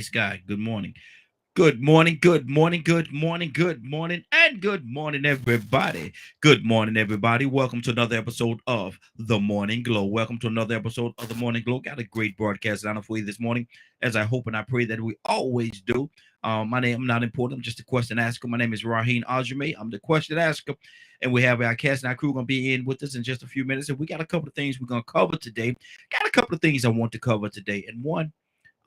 nice guy. Good morning. Good morning, good morning, good morning, good morning, and good morning, everybody. Good morning, everybody. Welcome to another episode of The Morning Glow. Welcome to another episode of The Morning Glow. Got a great broadcast lineup for you this morning, as I hope and I pray that we always do. My name, I'm not important. I'm just a question asker. My name is Raheen Ajame. I'm the question asker. And we have our cast and our crew going to be in with us in just a few minutes. And we got a couple of things we're going to cover today. Got a couple of things I want to cover today. And one,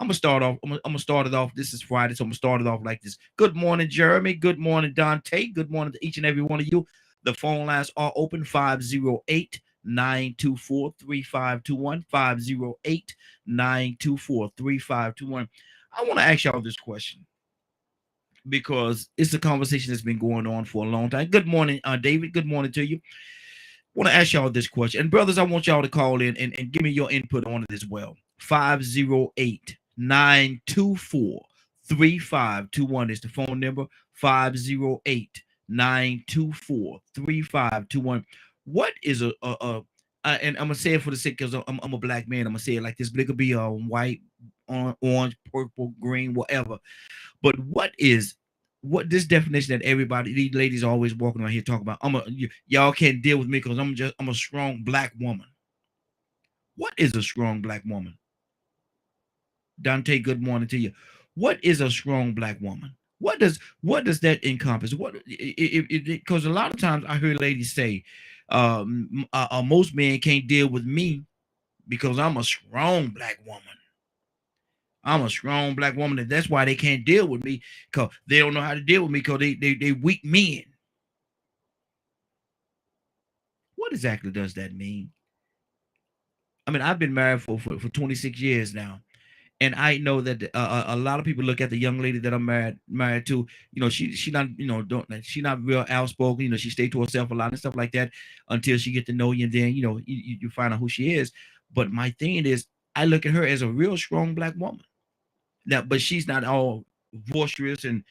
I'm gonna start off. I'm gonna start it off. This is Friday, so I'm gonna start it off like this. Good morning, Jeremy. Good morning, Dante. Good morning to each and every one of you. The phone lines are open 508-924-3521. 508-924-3521. I want to ask y'all this question because it's a conversation that's been going on for a long time. Good morning, David. Good morning to you. Want to ask y'all this question. And brothers, I want y'all to call in and give me your input on it as well. 508-924-3521 is the phone number. 508-924-3521. What is and I'm gonna say it for the sake because I'm a black man. I'm gonna say it like this. But it could be white, orange, purple, green, whatever. But what this definition that everybody, these ladies are always walking around here talking about? Y'all can't deal with me because I'm a strong black woman. What is a strong black woman? Dante, good morning to you. What is a strong black woman? What does that encompass? What because a lot of times I hear ladies say, most men can't deal with me because I'm a strong black woman. I'm a strong black woman, and that's why they can't deal with me because they don't know how to deal with me because they weak men. What exactly does that mean? I mean, I've been married for 26 years now, and I know that a lot of people look at the young lady that I'm married to. You know, she not don't she not real outspoken. You know, she stay to herself a lot and stuff like that until she get to know you, and then you find out who she is. But my thing is, I look at her as a real strong black woman. Now, but she's not all boisterous and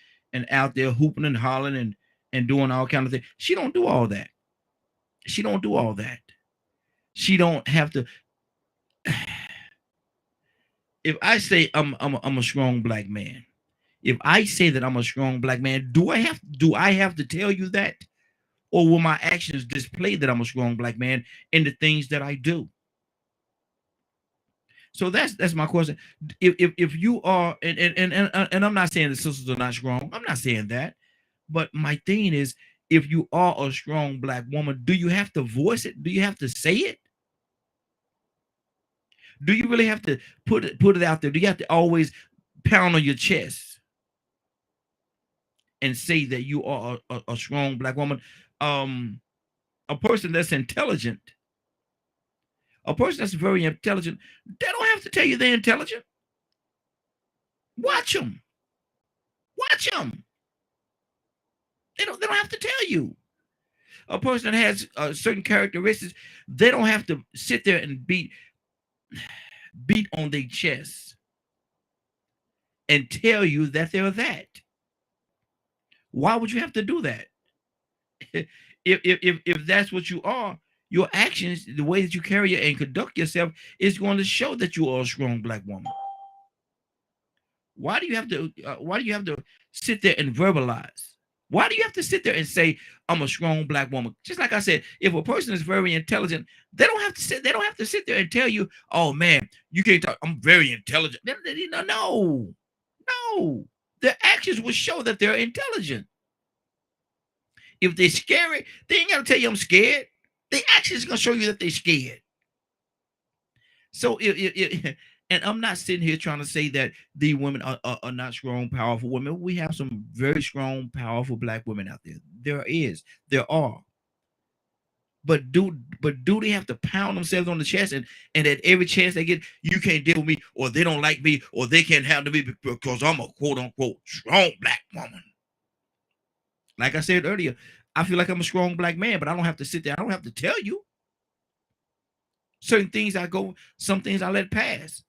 out there hooping and hollering and doing all kind of things. She don't do all that. She don't do all that. She don't have to. If I say I'm a strong black man, if I say that I'm a strong black man, do I have to tell you that, or will my actions display that I'm a strong black man in the things that I do? So that's my question. If you are, and I'm not saying the sisters are not strong. I'm not saying that. But my thing is, if you are a strong black woman, do you have to voice it? Do you have to say it? Do you really have to put it out there? Do you have to always pound on your chest and say that you are a strong black woman? Um, a person that's intelligent, a person that's very intelligent, they don't have to tell you they're intelligent. Watch them. Watch them. They don't have to tell you. A person that has certain characteristics, they don't have to sit there and beat on their chest and tell you that they're that. Why would you have to do that? If that's what you are, your actions, the way that you carry it and conduct yourself, is going to show that you are a strong black woman. Why do you have to? Why do you have to sit there and verbalize? Why do you have to sit there and say I'm a strong black woman? Just like I said, if a person is very intelligent, they don't have to sit. They don't have to sit there and tell you, "Oh man, you can't talk. I'm very intelligent." No, no. Their actions will show that they're intelligent. If they're scary, they ain't got to tell you I'm scared. The actions gonna show you that they're scared. So and I'm not sitting here trying to say that the women are not strong, powerful women. We have some very strong, powerful black women out there. There are. But do they have to pound themselves on the chest and at every chance they get, you can't deal with me, or they don't like me, or they can't handle me because I'm a quote unquote strong black woman? Like I said earlier, I feel like I'm a strong black man, but I don't have to sit there. I don't have to tell you. Certain things some things I let pass.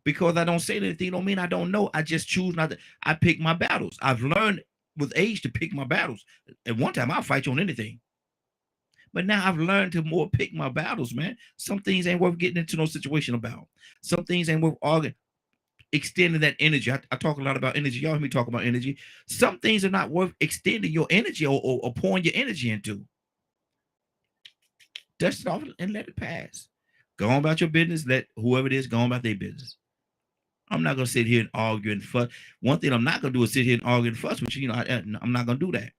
Because I don't say anything don't mean I don't know. I just choose not to. I pick my battles. I've learned with age to pick my battles. At one time, I'll fight you on anything. But now I've learned to more pick my battles, man. Some things ain't worth getting into no situation about. Some things ain't worth arguing. extending that energy. I talk a lot about energy. Y'all hear me talk about energy. Some things are not worth extending your energy or pouring your energy into. Dust it off and let it pass. Go on about your business. Let whoever it is go on about their business. I'm not gonna sit here and argue and fuss. One thing I'm not gonna do is sit here and argue and fuss with you. You know, I'm not gonna do that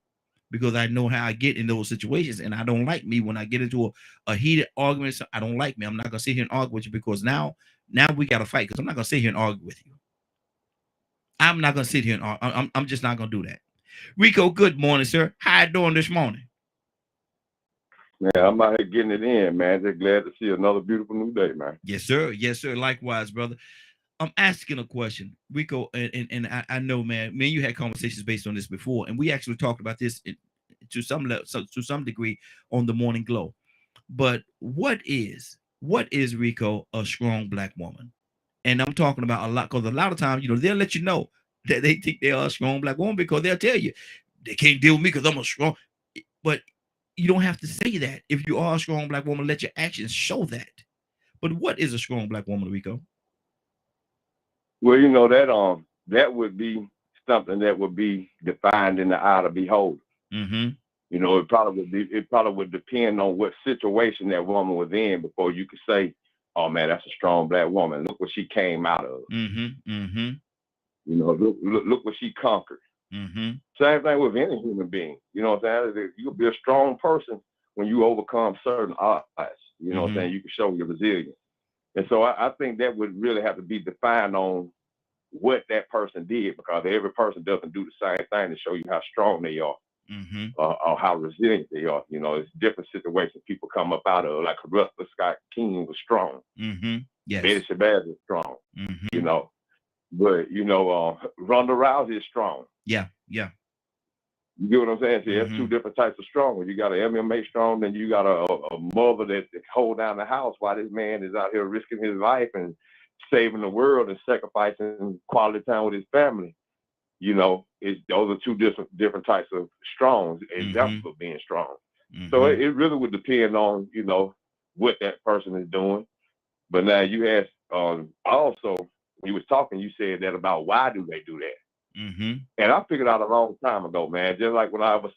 because I know how I get in those situations, and I don't like me when I get into a heated argument. So I don't like me. I'm not gonna sit here and argue with you because now we got to fight. Because I'm not gonna sit here and argue with you. I'm not gonna sit here and argue. I'm just not gonna do that. Rico, good morning, sir. How you doing this morning? Man, I'm out here getting it in, man. Just glad to see another beautiful new day, man. Yes, sir. Yes, sir. Likewise, brother. I'm asking a question, Rico, and I know, man. Me and you had conversations based on this before, and we actually talked about this to some level, to some degree, on the Morning Glow. But what is Rico a strong black woman? And I'm talking about a lot because a lot of times, you know, they'll let you know that they think they are a strong black woman because they'll tell you they can't deal with me because I'm a strong. But you don't have to say that. If you are a strong black woman, let your actions show that. But what is a strong black woman, Rico? Well, that would be something that would be defined in the eye of the beholder. Mm-hmm. It probably would depend on what situation that woman was in before you could say, "Oh man, that's a strong black woman. Look what she came out of. Mm-hmm. Mm-hmm. Look what she conquered." Mm-hmm. Same thing with any human being. You know what I'm saying? You can be a strong person when you overcome certain odds. You know what I'm saying? You can show your resilience. And so I think that would really have to be defined on what that person did, because every person doesn't do the same thing to show you how strong they are, or how resilient they are. It's different situations people come up out of. Like Russell Scott King was strong. Yes. Betty Shabazz is strong. But Ronda Rousey is strong. Yeah. You get what I'm saying? See, there's two different types of strong. You got an MMA strong, then you got a mother that hold down the house while this man is out here risking his life and saving the world and sacrificing quality time with his family. Those are two different types of strongs, examples of being strong. So it really would depend on what that person is doing. But now you asked also when you was talking, you said that about why do they do that? And I figured out a long time ago, man. Just like whenever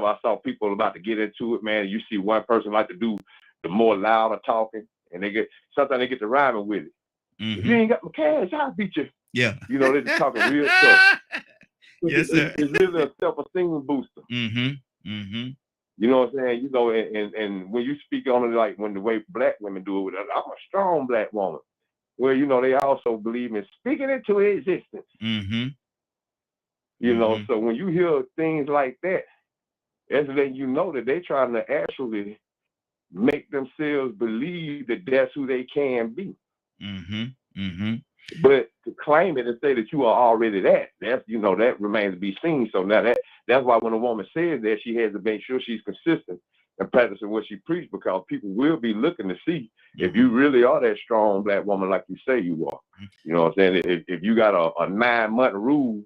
I saw people about to get into it, man, you see one person like to do the more louder talking, and sometimes they get to rhyming with it. If you ain't got my cash, I'll beat you. Yeah. They're just talking real stuff. Yes, sir. It's really a self-esteem booster. You know what I'm saying? And when you speak on it, like when the way black women do it, I'm a strong black woman. Well, they also believe in speaking into existence. So when you hear things like that, that's letting you know that they're trying to actually make themselves believe that that's who they can be. But to claim it and say that you are already that remains to be seen. So now that's why when a woman says that, she has to make sure she's consistent and practicing what she preaches, because people will be looking to see if you really are that strong black woman like you say you are. You know what I'm saying? If you got a 9-month rule,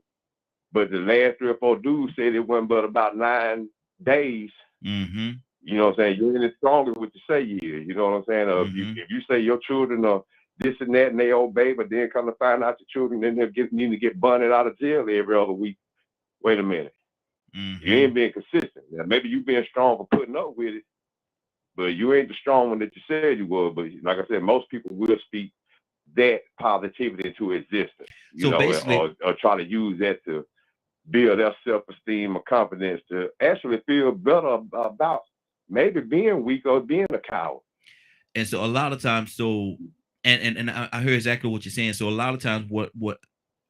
but the last 3 or 4 dudes said it wasn't but about 9 days. You know what I'm saying? You ain't as strong as what you say you is. You know what I'm saying? If you say your children are this and that and they obey, but then come to find out your children then they're need to get bundled out of jail every other week. Wait a minute. You ain't being consistent. Now, maybe you being strong for putting up with it, but you ain't the strong one that you said you were. But like I said, most people will speak that positivity into existence, or try to use that to build their self-esteem or confidence to actually feel better about maybe being weak or being a coward. And so a lot of times, and I heard exactly what you're saying. So a lot of times what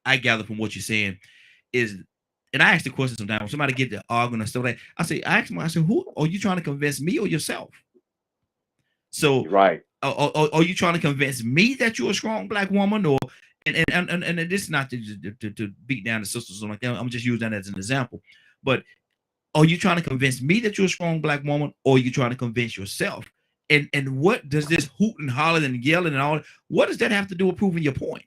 I gather from what you're saying is, and I ask the question sometimes when somebody get to arguing or stuff like that, I ask them, who are you trying to convince, me or yourself? So right. Are you trying to convince me that you're a strong black woman, or and this is not to beat down the sisters or something like that. I'm just using that as an example. But are you trying to convince me that you're a strong black woman, or are you trying to convince yourself? And what does this hooting, hollering, and yelling and all, what does that have to do with proving your point?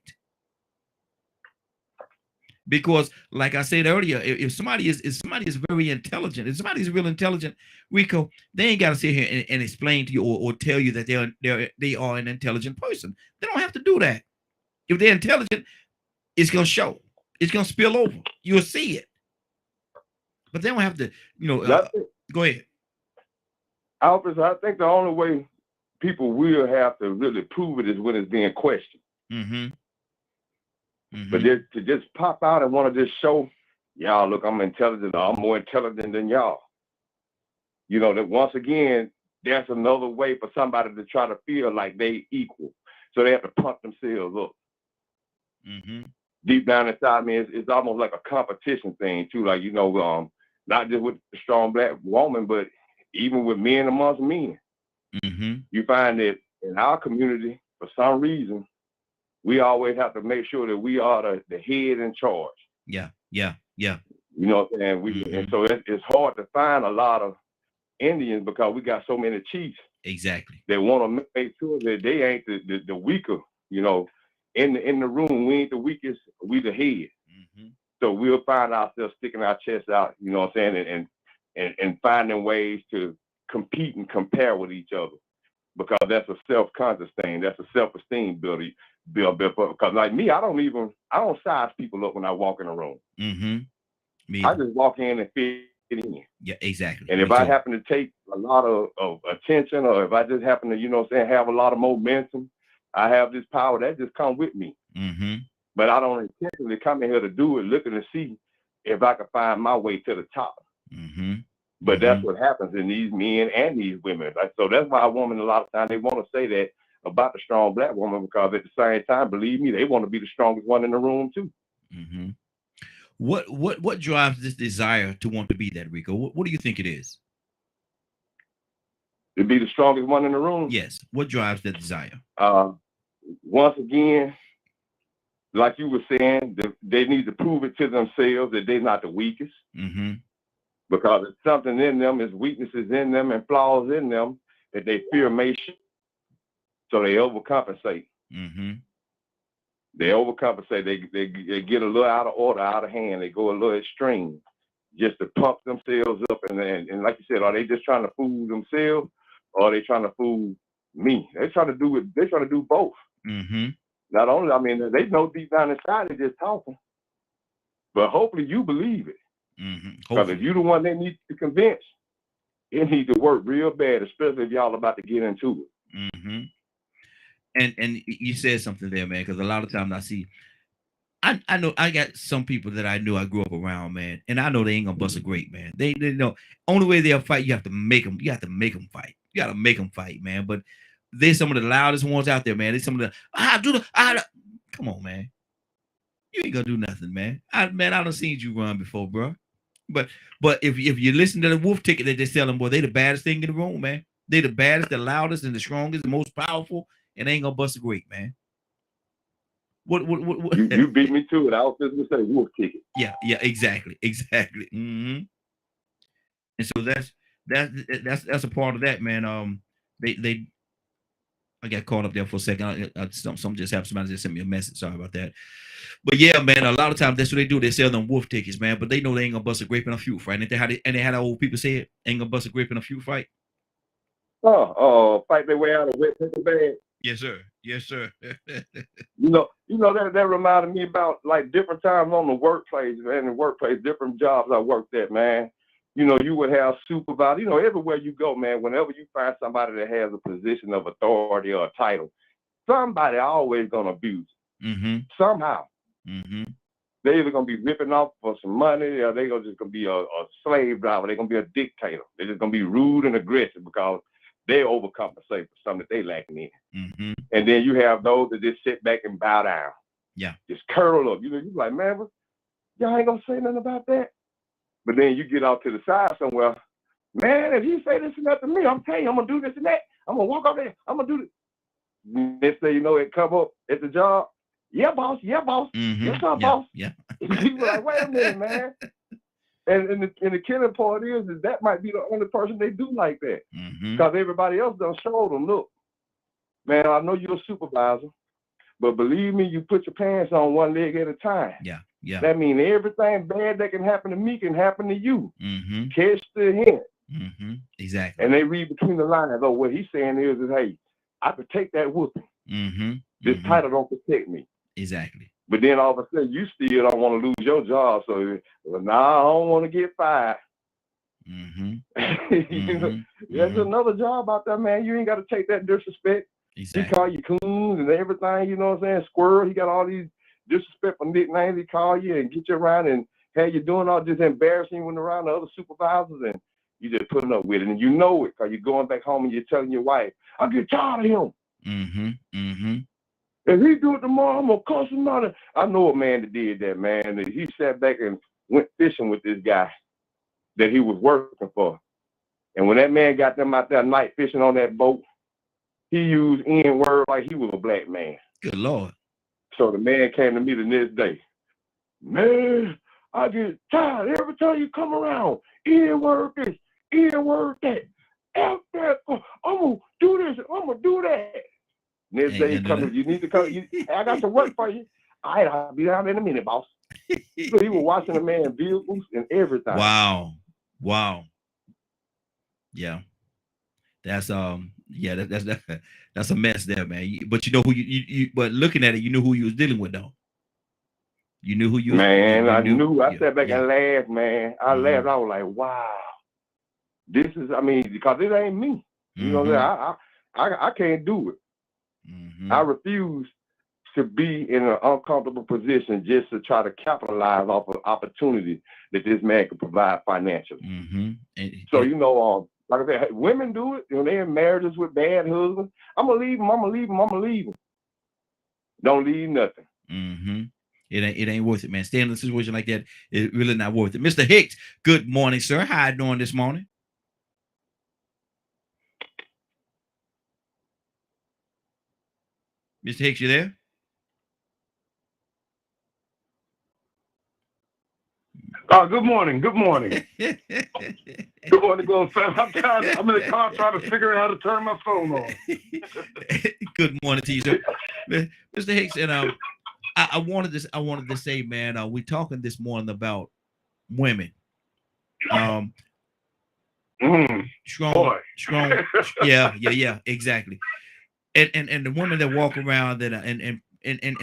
Because, like I said earlier, if somebody is very intelligent, if somebody is real intelligent, Rico, they ain't got to sit here and explain to you or tell you that they are an intelligent person. They don't have to do that. If they're intelligent, it's gonna show. It's gonna spill over. You'll see it. But they don't have to, go ahead. Officer, I think the only way people will have to really prove it is when it's being questioned. But to just pop out and want to just show, y'all, look, I'm intelligent, I'm more intelligent than y'all. You know, that once again, that's another way for somebody to try to feel like they equal. So they have to pump themselves up. Deep down inside me, it's almost like a competition thing too. Like, not just with the strong black woman, but even with men amongst men. You find that in our community, for some reason, we always have to make sure that we are the head in charge. Yeah. You know what I'm saying? And so it's hard to find a lot of Indians because we got so many chiefs. Exactly. They want to make sure that they ain't the weaker, in the room, we ain't the weakest, we the head. So we'll find ourselves sticking our chest out, you know what I'm saying, and finding ways to compete and compare with each other, because that's a self-conscious thing. That's a self-esteem build. Because like me, I don't size people up when I walk in a room. I just walk in and fit in. Yeah, exactly. And if I happen to take a lot of attention, or if I just happen to, have a lot of momentum, I have this power that just come with me. But I don't intentionally come in here to do it, looking to see if I can find my way to the top. But that's what happens in these men and these women. So that's why a woman, a lot of times, they want to say that about the strong black woman, because at the same time, believe me, they want to be the strongest one in the room too. What drives this desire to want to be that, Rico? What do you think it is? To be the strongest one in the room? Yes. What drives that desire? Once again, like you were saying, they need to prove it to themselves that they're not the weakest. Because it's something in them, it's weaknesses in them and flaws in them that they fear may show. So they overcompensate. They overcompensate. They get a little out of order, out of hand. They go a little extreme just to pump themselves up. And like you said, are they just trying to fool themselves, or are they trying to fool me? They're trying to do both. Not only, they know deep down inside they're just talking, but hopefully you believe it. Because if you're the one they need to convince, it needs to work real bad, especially if y'all about to get into it. And you said something there, man, because a lot of times I know I got some people that I knew I grew up around, man, and I know they ain't gonna bust a grape, man. They know only way they'll fight, you have to make them fight. You gotta make them fight, man. But they're some of the loudest ones out there, man. They're some of the come on, man. You ain't gonna do nothing, man. I done seen you run before, bro. But if you listen to the wolf ticket that they're selling, boy, they the baddest thing in the room, man. They the baddest, the loudest, and the strongest, the most powerful, and they ain't gonna bust a grape, man. What? You beat me to it. I was just gonna say wolf ticket. Yeah, exactly. And so that's a part of that, man. I got caught up there for a second. Something just happened. Somebody just sent me a message. Sorry about that. But yeah, man, a lot of times that's what they do. They sell them wolf tickets, man. But they know they ain't gonna bust a grape in a feud fight. And they had old people say it, ain't gonna bust a grape in a feud fight. Fight their way out of wet paper bag. Yes, sir. that reminded me about like different times on the workplace, man. The workplace, different jobs I worked at, man. You would have supervisors, everywhere you go, man, whenever you find somebody that has a position of authority or a title, somebody always going to abuse it. Somehow. They're either going to be ripping off for some money, or they're just going to be a slave driver. They're going to be a dictator. They're just going to be rude and aggressive because they overcompensate for something that they lacking in. And then you have those that just sit back and bow down. Yeah. Just curl up. You're like, man, y'all ain't going to say nothing about that. But then you get out to the side somewhere, man, if you say this and that to me, I'm telling you, I'm going to do this and that. I'm going to walk up there. I'm going to do this. Next thing you know, it come up at the job. Yeah, boss. Yes, sir, boss. Yeah. You like, wait a minute, man. And the killing part is that might be the only person they do like that. Because everybody else done showed them, look, man, I know you're a supervisor, but believe me, you put your pants on one leg at a time. Yeah. That means everything bad that can happen to me can happen to you. Catch the hint. Exactly. And they read between the lines. Oh, what he's saying is hey, I could take that whooping. This title don't protect me. Exactly. But then all of a sudden, you still don't want to lose your job. So, I don't want to get fired. You know, there's another job out there, man. You ain't got to take that disrespect. Exactly. He call you coons and everything, you know what I'm saying? Squirrel. He got all these disrespectful nicknames. He call you and get you around and have you doing all this embarrassing when around the other supervisors, and you just putting up with it. And you know it because you're going back home and you're telling your wife, I get tired of him. If he do it tomorrow, I'm going to cuss him out. I know a man that did that, man. He sat back and went fishing with this guy that he was working for. And when that man got them out there night fishing on that boat, he used N-word like he was a black man. Good Lord. So the man came to me the next day. Man, I get tired every time you come around. N-word this, N-word that. F that. I'm going to do this, I'm going to do that. Next day he comes, you need to come. I got some work for you. All right, I'll be down in a minute, boss. So he was watching the man vehicles and everything. Wow. Yeah. That's that's a mess there, man. But you know who you but looking at it, you knew who you was dealing with, though. You knew who you man, I knew. I sat back and laughed, man. I laughed. I was like, wow. This is, I mean, because it ain't me. You know what I'm saying? I can't do it. I refuse to be in an uncomfortable position just to try to capitalize off of opportunity that this man can provide financially. So, you know, like I said, women do it. You know, they're in marriages with bad husbands. I'm going to leave them. Don't leave nothing. It ain't worth it, man. Staying in a situation like that is really not worth it. Mr. Hicks, good morning, sir. How you doing this morning? Mr. Hicks, you there? Good morning. Good morning. Good morning, Glow fam. I'm in the car trying to figure out how to turn my phone on. Good morning to you, sir. Mr. Hicks, and I wanted to say, man, we talking this morning about women. Strong. Yeah, exactly. And the women that walk around that and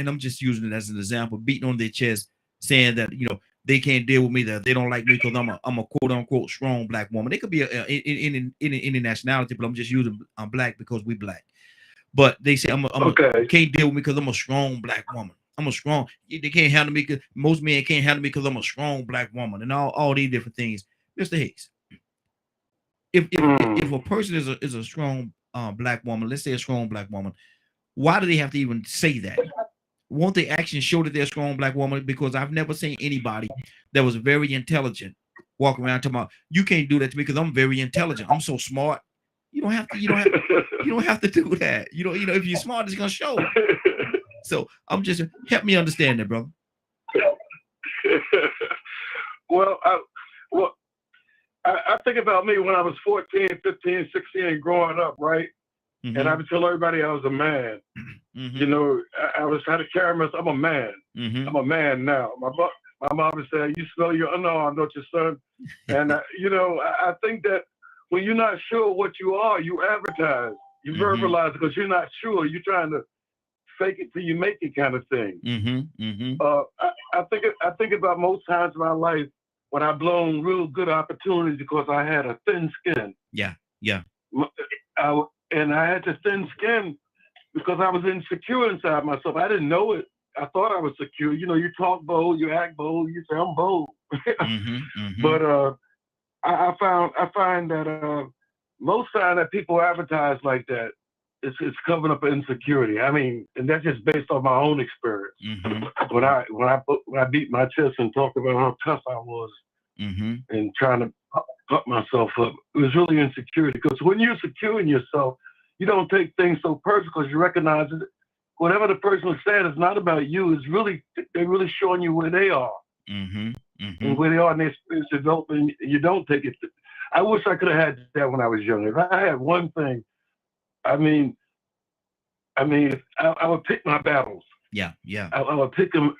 I'm just using it as an example, beating on their chest, saying that, you know, they can't deal with me, that they don't like me because I'm a quote unquote strong black woman. They could be in any nationality, but I'm just using black because we black. But they say can't deal with me because I'm a strong black woman. I'm a strong. They can't handle me because most men can't handle me because I'm a strong black woman, and all these different things. Mr. Hicks, if a person is a strong black woman, let's say a strong black woman, why do they have to even say that? Won't they actually show that they're a strong black woman? Because I've never seen anybody that was very intelligent walk around talking about, you can't do that to me because I'm very intelligent. I'm so smart. You don't have to do that. You know, if you're smart, it's gonna show. So I'm just help me understand that, brother. Well, I think about me when I was 14, 15, 16, growing up, right? And I would tell everybody I was a man. You know, I was trying to carry myself. I'm a man. I'm a man now. My mom would say, you smell your underarm, don't you, son? And, you know, I think that when you're not sure what you are, you advertise. You verbalize because you're not sure. You're trying to fake it till you make it kind of thing. I think about most times in my life when I've blown real good opportunities because I had a thin skin. Yeah. And I had the thin skin because I was insecure inside myself. I didn't know it. I thought I was secure. You know, you talk bold, you act bold, you say I'm bold. But I find that most time that people advertise like that, it's covering up insecurity. I mean, and that's just based on my own experience. When I beat my chest and talked about how tough I was and trying to pump myself up, it was really insecurity. Because when you're secure in yourself, you don't take things so personal because you recognize that whatever the person is saying is not about you. It's really, they're really showing you where they are and where they are in their experience developing. You don't take it. I wish I could have had that when I was young. If I had one thing, I would pick my battles. Yeah. I would pick them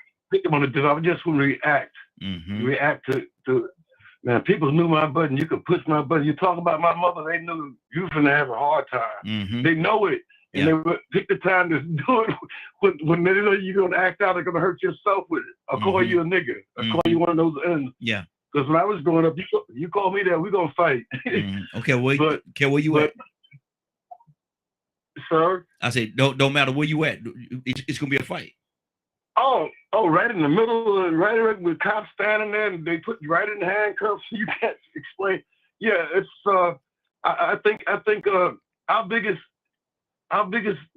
on the day. I would just react. React to man, people knew my button. You could push my button. You talk about my mother, they knew you were gonna have a hard time. They know it. And they would take the time to do it when they know you're going to act out, they're going to hurt yourself with it. I'll call you a nigga. I'll call you one of those ends. Yeah. Because when I was growing up, you call me that, we're going to fight. Okay, where you at? Sir? I said, don't matter where you at. It's going to be a fight. Oh, right in the middle, right with cops standing there, and they put you right in the handcuffs. You can't explain. Yeah, it's, I think our biggest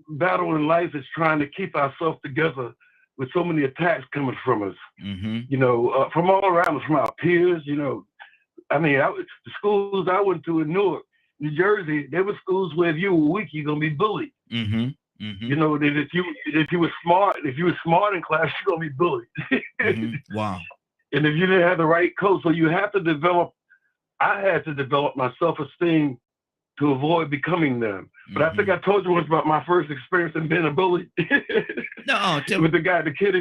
battle in life is trying to keep ourselves together with so many attacks coming from us. You know, from all around us, from our peers. You know, I mean, the schools I went to in Newark, New Jersey, there were schools where if you were weak, you're gonna be bullied. You know, that if you were smart in class, you're gonna be bullied. Wow. And if you didn't have the right coach, so you have to develop. I had to develop my self-esteem to avoid becoming them. But I think I told you once about my first experience in being a bully. No, with the kid.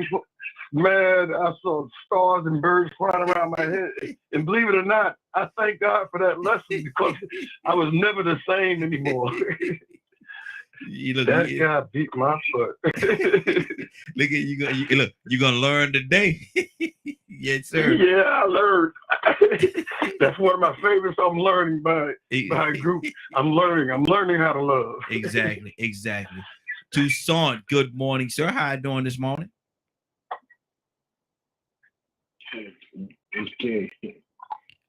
Man, I saw stars and birds flying around my head. And believe it or not, I thank God for that lesson because I was never the same anymore. That guy beat my foot. Look at you. Look, you're gonna learn today. Yes, sir. Yeah, I learned. That's one of my favorites. I'm learning by a group. I'm learning how to love. Exactly. Toussaint, good morning, sir. How you doing this morning? Okay.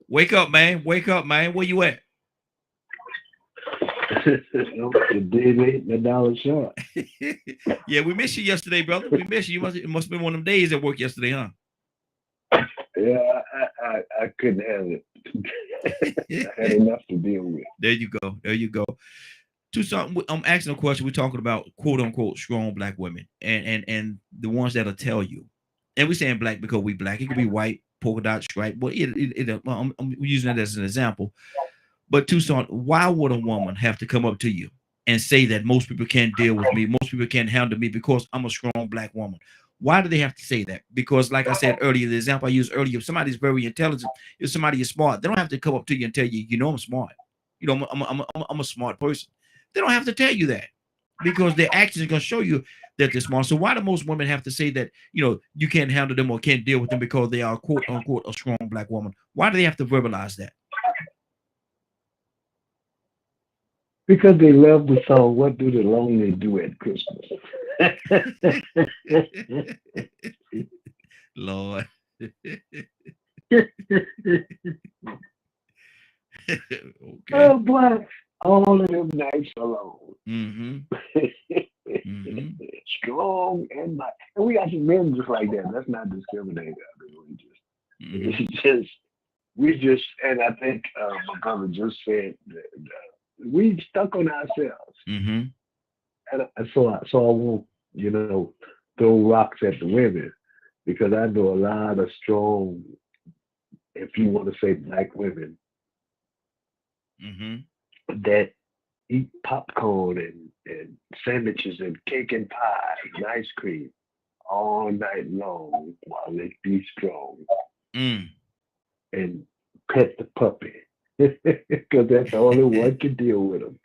Wake up, man. Where you at? The day late, $1 short. Yeah, we missed you yesterday, brother. We missed you. It must have been one of them days at work yesterday, huh? Yeah, I couldn't handle it. I had enough to deal with. There you go. Toussaint, I'm asking a question. We're talking about quote unquote strong black women and the ones that'll tell you. And we're saying black because we black. It could be white, polka dot, stripe. Well, I'm using that as an example. But Toussaint, why would a woman have to come up to you and say that most people can't deal with me, most people can't handle me because I'm a strong black woman? Why do they have to say that? Because, like I said earlier, the example I used earlier, if somebody's very intelligent, if somebody is smart, they don't have to come up to you and tell you, you know, I'm smart. You know, I'm a smart person. They don't have to tell you that because their actions are going to show you that they're smart. So why do most women have to say that, you know, you can't handle them or can't deal with them because they are quote unquote a strong black woman? Why do they have to verbalize that? Because they love the song, What Do the Lonely Do at Christmas? Lord. Okay. Oh, boy. All of them nights alone. Strong and mighty. And we got some men just like that. That's not discriminating. I mean, we just, and I think my brother just said that, we stuck on ourselves. And so I won't, you know, throw rocks at the women because I know a lot of strong, if you want to say black women, that eat popcorn and sandwiches and cake and pie and ice cream all night long while they be strong. And pet the puppy. Because that's the only one can deal with them.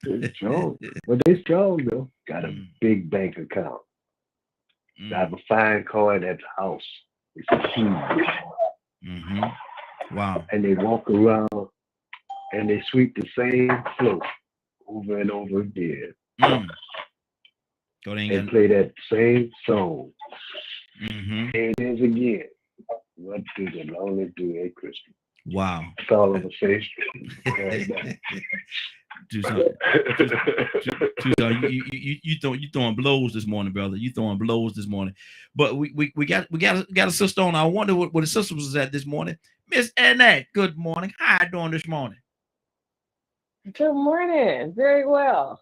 They're strong. But they're strong, though. Got a big bank account. Got a fine car at the house. It's huge. Wow. And they walk around and they sweep the same floor over and over again. And play that same song. Here it is again. What do the lonely do at Christmas? Wow. That's all I'm going to say. You throwing blows this morning, brother. You throwing blows this morning. But we got a sister on. I wonder what the sister was at this morning. Miss Annette, good morning. How you doing this morning? Good morning. Very well.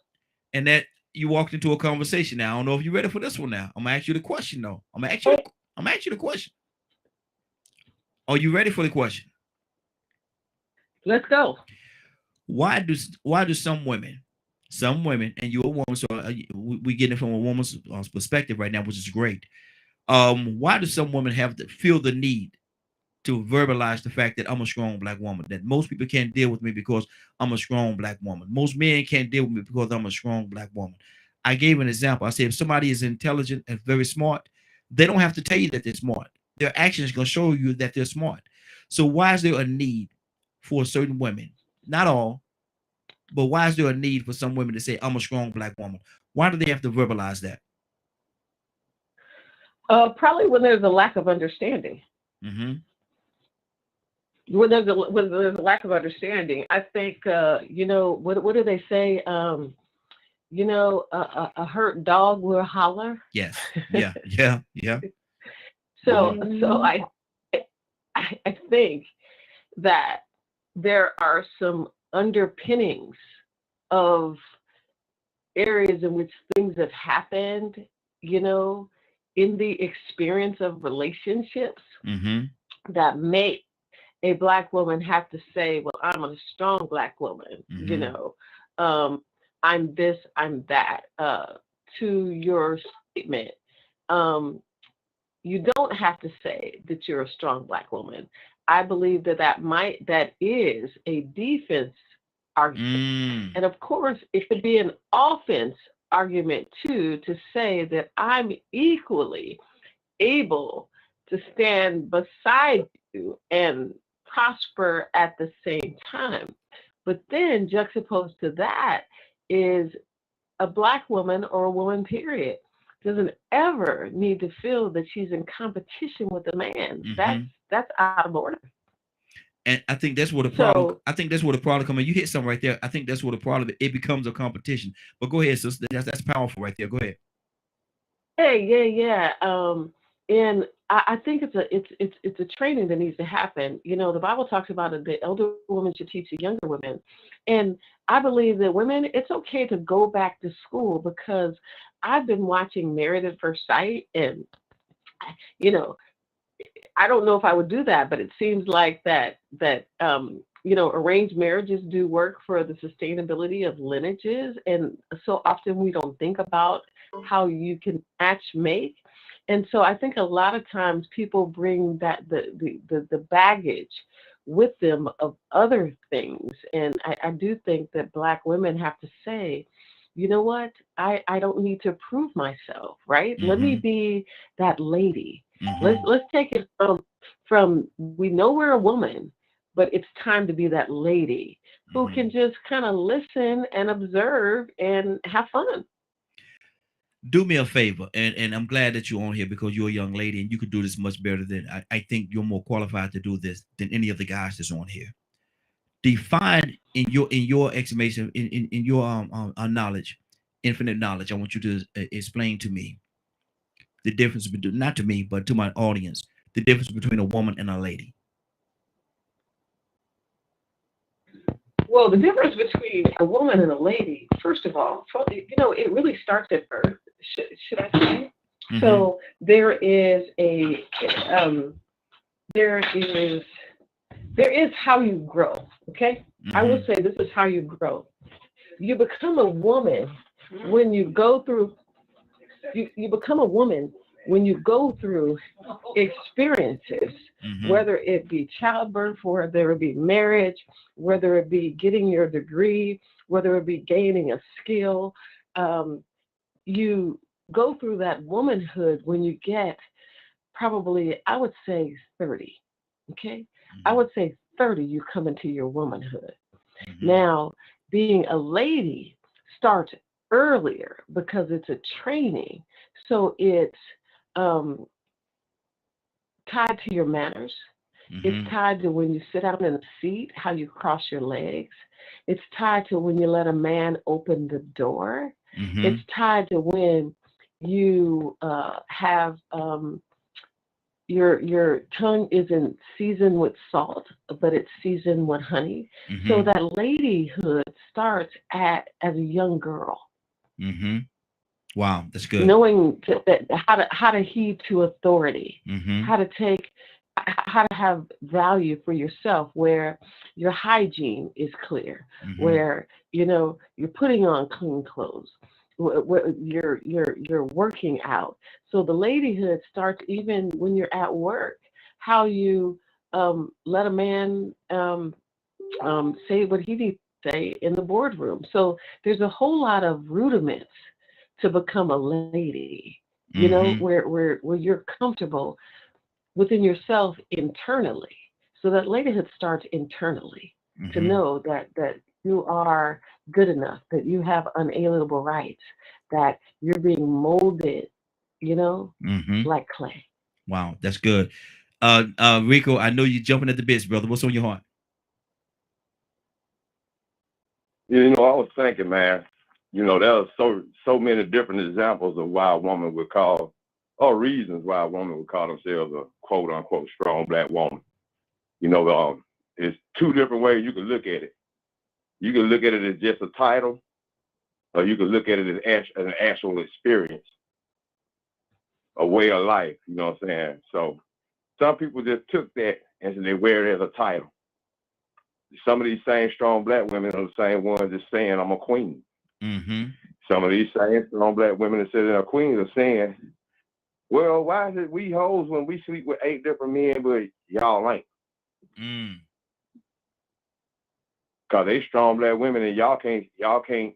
Annette, you walked into a conversation now. I don't know if you're ready for this one now. I'm gonna ask you the question though. I'm gonna ask you the question. Are you ready for the question? Let's go. Why do some women, and you're a woman, so we get it from a woman's perspective right now, which is great. Why do some women have to feel the need to verbalize the fact that I'm a strong black woman, that most people can't deal with me because I'm a strong black woman. Most men can't deal with me because I'm a strong black woman. I gave an example. I said, if somebody is intelligent and very smart, they don't have to tell you that they're smart. Their actions are going to show you that they're smart. So why is there a need for certain women? Not all, but why is there a need for some women to say, I'm a strong black woman? Why do they have to verbalize that? Probably when there's a lack of understanding. Mm-hmm. When there's a lack of understanding, I think what do they say? A hurt dog will holler. Yes. Yeah. Yeah. Yeah. So I think that there are some underpinnings of areas in which things have happened, in the experience of relationships that make a black woman have to say, well, I'm a strong black woman, I'm this, I'm that. To your statement, you don't have to say that you're a strong black woman. I believe that is a defense argument. And of course, it could be an offense argument too, to say that I'm equally able to stand beside you and prosper at the same time. But then juxtaposed to that is a black woman or a woman, period, doesn't ever need to feel that she's in competition with a man. That's out of order. And I think that's where the problem. I think that's where the problem comes in. You hit something right there. I think that's where the problem. It becomes a competition. But go ahead, sister. That's powerful right there. Go ahead. Yeah. And I think it's a training that needs to happen. The Bible talks about it, the elder woman should teach the younger women, and I believe that women, it's okay to go back to school, because I've been watching Married at First Sight, and I don't know if I would do that, but it seems like that arranged marriages do work for the sustainability of lineages, and so often we don't think about how you can match make. And so I think a lot of times people bring that the baggage with them of other things, and I do think that black women have to say, you know what, I don't need to prove myself, right? Let me be that lady. Let's take it from we know we're a woman, but it's time to be that lady who can just kind of listen and observe and have fun. Do me a favor, and I'm glad that you're on here, because you're a young lady and you could do this much better than I think you're more qualified to do this than any of the guys that's on here. Define in your explanation, in your knowledge, infinite knowledge. I want you to explain to me the difference between, not to me, but to my audience, the difference between a woman and a lady. Well, the difference between a woman and a lady, first of all, it really starts at birth. Should I say? So there is how you grow. Okay, I will say this is how you grow. You become a woman when you go through. You become a woman when you go through experiences, whether it be childbirth, whether it be marriage, whether it be getting your degree, whether it be gaining a skill. You go through that womanhood when you get probably, I would say 30. Okay, I would say 30. You come into your womanhood. Now, being a lady starts earlier because it's a training. So it's tied to your manners. It's tied to when you sit down in a seat, how you cross your legs. It's tied to when you let a man open the door. It's tied to when you have your tongue isn't seasoned with salt, but it's seasoned with honey. So that ladyhood starts as a young girl. Wow, that's good. Knowing how to heed to authority, how to have value for yourself, where your hygiene is clear, where you're putting on clean clothes, where you're working out. So the ladyhood starts even when you're at work, how you let a man say what he needs to say in the boardroom. So there's a whole lot of rudiments to become a lady, you know, where you're comfortable within yourself internally. So that ladyhood starts internally, to know that you are good enough, that you have unalienable rights, that you're being molded, you know, like clay. Wow, that's good. Rico, I know you're jumping at the bits, brother. What's on your heart? You know, I was thinking, man, you know, there are so many different examples of why a woman would call, or reasons why a woman would call themselves a quote unquote strong black woman. You know, it's two different ways you can look at it. You can look at it as just a title, or you can look at it as an actual experience, a way of life. You know what I'm saying? So some people just took that and they wear it as a title. Some of these same strong black women are the same ones that's saying I'm a queen. Some of these same strong black women that say they're queens are saying, well, why is it we hoes when we sleep with 8 different men, but y'all ain't? Cause they strong black women and y'all can't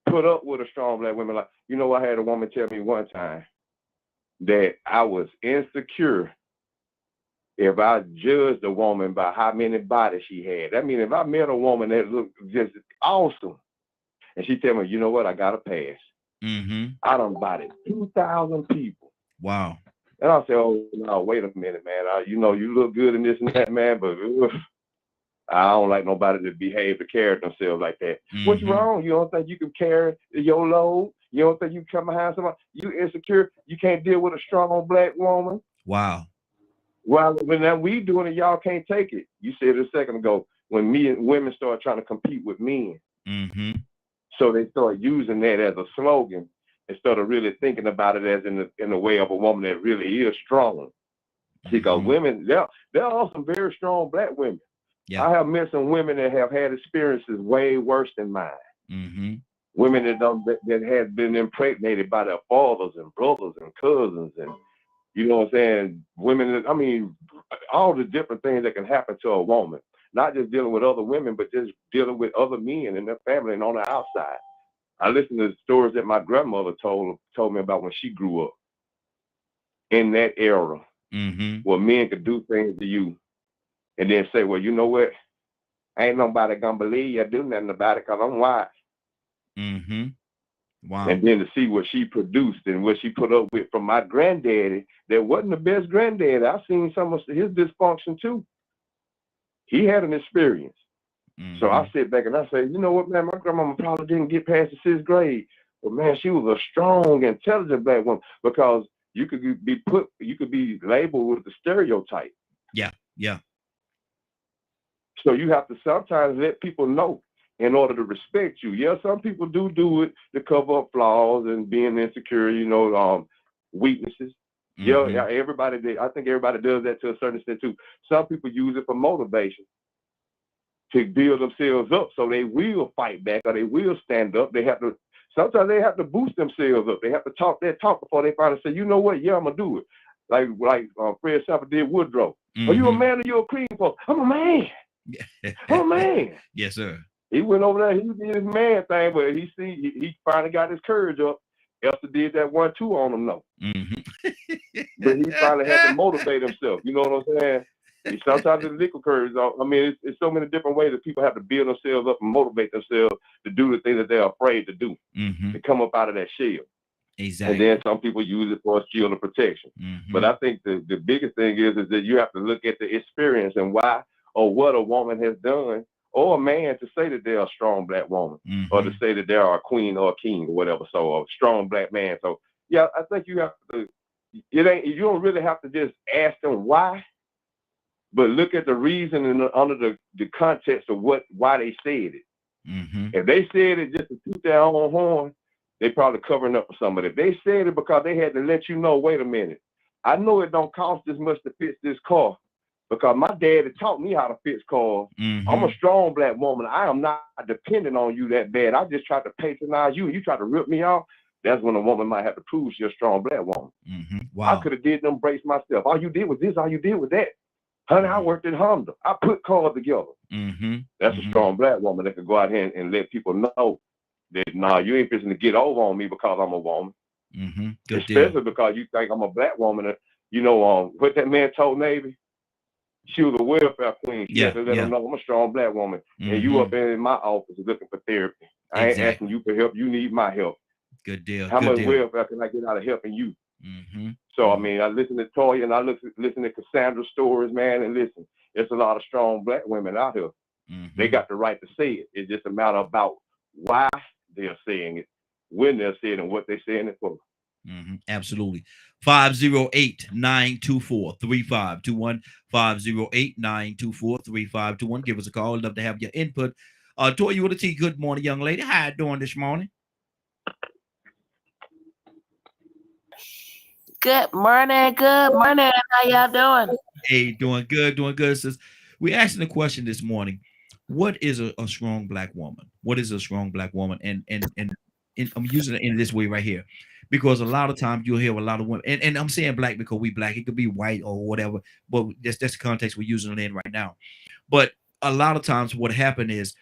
put up with a strong black woman. Like, you know, I had a woman tell me one time that I was insecure if I judged a woman by how many bodies she had. That means if I met a woman that looked just awesome, and she tell me, you know what, I got a pass. I done bodied 2,000 people. Wow. And I said, oh, no, wait a minute, man. You know, you look good in this and that, man, but I don't like nobody to behave to carry themselves like that. What's wrong? You don't think you can carry your load? You don't think you can come behind somebody? You insecure? You can't deal with a strong black woman? Wow. Well, when that we doing it, y'all can't take it. You said it a second ago, when women start trying to compete with men. So they start using that as a slogan instead of really thinking about it as in the way of a woman that really is strong. Because women, there are some very strong black women. Yeah. I have met some women that have had experiences way worse than mine. Women that have been impregnated by their fathers and brothers and cousins, and you know what I'm saying? Women that, I mean, all the different things that can happen to a woman, not just dealing with other women, but just dealing with other men and their family and on the outside. I listened to the stories that my grandmother told me about when she grew up in that era, where men could do things to you and then say, well, you know what? Ain't nobody gonna believe you do nothing about it because I'm white. Wow. And then to see what she produced and what she put up with from my granddaddy, that wasn't the best granddaddy. I've seen some of his dysfunction too. He had an experience. So I sit back and I say, you know what, man, my grandmama probably didn't get past the 6th grade. But man, she was a strong, intelligent black woman, because you could be labeled with the stereotype. Yeah. So you have to sometimes let people know in order to respect you. Yeah, some people do it to cover up flaws and being insecure, you know, weaknesses. Yeah, everybody did. I think everybody does that to a certain extent too. Some people use it for motivation to build themselves up, so they will fight back or they will stand up. Sometimes they have to boost themselves up. They have to talk that talk before they finally say, you know what, yeah, I'm gonna do it. Like Fred Sanford did Woodrow. Are you a man or you a cream puff? I'm a man. I'm a man. Yes, sir. He went over there, he did his man thing, but he finally got his courage up. Elsa did that 1-2 on him, though. But he finally had to motivate himself. You know what I'm saying? Sometimes the liquid courage. I mean, it's so many different ways that people have to build themselves up and motivate themselves to do the things that they're afraid to do, to come up out of that shell. Exactly. And then some people use it for a shield of protection. But I think the biggest thing is that you have to look at the experience and why or what a woman has done, or a man, to say that they're a strong black woman, or to say that they are a queen or a king or whatever. So a strong black man. So yeah, I think you have to. You don't really have to just ask them why, but look at the reason and under the context of why they said it. If they said it just to toot their own horn, they probably covering up for some of it. They said it because they had to let you know, wait a minute, I know it don't cost this much to fix this car, because my daddy taught me how to fix cars. I'm a strong black woman. I am not dependent on you that bad. I just tried to patronize you and you try to rip me off. That's when a woman might have to prove she's a strong black woman. Wow. I could have did them brace myself. All you did was this, all you did was that. Honey, I worked at Honda. I put cars together. That's a strong black woman that could go out here and let people know that, nah, you ain't fixing to get over on me because I'm a woman. Good Especially deal. because you think I'm a black woman. You know, what that man told Navy? She was a welfare queen. She had to let them know I'm a strong black woman. And you up in my office looking for therapy. I ain't asking you for help. You need my help. Good deal. How Good much deal. welfare can I get out of helping you? So, I mean, I listen to Toya and I listen to Cassandra's stories, man, and listen, there's a lot of strong black women out here. They got the right to say it. It's just a matter about why they're saying it, when they're saying it, and what they're saying it for. Absolutely. 508-924-3521. 508-924-3521. Give us a call. I'd love to have your input. Toya with a T, good morning, young lady. How you doing this morning? Good morning. Good morning. How y'all doing? Hey, doing good, sis. We're asking the question this morning. What is a strong black woman? What is a strong black woman? And I'm using it in this way right here, because a lot of times you'll hear a lot of women, and I'm saying black because we black, it could be white or whatever, but that's the context we're using it in right now. But a lot of times what happened is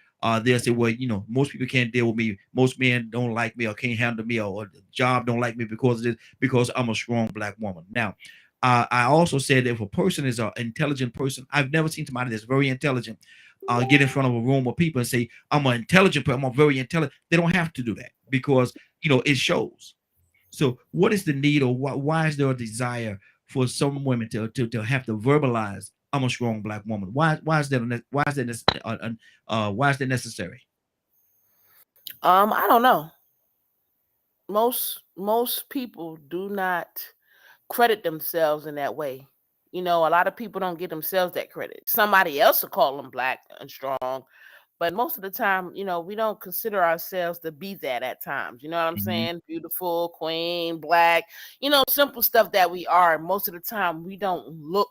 they'll say, well, you know, most people can't deal with me, most men don't like me or can't handle me, or the job don't like me because of this, because I'm a strong black woman. Now, I also said that if a person is an intelligent person, I've never seen somebody that's very intelligent get in front of a room of people and say, I'm an intelligent person, I'm a very intelligent. They don't have to do that, because, you know, it shows. So what is the need, or why is there a desire for some women to have to verbalize, I'm a strong black woman? Why is that necessary? I don't know. Most people do not credit themselves in that way. You know, a lot of people don't give themselves that credit. Somebody else will call them black and strong, but most of the time, you know, we don't consider ourselves to be that at times. You know what I'm saying? Beautiful, queen, black, you know, simple stuff that we are. Most of the time, we don't look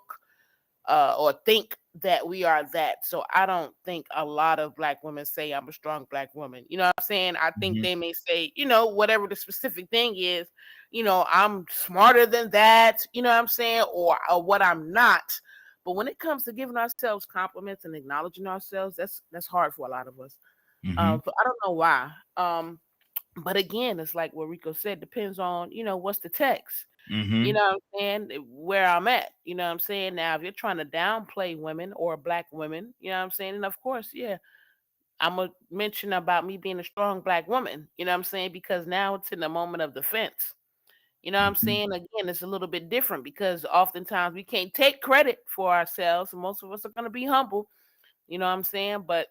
or think that we are that. So I don't think a lot of black women say I'm a strong black woman. You know what I'm saying? I think they may say, you know, whatever the specific thing is, you know, I'm smarter than that, you know what I'm saying? Or what I'm not. But when it comes to giving ourselves compliments and acknowledging ourselves, that's hard for a lot of us. But I don't know why. But again, it's like what Rico said, depends on, you know, what's the text. You know what I'm saying? Where I'm at. You know what I'm saying? Now, if you're trying to downplay women or black women, you know what I'm saying? And of course, yeah, I'm going to mention about me being a strong black woman. You know what I'm saying? Because now it's in the moment of defense. You know what I'm saying? Again, it's a little bit different because oftentimes we can't take credit for ourselves. And most of us are going to be humble. You know what I'm saying? But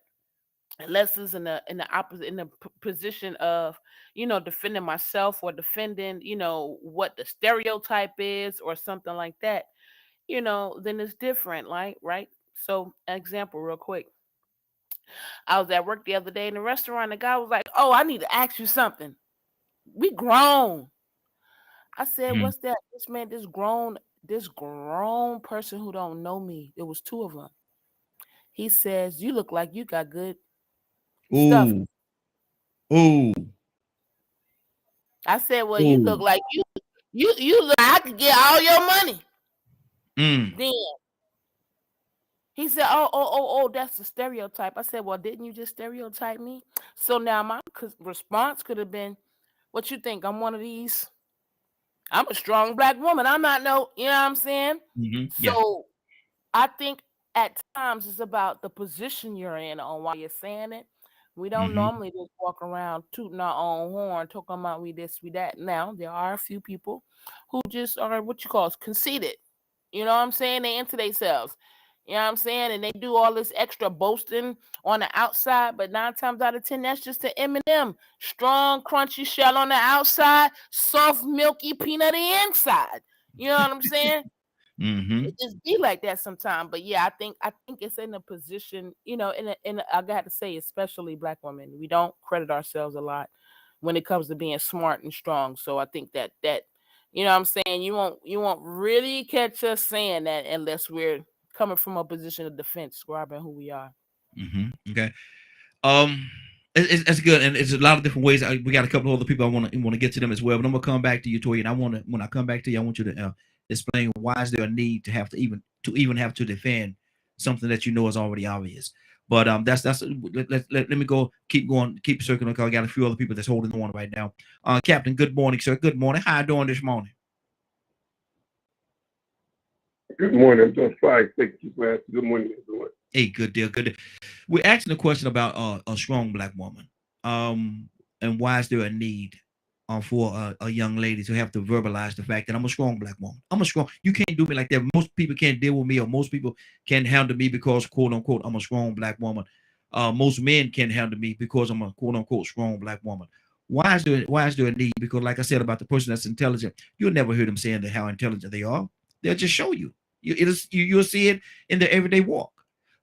unless it's in the opposite, in the position of, you know, defending myself or defending, you know, what the stereotype is or something like that, you know, then it's different, like, right? So an example real quick. I was at work the other day in the restaurant. The guy was like, oh, I need to ask you something. We grown. I said, what's that? This grown person who don't know me. It was two of them. He says, you look like you got good stuff. Ooh. I said, well, you look like you look like I could get all your money. Then he said, oh, that's the stereotype. I said, well, didn't you just stereotype me? So now my response could have been, what you think? I'm one of these? I'm a strong black woman. I'm not no, you know what I'm saying? So I think at times it's about the position you're in on why you're saying it. We don't normally just walk around tooting our own horn, talking about we this, we that. Now, there are a few people who just are what you call conceited. You know what I'm saying? They into themselves. You know what I'm saying? And they do all this extra boasting on the outside, but 9 times out of 10, that's just the M&M. Strong, crunchy shell on the outside, soft, milky peanut on the inside. You know what I'm saying? It just be like that sometimes. But yeah, I think it's in a position, you know, in I got to say, especially black women, we don't credit ourselves a lot when it comes to being smart and strong. So I think that you know what I'm saying, you won't really catch us saying that unless we're coming from a position of defense, describing who we are. Okay. It's good, and it's a lot of different ways. We got a couple of other people I want to get to them as well, but I'm gonna come back to you, Toya. And when I come back to you, I want you to explain why is there a need to even have to defend something that you know is already obvious. But that's let me go, keep going, keep circling, because I got a few other people that's holding on right now. Captain, good morning, sir. Good morning. How you doing this morning? Good morning. I'm doing fine. Thank you for asking. Good morning, everyone. Hey, good deal, good deal. We're asking a question about a strong black woman. And why is there a need for a young lady to have to verbalize the fact that I'm a strong black woman? I'm a strong. You can't do me like that. Most people can't deal with me, or most people can't handle me because, quote unquote, I'm a strong black woman. Most men can't handle me because I'm a quote unquote strong black woman. Why is there a need? Because, like I said about the person that's intelligent, you'll never hear them saying that how intelligent they are. They'll just show you. You'll see it in their everyday walk.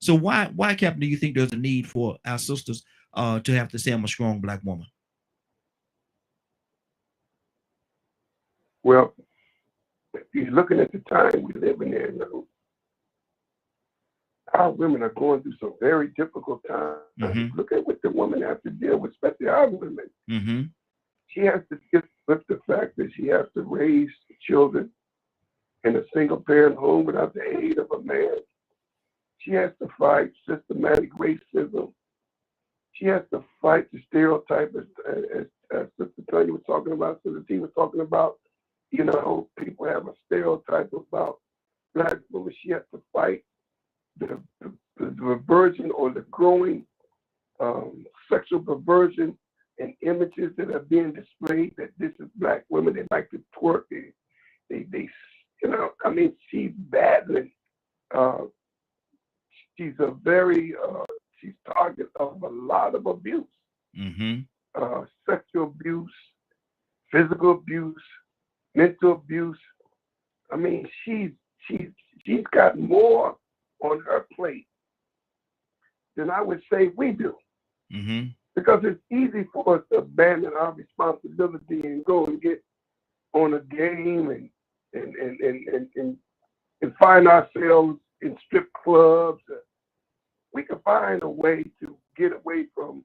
So why, Captain, do you think there's a need for our sisters to have to say I'm a strong black woman? Well, if you're looking at the time we live in there now, our women are going through some very difficult times. Mm-hmm. Look at what the women have to deal with, especially our women. Mm-hmm. She has to deal with the fact that she has to raise children in a single parent home without the aid of a man. She has to fight systematic racism. She has to fight the stereotype, as Sister Tanya was talking about, Sister T was talking about. You know, people have a stereotype about black women. She has to fight the perversion or the growing sexual perversion and images that are being displayed that this is black women. They like to twerk. They you know, I mean, she's battling. She's a very, she's target of a lot of abuse. Mm-hmm. Sexual abuse, physical abuse, mental abuse. I mean, she's got more on her plate than I would say we do. Mm-hmm. Because it's easy for us to abandon our responsibility and go and get on a game and find ourselves in strip clubs. We can find a way to get away from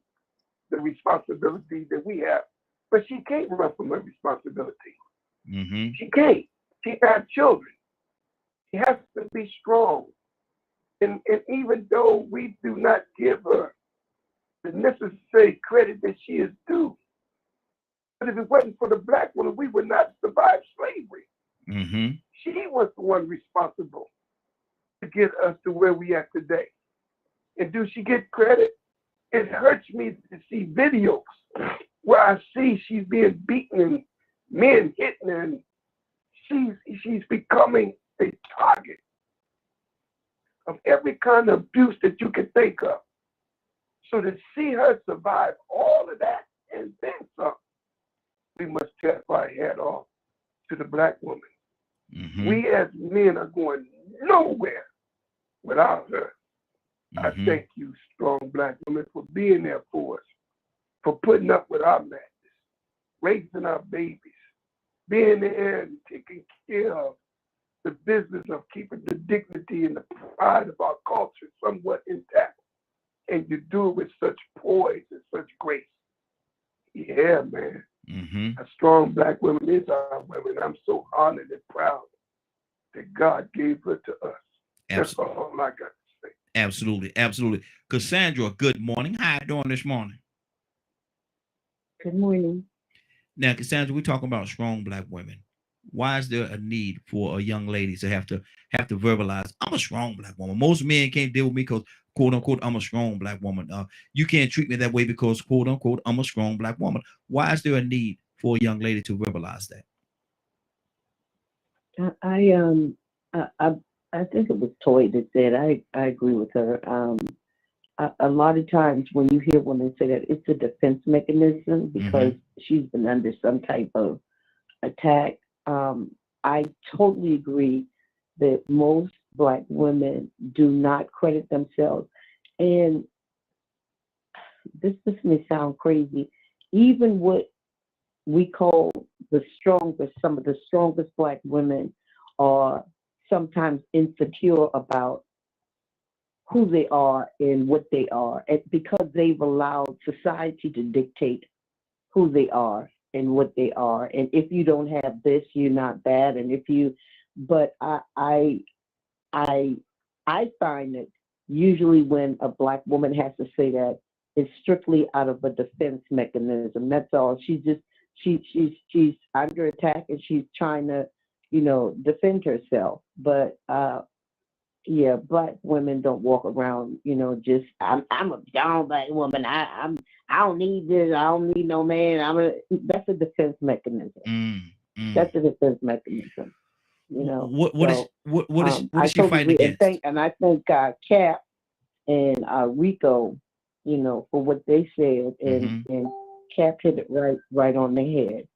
the responsibility that we have. But she can't run from her responsibility. Mm-hmm. She can't. She got children. She has to be strong. And even though we do not give her the necessary credit that she is due, but if it wasn't for the black woman, we would not survive slavery. Mm-hmm. She was the one responsible to get us to where we are today. And do she get credit? It hurts me to see videos where I see she's being beaten and men hitting her, and she's becoming a target of every kind of abuse that you can think of. So to see her survive all of that and then some, we must tap our head off to the black woman. Mm-hmm. We as men are going nowhere without her. Mm-hmm. I thank you, strong black women, for being there for us, for putting up with our madness, raising our babies, being there and taking care of the business of keeping the dignity and the pride of our culture somewhat intact. And you do it with such poise and such grace. Yeah, man. Mm-hmm. A strong black woman is our women. I'm so honored and proud that God gave her to us. That's all I got to say. Absolutely, absolutely. Cassandra, good morning. How you doing this morning? Good morning. Now, Cassandra, we're talking about strong black women. Why is there a need for a young lady to have to verbalize, I'm a strong black woman? Most men can't deal with me because, quote unquote, I'm a strong black woman. You can't treat me that way because, quote unquote, I'm a strong black woman. Why is there a need for a young lady to verbalize that? I think it was Toy that said, I agree with her. A lot of times when you hear women say that, it's a defense mechanism because she's been under some type of attack. I totally agree that most black women do not credit themselves. And this may sound crazy, even what we call some of the strongest black women are sometimes insecure about who they are and what they are, and because they've allowed society to dictate who they are and what they are. And if you don't have this, you're not that. And if you but I find that usually when a Black woman has to say that, it's strictly out of a defense mechanism. That's all. She's under attack and she's trying to, defend herself. But yeah, Black women don't walk around, just I'm a strong Black woman. I don't need this. I don't need no man. That's a defense mechanism. That's a defense mechanism. What is I she totally fighting agree. against? And I thank Cap and Rico, for what they said, and Cap hit it right on the head.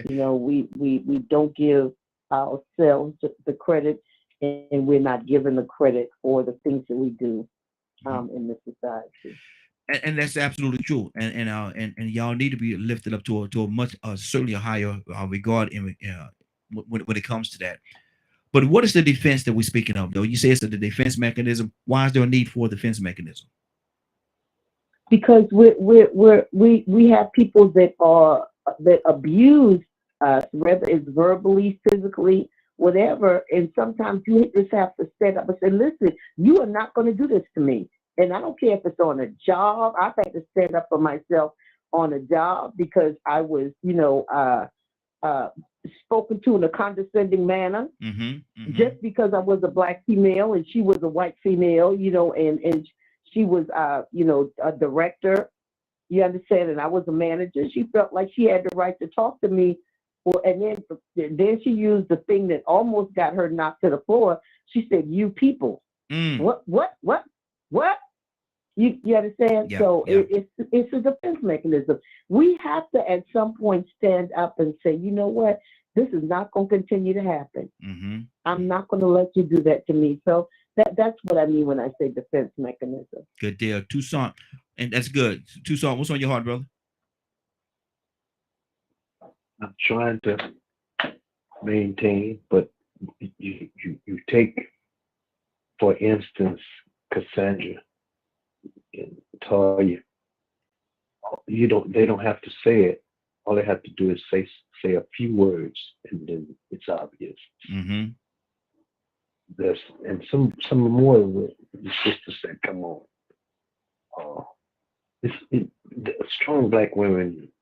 We don't give ourselves the credit, and we're not given the credit for the things that we do in this society. And that's absolutely true. And y'all need to be lifted up to a much certainly a higher regard when it comes to that. But what is the defense that we're speaking of, though? You say it's the defense mechanism. Why is there a need for a defense mechanism? Because we have people that abuse us, whether it's verbally, physically, whatever. And sometimes you just have to stand up and say, "Listen, you are not going to do this to me." And I don't care if it's on a job. I've had to stand up for myself on a job because I was, spoken to in a condescending manner, just because I was a Black female and she was a white female, and she was, a director, you understand, and I was a manager. She felt like she had the right to talk to me. And then she used the thing that almost got her knocked to the floor. She said, "You people." What? You understand? Yeah, So yeah. it's a defense mechanism. We have to at some point stand up and say, "You know what? This is not going to continue to happen. I'm not going to let you do that to me." So that's what I mean when I say defense mechanism. Good deal. Toussaint, and that's good. Toussaint, what's on your heart, brother? I'm trying to maintain, but you take, for instance, Cassandra and Toya. They don't have to say it. All they have to do is say a few words, and then it's obvious. And some more of the sisters said, "Come on." Strong Black women,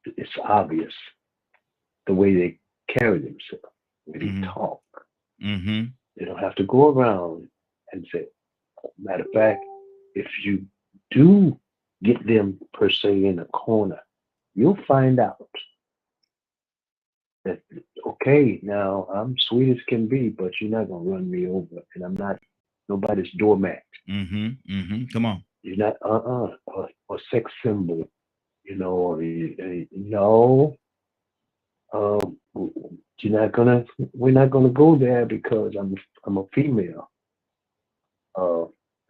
it's obvious the way they carry themselves, the way they talk. They don't have to go around and say. Matter of fact, if you do get them per se in a corner, you'll find out that, okay, now I'm sweet as can be, but you're not gonna run me over, and I'm not nobody's doormat. Come on. You're not or sex symbol, or no. We're not gonna go there because I'm a female.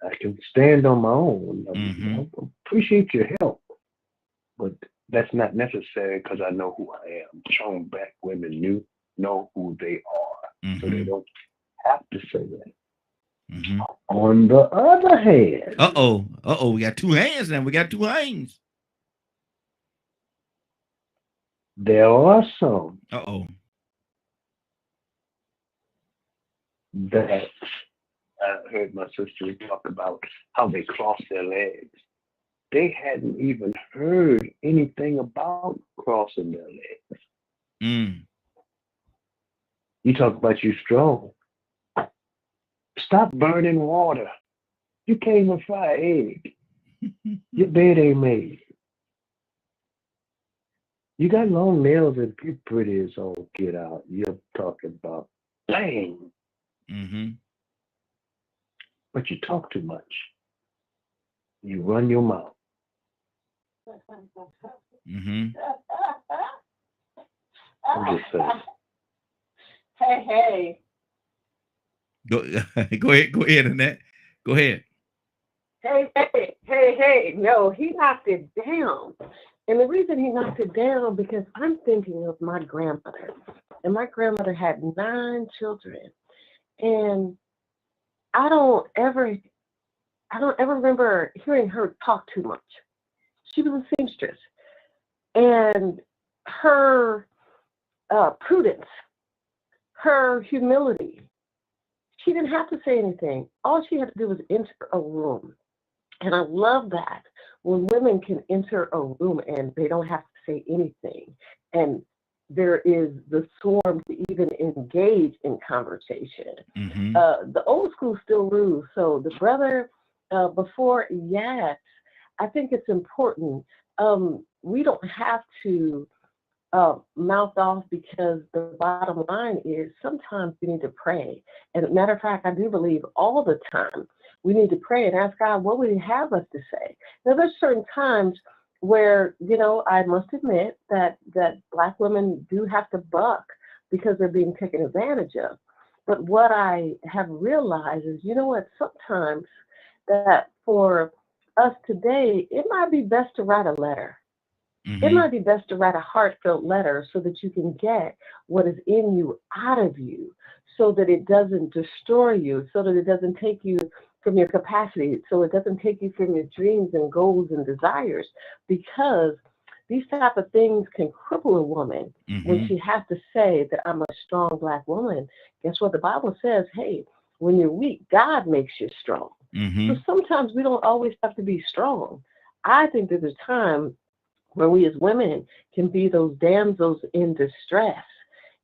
I can stand on my own. I appreciate your help, but that's not necessary because I know who I am. Strong Black women know who they are, so they don't have to say that. On the other hand, we got two hands now. We got two hands. There are some that I heard my sister talk about how they cross their legs. They hadn't even heard anything about crossing their legs. You talk about you strong. Stop burning water. You can't even fry an egg. Your bed ain't made. You got long nails and you're pretty as all get out. You're talking about bang. But you talk too much. You run your mouth. I'm just saying. Hey. Go ahead, Annette. Go ahead. Hey. No, he knocked it down. And the reason he knocked it down, because I'm thinking of my grandmother. And my grandmother had 9 children. And I don't ever remember hearing her talk too much. She was a seamstress. And her prudence, her humility. She didn't have to say anything. All she had to do was enter a room. And I love that when women can enter a room and they don't have to say anything. And there is the swarm to even engage in conversation. The old school still rules. So the brother before, yes, I think it's important. We don't have to mouth off, because the bottom line is sometimes we need to pray. And as a matter of fact, I do believe all the time we need to pray and ask God, what would He have us to say? Now, there's certain times where, I must admit that Black women do have to buck because they're being taken advantage of. But what I have realized is, sometimes that for us today, it might be best to write a letter. It might be best to write a heartfelt letter so that you can get what is in you out of you, so that it doesn't destroy you, so that it doesn't take you from your capacity, so it doesn't take you from your dreams and goals and desires, because these type of things can cripple a woman when she has to say that I'm a strong Black woman. Guess what? The Bible says, hey, when you're weak, God makes you strong. So sometimes we don't always have to be strong. I think there's a time where we as women can be those damsels in distress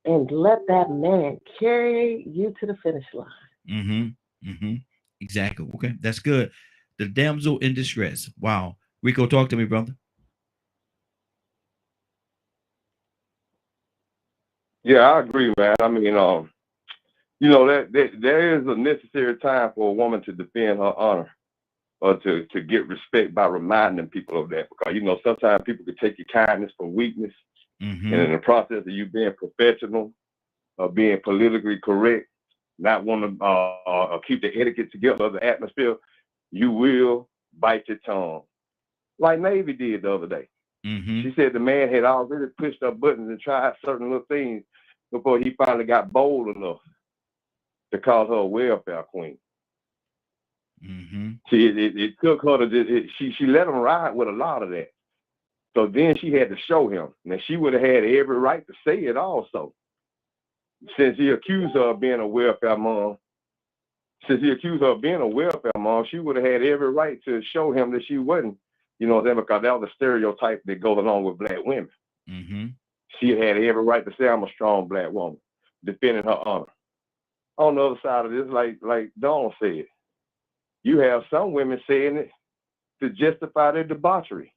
and let that man carry you to the finish line. Exactly. Okay, that's good. The damsel in distress. Wow. Rico, talk to me, brother. Yeah, I agree, man. I mean, that there is a necessary time for a woman to defend her honor, or to get respect by reminding people of that. Because, sometimes people can take your kindness for weakness. And in the process of you being professional, or being politically correct, not want to keep the etiquette together of the atmosphere, you will bite your tongue. Like Navy did the other day. She said the man had already pushed her buttons and tried certain little things before he finally got bold enough to call her a welfare queen. See, it took her to, she let him ride with a lot of that. So then she had to show him. Now, she would have had every right to say it also. Since he accused her of being a welfare mom, she would have had every right to show him that she wasn't, because that was a stereotype that goes along with Black women. She had every right to say, I'm a strong Black woman, defending her honor. On the other side of this, like Dawn said, you have some women saying it to justify their debauchery.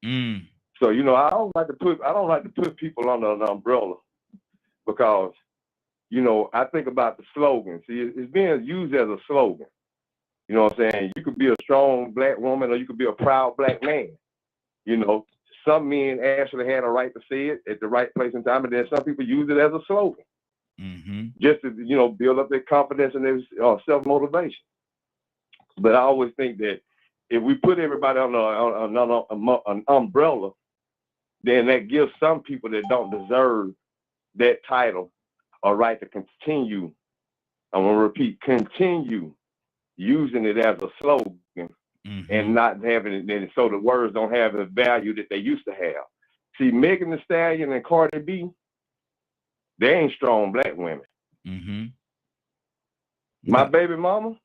So, I don't like to put people under an umbrella, because, I think about the slogan. See, it's being used as a slogan. You know what I'm saying? You could be a strong Black woman, or you could be a proud Black man. Some men actually had a right to say it at the right place and time, and then some people use it as a slogan. Just to, build up their confidence and their self-motivation. But I always think that if we put everybody on an umbrella, then that gives some people that don't deserve that title a right to continue. I'm going to repeat, continue using it as a slogan and not having it, and so the words don't have the value that they used to have. See, Megan Thee Stallion and Cardi B, they ain't strong Black women. My baby mama,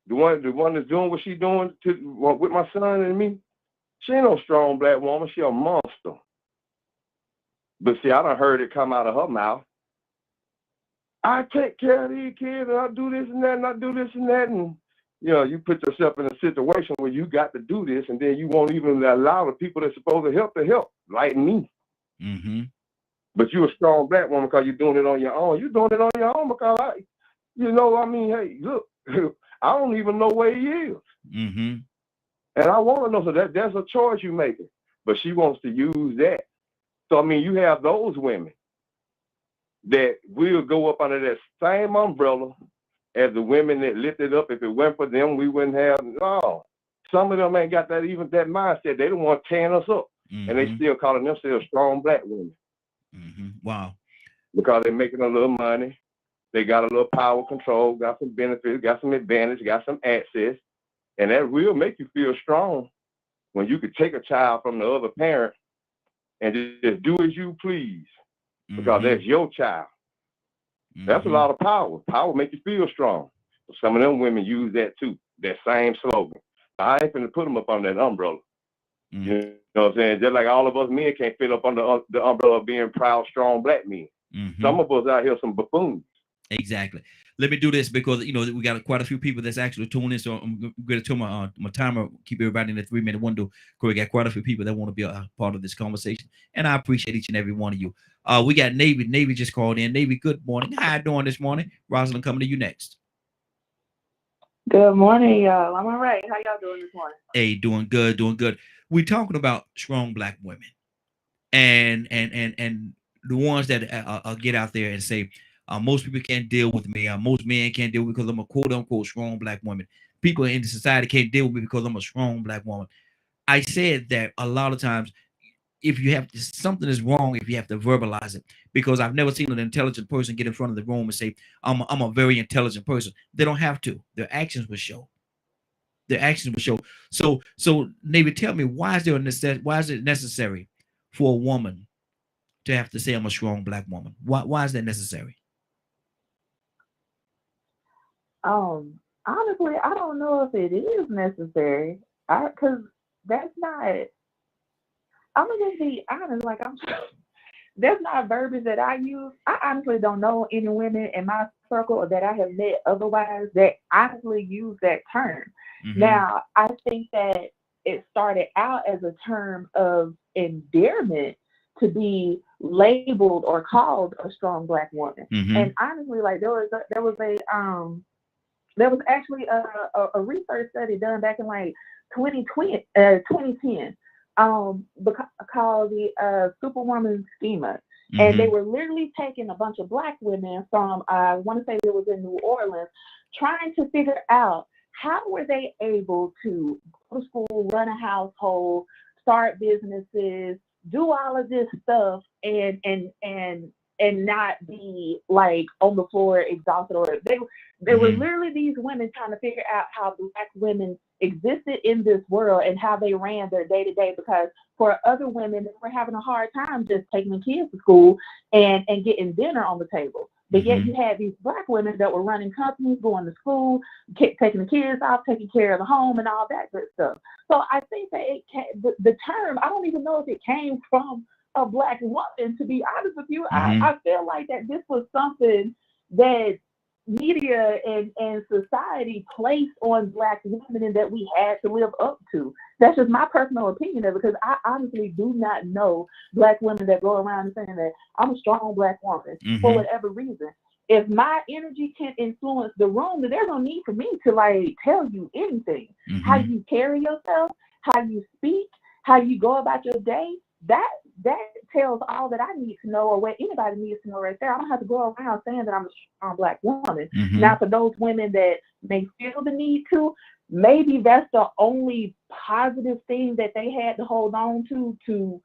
the one that's doing what she's doing with my son and me, she ain't no strong Black woman. She a monster. But see, I done heard it come out of her mouth. I take care of these kids, and I do this and that, and I do this and that, and you put yourself in a situation where you got to do this, and then you won't even allow the people that's supposed to help, like me. But you're a strong Black woman because you're doing it on your own. You're doing it on your own because hey, look, I don't even know where he is. And I want to know, so that's a choice you're making. But she wants to use that. So, you have those women that will go up under that same umbrella as the women that lifted up. If it weren't for them, we wouldn't have. No, some of them ain't got that mindset. They don't want to tan us up, and they still calling themselves strong Black women. Wow. Because they're making a little money, they got a little power control, got some benefits, got some advantage, got some access, and that will make you feel strong when you could take a child from the other parent and just do as you please, because that's your child. That's a lot of power. Power make you feel strong. Some of them women use that too, that same slogan. I ain't finna put them up under that umbrella. You know what I'm saying? Just like all of us men can't fit up under the umbrella of being proud, strong black men. Some of us out here some buffoons. Exactly. Let me do this because we got quite a few people that's actually tuning in. So I'm going to tell my timer, keep everybody in the 3-minute window. We got quite a few people that want to be a part of this conversation, and I appreciate each and every one of you. We got Navy. Navy just called in. Navy, good morning. How you doing this morning? Rosalind, coming to you next. Good morning, y'all. I'm all right. How y'all doing this morning? Hey, doing good, doing good. We're talking about strong black women, and the ones that get out there and say, most people can't deal with me. Most men can't deal with me because I'm a quote unquote strong black woman. People in the society can't deal with me because I'm a strong black woman. I said that a lot of times, if you have something is wrong, if you have to verbalize it, because I've never seen an intelligent person get in front of the room and say, I'm a very intelligent person. They don't have to. Their actions will show. Their actions will show. So Navy, tell me, why is it necessary for a woman to have to say I'm a strong black woman? Why is that necessary? Honestly, I don't know if it is necessary. Because that's not. I'm gonna just be honest. That's not verbiage that I use. I honestly don't know any women in my circle that I have met otherwise that honestly use that term. Now, I think that it started out as a term of endearment to be labeled or called a strong black woman. And honestly, there was actually a research study done back in 2010 called the Superwoman Schema. And they were literally taking a bunch of black women from, I want to say it was in New Orleans, trying to figure out how were they able to go to school, run a household, start businesses, do all of this stuff and not be on the floor exhausted. Or they were literally these women trying to figure out how black women existed in this world and how they ran their day to day, because for other women they were having a hard time just taking the kids to school and getting dinner on the table. But yet you had these black women that were running companies, going to school, taking the kids off, taking care of the home and all that good stuff. So I think that the term, I don't even know if it came from a black woman, to be honest with you. I feel like that this was something that media and society placed on black women and that we had to live up to. That's just my personal opinion of it, because I honestly do not know black women that go around saying that I'm a strong black woman for whatever reason. If my energy can influence the room, then there's no need for me to tell you anything. How you carry yourself, how you speak, how you go about your day, that tells all that I need to know, or what anybody needs to know right there. I don't have to go around saying that I'm a strong black woman. Now, for those women that may feel the need to, maybe that's the only positive thing that they had to hold on to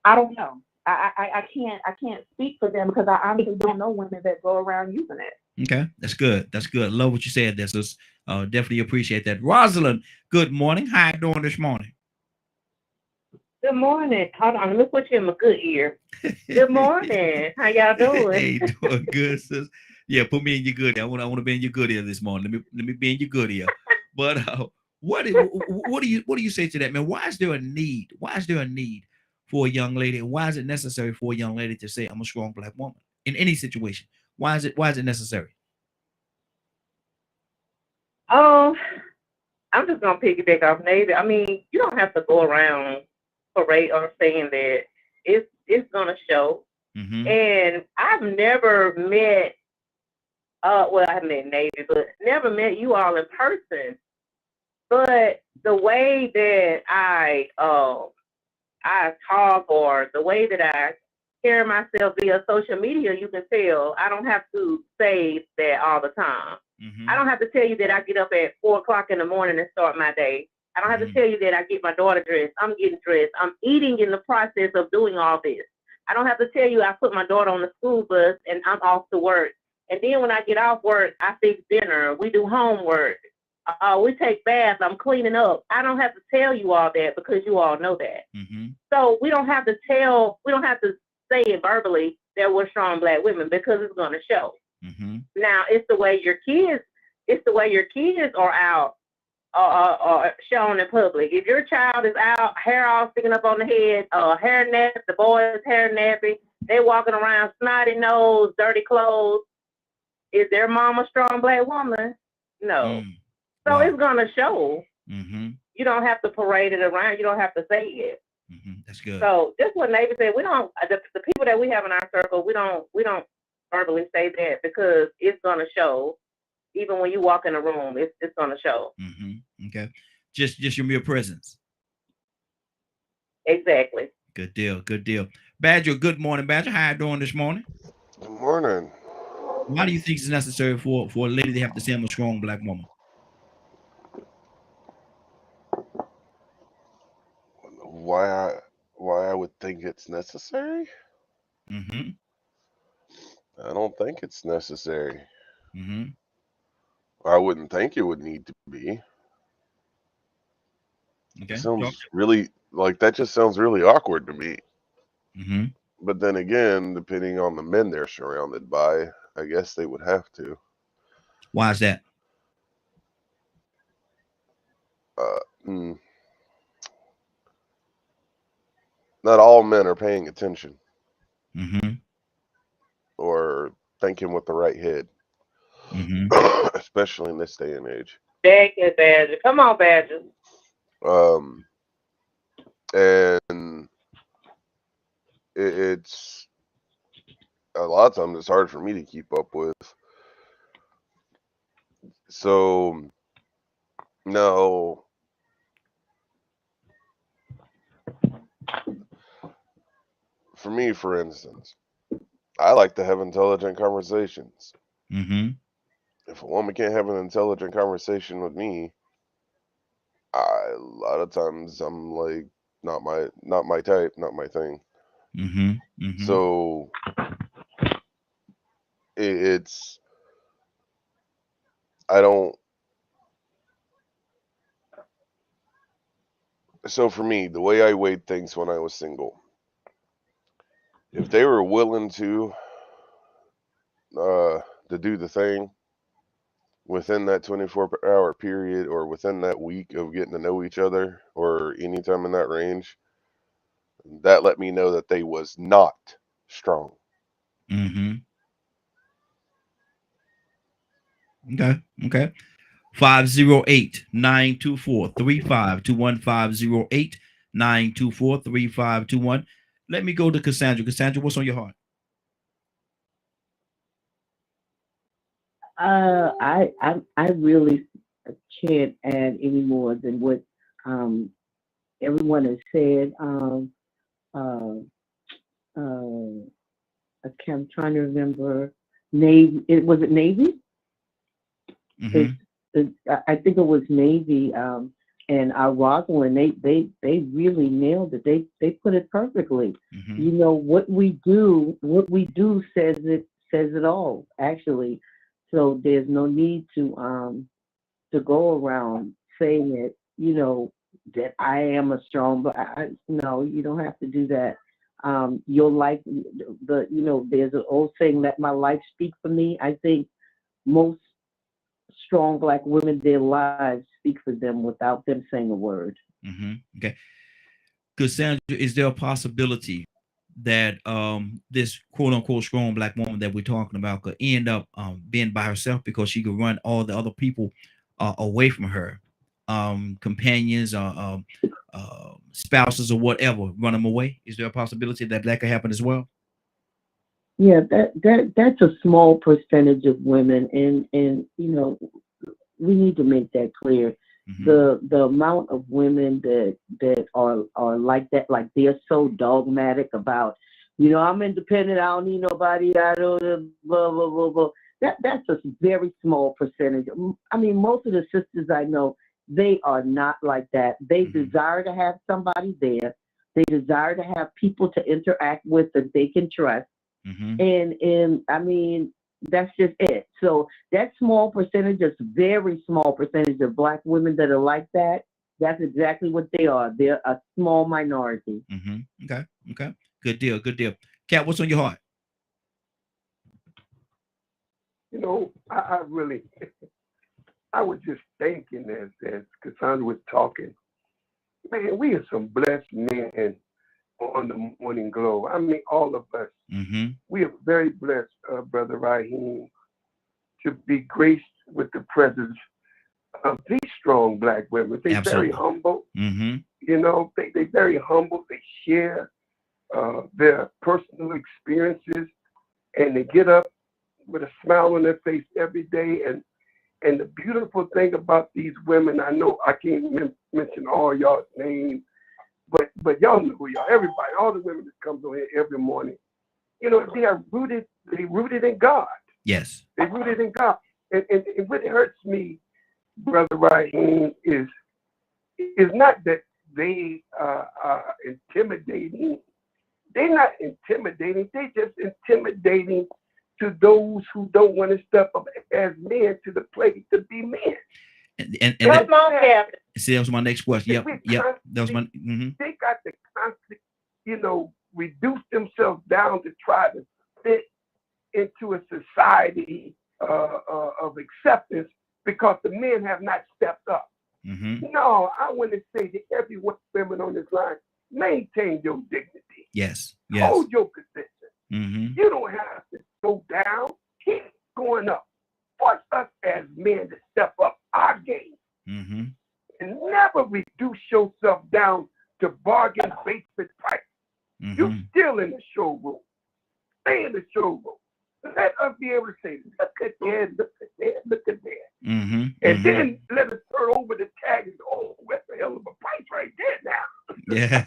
I don't know. I can't speak for them, because I honestly don't know women that go around using it. Okay, that's good. That's good. Love what you said there, sis. Definitely appreciate that. Rosalind, good morning. How you doing this morning? Good morning. Hold on, let me put you in my good ear. Good morning. How y'all doing? Hey, doing good, sis. Yeah, put me in your good ear. I want to be in your good ear this morning. Let me be in your good ear. But what do you say to that, man? Why is there a need? Why is there a need for a young lady? And why is it necessary for a young lady to say I'm a strong black woman in any situation? Why is it necessary? I'm just gonna piggyback off Navy. I mean, you don't have to go around parade or saying that it's gonna show. And I've never met I met Navy, but never met you all in person. But the way that I talk, or the way that I carry myself via social media, you can tell I don't have to say that all the time. I don't have to tell you that I get up at 4:00 in the morning and start my day. I don't have to tell you that I get my daughter dressed. I'm getting dressed. I'm eating in the process of doing all this. I don't have to tell you I put my daughter on the school bus and I'm off to work. And then when I get off work, I fix dinner. We do homework. We take baths. I'm cleaning up. I don't have to tell you all that, because you all know that. So we don't have to say it verbally that we're strong black women, because it's going to show. Now it's the way your kids are out or shown in public. If your child is out, hair all sticking up on the head, hair nap, the boys hair nappy, they walking around snotty nose, dirty clothes. Is their mom a strong Black woman? No. So it's gonna show. You don't have to parade it around. You don't have to say it. That's good. So just what Navy said, we don't. The people that we have in our circle, we don't verbally say that because it's gonna show. Even when you walk in a room, it's gonna show. Okay. Just your mere presence. Exactly. Good deal. Good deal. Badger, good morning, Badger. How you doing this morning? Good morning. Why do you think it's necessary for a lady to have to say I'm a strong Black woman? Why I would think it's necessary? I don't think it's necessary. I wouldn't think it would need to be. Okay. It sounds really like that. Just sounds really awkward to me. But then again, depending on the men they're surrounded by, I guess they would have to. Why is that? Not all men are paying attention or thinking with the right head, especially in this day and age. Badger. Come on, Badger. And it's a lot of times it's hard for me to keep up with. So no. For me, for instance, I like to have intelligent conversations. If a woman can't have an intelligent conversation with me, a lot of times I'm like, not my type, not my thing. So it's I don't. So for me, the way I weighed things when I was single, if they were willing to do the thing within that 24-hour period or within that week of getting to know each other or any time in that range, that let me know that they was not strong. Okay. 508-924-3521. 508-924-3521. Let me go to Cassandra. Cassandra, what's on your heart? I really can't add any more than what everyone has said. I'm trying to remember. Navy. Was it Navy? I think it was Navy. And Rosalind, they really nailed it. They put it perfectly. You know, what we do says it all, actually. So there's no need to go around saying it, you know, that I am a strong, but no, you don't have to do that. Your life, there's an old saying, let my life speak for me. I think most strong Black women, their lives speak for them without them saying a word. Okay. Cassandra, is there a possibility that this quote unquote strong Black woman that we're talking about could end up being by herself because she could run all the other people away from her, companions or spouses or whatever, run them away? Is there a possibility that could happen as well? Yeah, that's a small percentage of women, and you know, we need to make that clear. The amount of women that are like that, like they're so dogmatic about, you know, I'm independent, I don't need nobody, I don't blah blah blah blah. That's a very small percentage. I mean, most of the sisters I know, they are not like that. They desire to have somebody there. They desire to have people to interact with that they can trust. And I mean, that's just it. So that small percentage, is very small percentage of Black women that are like that. That's exactly what they are. They're a small minority. Okay. Good deal. Kat, what's on your heart? You know, I really, I was just thinking as Cassandra was talking, man, we are some blessed men on the Morning Glow. I mean, all of us. Mm-hmm. We are very blessed, Brother Raheem, to be graced with the presence of these strong Black women. They're very humble. Mm-hmm. You know, they're very humble. They share their personal experiences, and they get up with a smile on their face every day. And the beautiful thing about these women, I know I can't mention all y'all's names, but y'all know who y'all, everybody, all the women that comes on here every morning, you know, they're rooted in God. Yes. They're rooted in God. And what hurts me, Brother Raheem, is not that they are intimidating. They're not intimidating. They're just intimidating to those who don't want to step up as men to the plate to be men. And Come on, Captain. See, that was my next question. Yep. That was my. Mm-hmm. They got to constantly, you know, reduce themselves down to try to fit into a society of acceptance because the men have not stepped up. Mm-hmm. No, I want to say to every woman on this line, maintain your dignity. Yes. Hold your position. Mm-hmm. You don't have to go down. Keep going up. Force us as men to step up our game. Mm-hmm. And never reduce yourself down to bargain basement price. Mm-hmm. You're still in the showroom. Stay in the showroom. Let us be able to say, look at there, look at there, look at there. Mm-hmm. And then let us turn over the tag and oh, that's a hell of a price right there now. Yeah.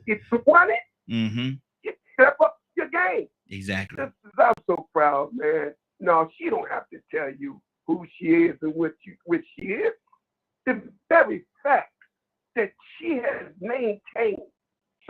If you want it, Mm-hmm. you step up your game. Exactly. I'm so proud, man. No, she don't have to tell you who she is and what she is. The very fact that she has maintained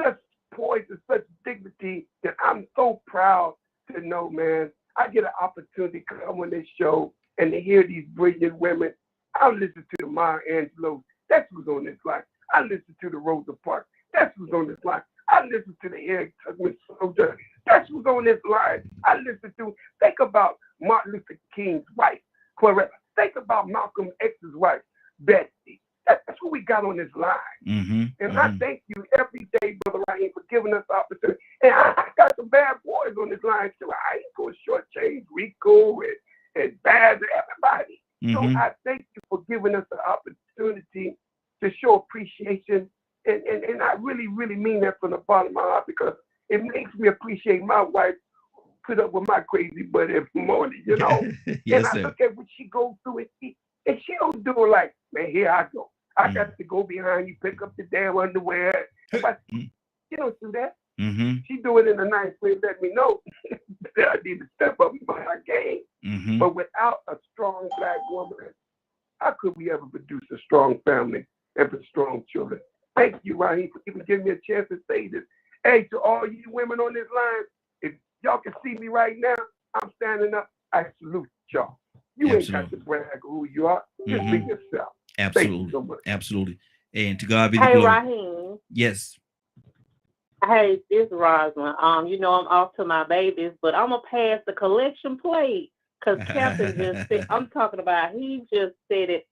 such poise and such dignity that I'm so proud to know, man. I get an opportunity to come on this show and to hear these brilliant women. I listen to the Maya Angelou. That's who's on this line. I listen to the Rosa Parks. That's who's on this line. I listen to the Eric Tubman Soldier. That's who's on this line. I listen to, think about Martin Luther King's wife, Claretta. Think about Malcolm X's wife, Betsy. That's who we got on this line. Mm-hmm. And I thank you every day, Brother Raheem, for giving us the opportunity. And I got some bad boys on this line too. I ain't going to shortchange Rico and Baz and everybody. Mm-hmm. So I thank you for giving us the opportunity to show appreciation. And I really, really mean that from the bottom of my heart because it makes me appreciate my wife who put up with my crazy butt every morning, you know. Yes, and I sir. look at what she goes through and she don't do it like, man, here I go. I got to go behind you, pick up the damn underwear. But she don't do that. Mm-hmm. She do it in a nice way, let me know that I need to step up my game. Mm-hmm. But without a strong Black woman, how could we ever produce a strong family and for strong children? Thank you, Raheem, for even giving me a chance to say this. Hey, to all you women on this line, if y'all can see me right now, I'm standing up. I salute y'all. You ain't got to brag who you are. Just be yourself. Absolutely. Thank you so much. Absolutely. And to God be the Hey, glory. Raheem. Yes. Hey, this is Rosalind. You know I'm off to my babies, but I'm gonna pass the collection plate because Captain just said. I'm talking about. He just said it.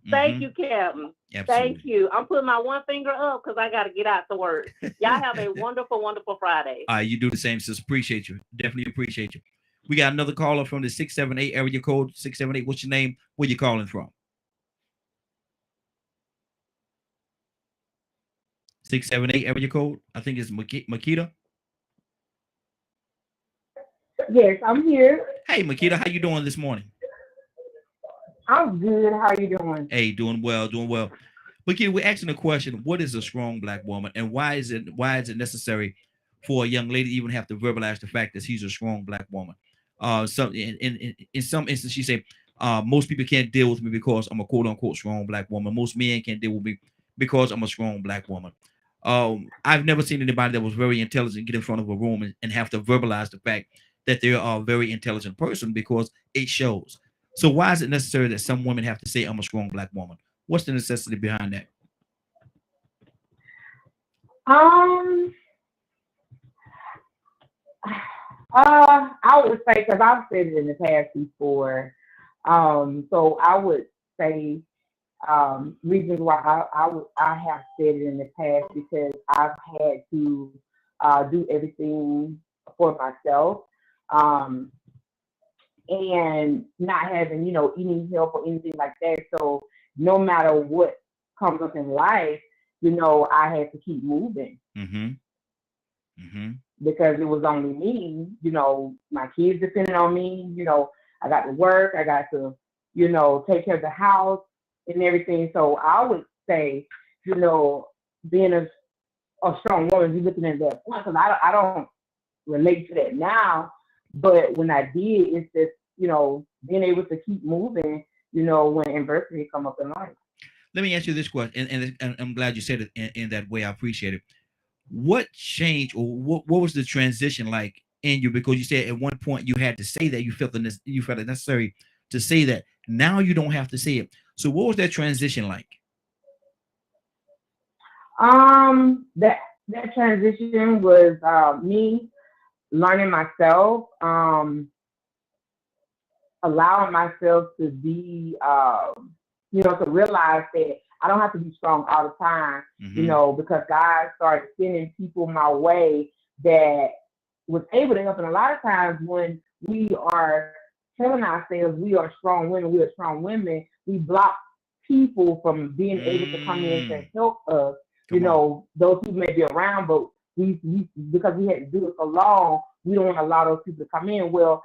Thank you, Captain. Absolutely. Thank you. I'm putting my one finger up because I got to get out to work. Y'all have a wonderful, wonderful Friday. You do the same, sis. Appreciate you. Definitely appreciate you. We got another caller from the 678 area code 678. What's your name? Where you calling from? 678 area code. I think it's Makita. Yes, I'm here. Hey, Makita, how you doing this morning? I'm good. How you doing? Hey, doing well, doing well. Makita, we're asking the question: what is a strong Black woman, and why is it necessary for a young lady to even have to verbalize the fact that she's a strong Black woman? Some in some instances, she said, most people can't deal with me because I'm a quote unquote strong Black woman. Most men can't deal with me because I'm a strong Black woman. I've never seen anybody that was very intelligent get in front of a room and have to verbalize the fact that they are a very intelligent person because it shows. So why is it necessary that some women have to say I'm a strong Black woman? What's the necessity behind that? I would say, because I've said it in the past before. So I would say reasons why I have said it in the past, because I've had to do everything for myself, and not having, any help or anything like that. So no matter what comes up in life, I had to keep moving. Because it was only me, my kids depended on me, I got to work, I got to, take care of the house and everything. So I would say, being a strong woman, you're looking at that point, because I don't relate to that now, but when I did, it's just, being able to keep moving, when adversity come up in life. Let me ask you this question, and I'm glad you said it in that way. I appreciate it. What changed, or what was the transition like in you? Because you said at one point you had to say that, you felt it necessary to say that. Now you don't have to say it. So what was that transition like? That transition was me learning myself, allowing myself to be, to realize that I don't have to be strong all the time, because God started sending people my way that was able to help. And a lot of times when we are telling ourselves we are strong women, we block people from being able to come in and help us. Those people may be around, but we because we had to do it so long, we don't want to allow those people to come in. Well,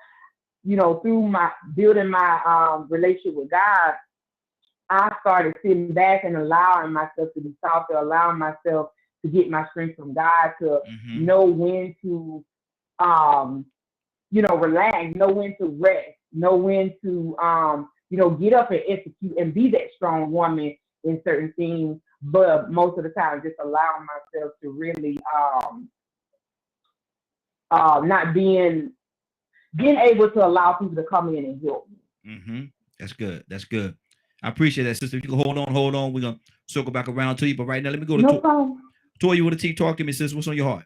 through my building my relationship with God, I started sitting back and allowing myself to be softer, allowing myself to get my strength from God, to know when to, relax, know when to rest, know when to, get up and execute and be that strong woman in certain things. But most of the time, just allowing myself to really not being able to allow people to come in and help me. That's good. That's good. I appreciate that, sister. If you can hold on. We're gonna circle back around to you. But right now, let me go to Toya with a T. Talk to me, sis. What's on your heart?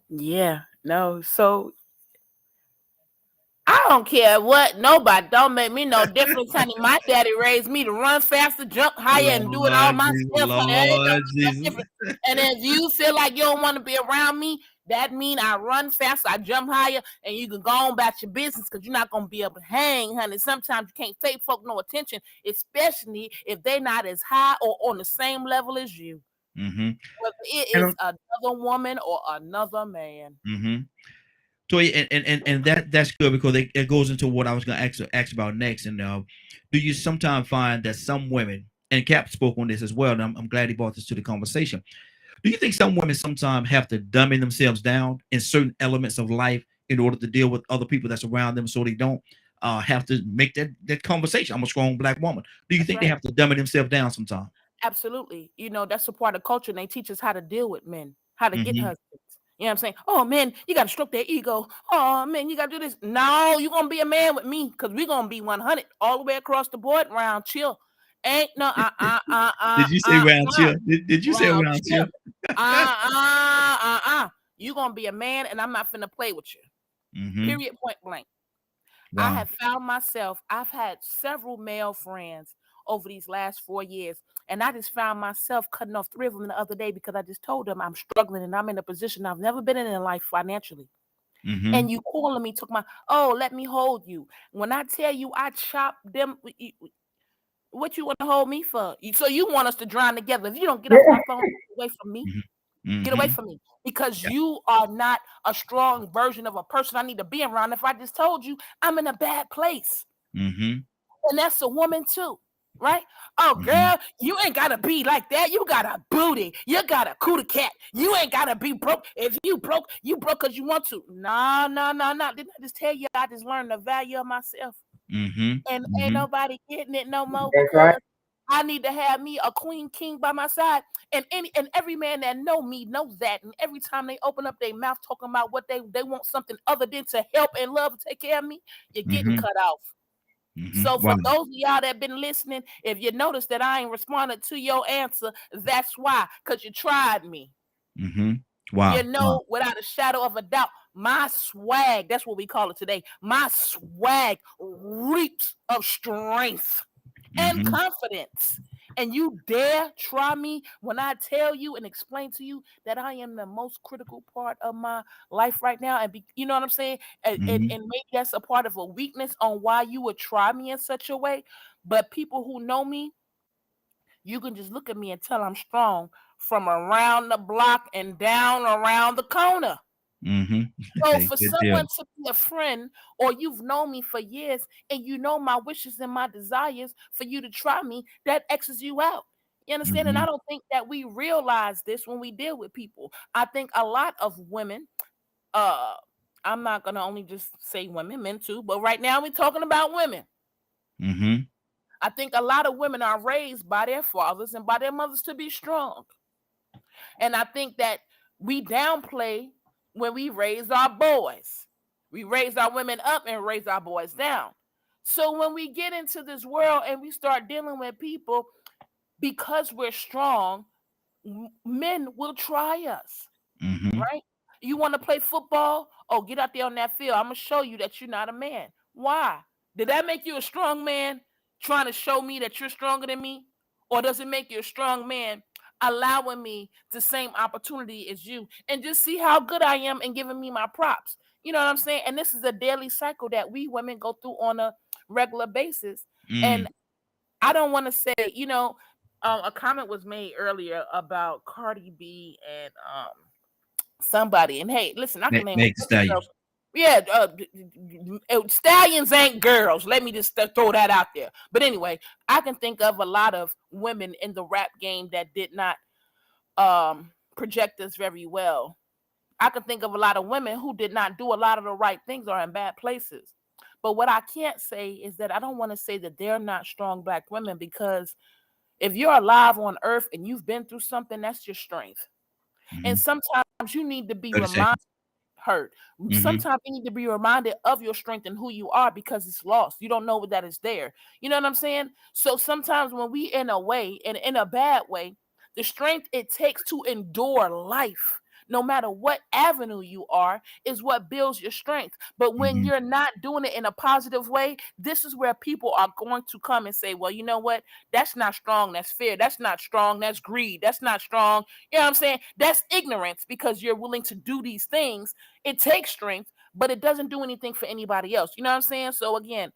Yeah, no. So I don't care what nobody. Don't make me no difference, honey. My daddy raised me to run faster, jump higher, and do it all myself. And if you feel like you don't want to be around me, that means I run faster, I jump higher, and you can go on about your business, because you're not going to be able to hang, honey. Sometimes you can't pay folk no attention, especially if they're not as high or on the same level as you. Whether it is another woman or another man. Toya, and that's good, because it goes into what I was going to ask about next. And do you sometimes find that some women, and Cap spoke on this as well, and I'm glad he brought this to the conversation. Do you think some women sometimes have to dummy themselves down in certain elements of life in order to deal with other people that's around them, so they don't have to make that conversation? I'm a strong Black woman. Do you think they have to dummy themselves down sometimes? Absolutely. That's a part of culture, and they teach us how to deal with men, how to get husbands. You know what I'm saying? Oh, man, you got to stroke their ego. Oh, man, you got to do this. No, you're going to be a man with me, because we're going to be 100 all the way across the board. Round chill. Ain't no Did you say round chill? Did you say round chill? You're going to be a man, and I'm not finna play with you. Period, point blank. Wow. I have found myself, I've had several male friends over these last 4 years, and I just found myself cutting off 3 of them the other day, because I just told them I'm struggling and I'm in a position I've never been in life financially. And you calling me, talking about, oh, let me hold you. When I tell you I chop them, what you want to hold me for? So you want us to drown together? If you don't get off my phone, get away from me. Get away from me, because you are not a strong version of a person I need to be around. If I just told you I'm in a bad place, and that's a woman too, right? Oh, girl, you ain't gotta be like that. You got a booty. You got a cootie cat. You ain't gotta be broke. If you broke because you want to. No. Didn't I just tell you I just learned the value of myself? And ain't nobody getting it no more, because I need to have me a queen king by my side. And every man that know me knows that. And every time they open up their mouth talking about what they want something other than to help and love and take care of me, you're getting cut off. So for those of y'all that been listening, if you notice that I ain't responded to your answer, that's why, because you tried me. Wow. You know, without a shadow of a doubt, my swag, that's what we call it today, my swag reaps of strength and confidence. And you dare try me when I tell you and explain to you that I am the most critical part of my life right now. And you know what I'm saying? And maybe that's a part of a weakness on why you would try me in such a way. But people who know me, you can just look at me and tell I'm strong from around the block and down around the corner. So for someone to be a friend, or you've known me for years and you know my wishes and my desires for you to try me, that X's you out. You understand? And I don't think that we realize this when we deal with people. I think a lot of women, I'm not going to only just say women, men too, but right now we're talking about women. I think a lot of women are raised by their fathers and by their mothers to be strong. And I think that we downplay when we raise our boys. We raise our women up and raise our boys down. So when we get into this world and we start dealing with people, because we're strong, men will try us, right? You want to play football? Oh, get out there on that field. I'm going to show you that you're not a man. Why? Did that make you a strong man trying to show me that you're stronger than me? Or does it make you a strong man allowing me the same opportunity as you and just see how good I am and giving me my props? You know what I'm saying? And this is a daily cycle that we women go through on a regular basis. And I don't want to say, you know, a comment was made earlier about Cardi B and somebody. And hey, listen, I can name a Stallion. Yeah, stallions ain't girls. Let me just throw that out there. But anyway, I can think of a lot of women in the rap game that did not project us very well. I can think of a lot of women who did not do a lot of the right things or in bad places. But what I can't say is that I don't want to say that they're not strong Black women, because if you're alive on earth and you've been through something, that's your strength. And sometimes you need to be reminded. Sometimes you need to be reminded of your strength and who you are, because it's lost. You don't know that it's there. You know what I'm saying? So sometimes when we in a way, and in a bad way, the strength it takes to endure life, no matter what avenue you are, is what builds your strength. But when you're not doing it in a positive way, this is where people are going to come and say, well, you know what? That's not strong. That's fear. That's not strong. That's greed. That's not strong. You know what I'm saying? That's ignorance, because you're willing to do these things. It takes strength, but it doesn't do anything for anybody else. You know what I'm saying? So again,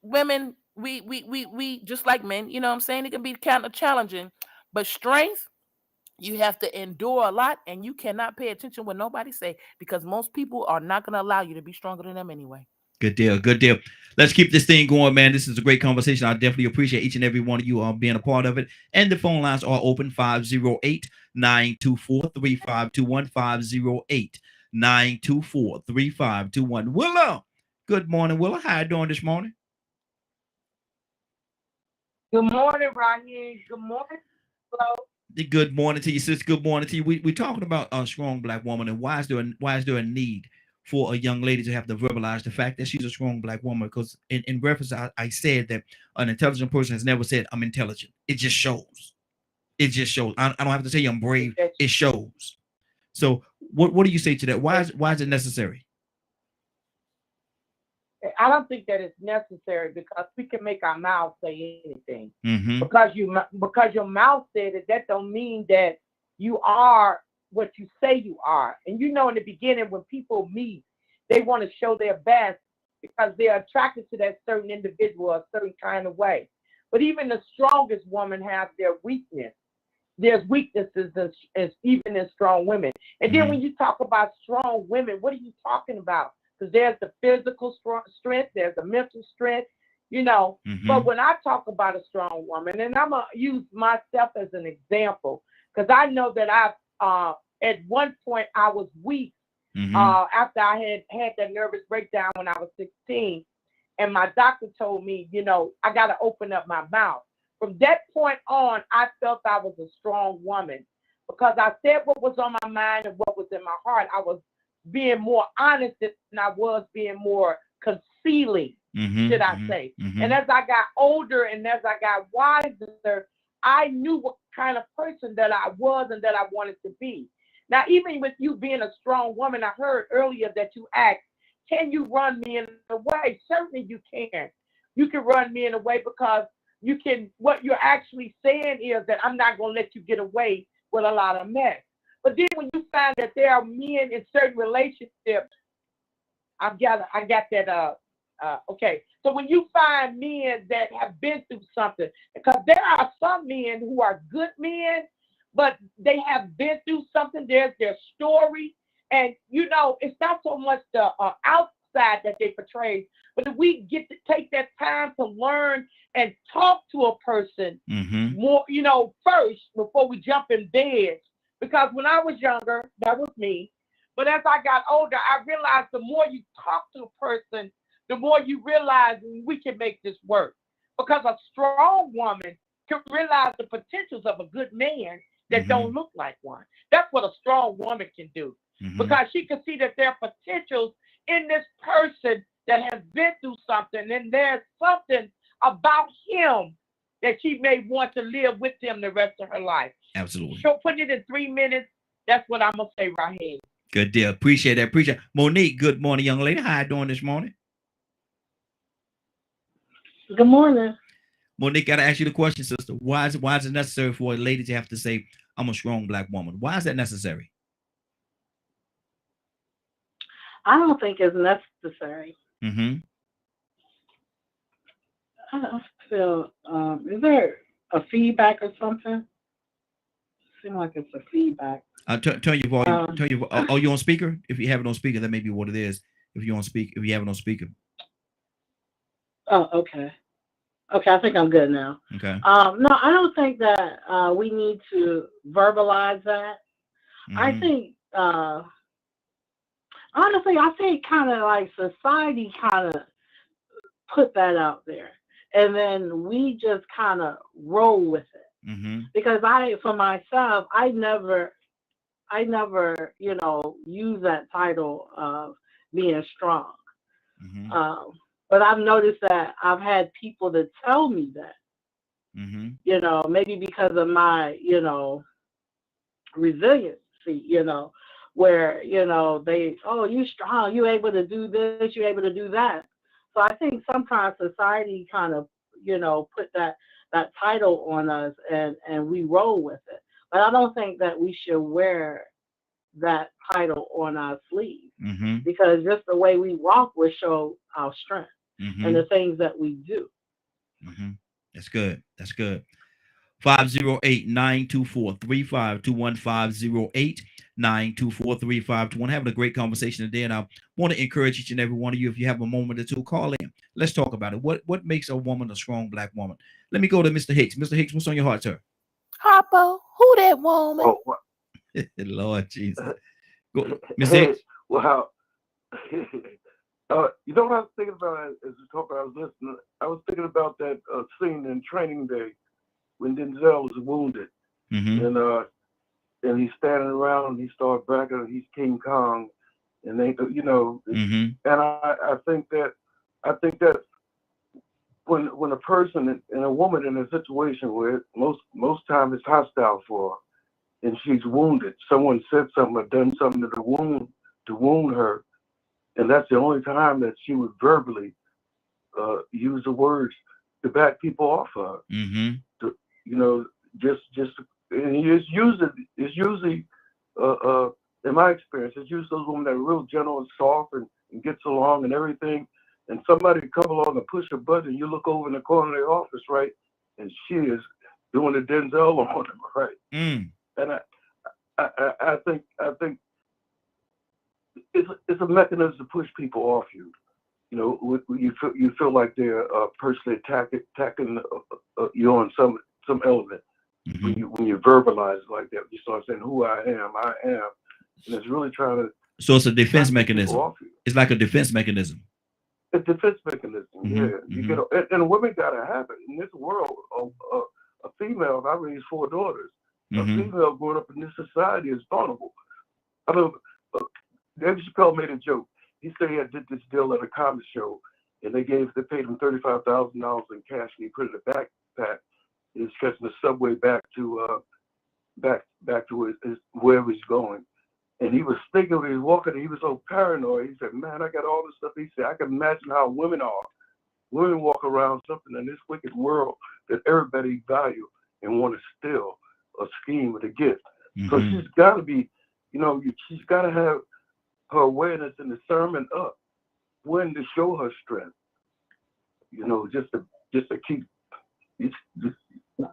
women, we just like men, you know what I'm saying? It can be kind of challenging, but strength, you have to endure a lot, and you cannot pay attention what nobody say, because most people are not going to allow you to be stronger than them anyway. Good deal. Good deal. Let's keep this thing going, man. This is a great conversation. I definitely appreciate each and every one of you being a part of it. And the phone lines are open: 508-924-3521, 508-924-3521. Willow. Good morning, Willow. How you doing this morning? Good morning, Raheem. Good morning. Hello. Good morning to you, sis. Good morning to you. We're talking about a strong Black woman, and why is there a need for a young lady to have to verbalize the fact that she's a strong Black woman? Because in reference, I said that an intelligent person has never said I'm intelligent. It just shows. It just shows. I don't have to say I'm brave. It shows. So what do you say to that? Why is it necessary? I don't think that it's necessary, because we can make our mouth say anything. Because your mouth said it, that don't mean that you are what you say you are. And you know, in the beginning, when people meet, they want to show their best because they're attracted to that certain individual a certain kind of way. But even the strongest woman has their weakness. There's weaknesses as even in strong women. And then when you talk about strong women, what are you talking about? Because there's the physical strength, there's the mental strength, you know. But when I talk about a strong woman, and I'm going to use myself as an example, because I know that at one point I was weak after I had that nervous breakdown when I was 16. And my doctor told me, you know, I got to open up my mouth. From that point on, I felt I was a strong woman, because I said what was on my mind and what was in my heart. I was being more honest than I was being more concealing, should I say. And as I got older and as I got wiser, I knew what kind of person that I was and that I wanted to be. Now, even with you being a strong woman, I heard earlier that you asked, can you run men away? Certainly you can. You can run men away because you can, what you're actually saying is that I'm not going to let you get away with a lot of mess. But then when you find that there are men in certain relationships, I got that, okay. So when you find men that have been through something, because there are some men who are good men, but they have been through something, there's their story. And, you know, it's not so much the outside that they portray, but if we get to take that time to learn and talk to a person more, you know, first before we jump in bed. Because when I was younger, that was me. But as I got older, I realized the more you talk to a person, the more you realize we can make this work. Because a strong woman can realize the potentials of a good man that don't look like one. That's what a strong woman can do. Because she can see that there are potentials in this person that has been through something, and there's something about him that she may want to live with him the rest of her life. Absolutely. So put it in 3 minutes. That's what I'm going to say right here. Good deal. Appreciate that. Appreciate it. Monique, good morning, young lady. How you doing this morning? Good morning. Monique, got to ask you the question, sister. Why is it necessary for a lady to have to say, I'm a strong black woman? Why is that necessary? I don't think it's necessary. Mm-hmm. I don't feel, is there a feedback or something? Seems like it's a feedback. Turn your volume. Turn your. Are you on speaker? If you have it on speaker, that may be what it is. If you're on speak, if you have it on speaker. Oh, okay. Okay, I think I'm good now. Okay. No, I don't think that we need to verbalize that. I think, honestly, I think kind of like society kind of put that out there, and then we just kind of roll with it. Because for myself, I never, you know, use that title of being strong. But I've noticed that I've had people that tell me that, you know, maybe because of my, you know, resiliency, you know, where, you know, you strong, you able to do this, you able to do that. So I think sometimes society kind of, you know, put that title on us and we roll with it. But I don't think that we should wear that title on our sleeve, because just the way we walk will show our strength and the things that we do. That's good. That's good. 508-924-3521, 508-924-3521. Having a great conversation today, and I want to encourage each and every one of you, if you have a moment or two, call in. Let's talk about it. What makes a woman a strong black woman? Let me go to Mr. Hicks. Mr. Hicks, what's on your heart, sir? Harpo, who that woman? Oh, what? Lord Jesus. Go, Mr. Hicks. Well, you know what I was thinking about as you talk? I was listening. I was thinking about that scene in Training Day when Denzel was wounded, and he's standing around and he starts backing, and he's King Kong, and they, you know, and I think that when a person and a woman in a situation where most time it's hostile for her, and she's wounded, someone said something or done something to wound her, and that's the only time that she would verbally use the words to back people off of her. To, you know, just and it's usually in my experience, it's usually those women that are real gentle and soft and gets along and everything. And somebody come along and push a button, and you look over in the corner of the office, right, and she is doing the Denzel on them, right? And I think it's a mechanism to push people off you. You know, you feel like they're personally attacking you on some element. When you verbalize it like that, you start saying who I am, and it's really trying to. So it's a defense mechanism. It's like a defense mechanism. A defense mechanism, yeah. You get, and women gotta have it in this world. A female, I raised 4 daughters. A female growing up in this society is vulnerable. I mean, Dave Chappelle made a joke. He said he did this deal at a comedy show, and they paid him $35,000 in cash, and he put it in a backpack. He was catching the subway back to wherever he's going. And he was thinking when he was walking, he was so paranoid. He said, man, I got all this stuff. He said, I can imagine how women are. Women walk around something in this wicked world that everybody value and want to steal a scheme or to get. So she's got to be, she's got to have her awareness and discernment up when to show her strength. Just to keep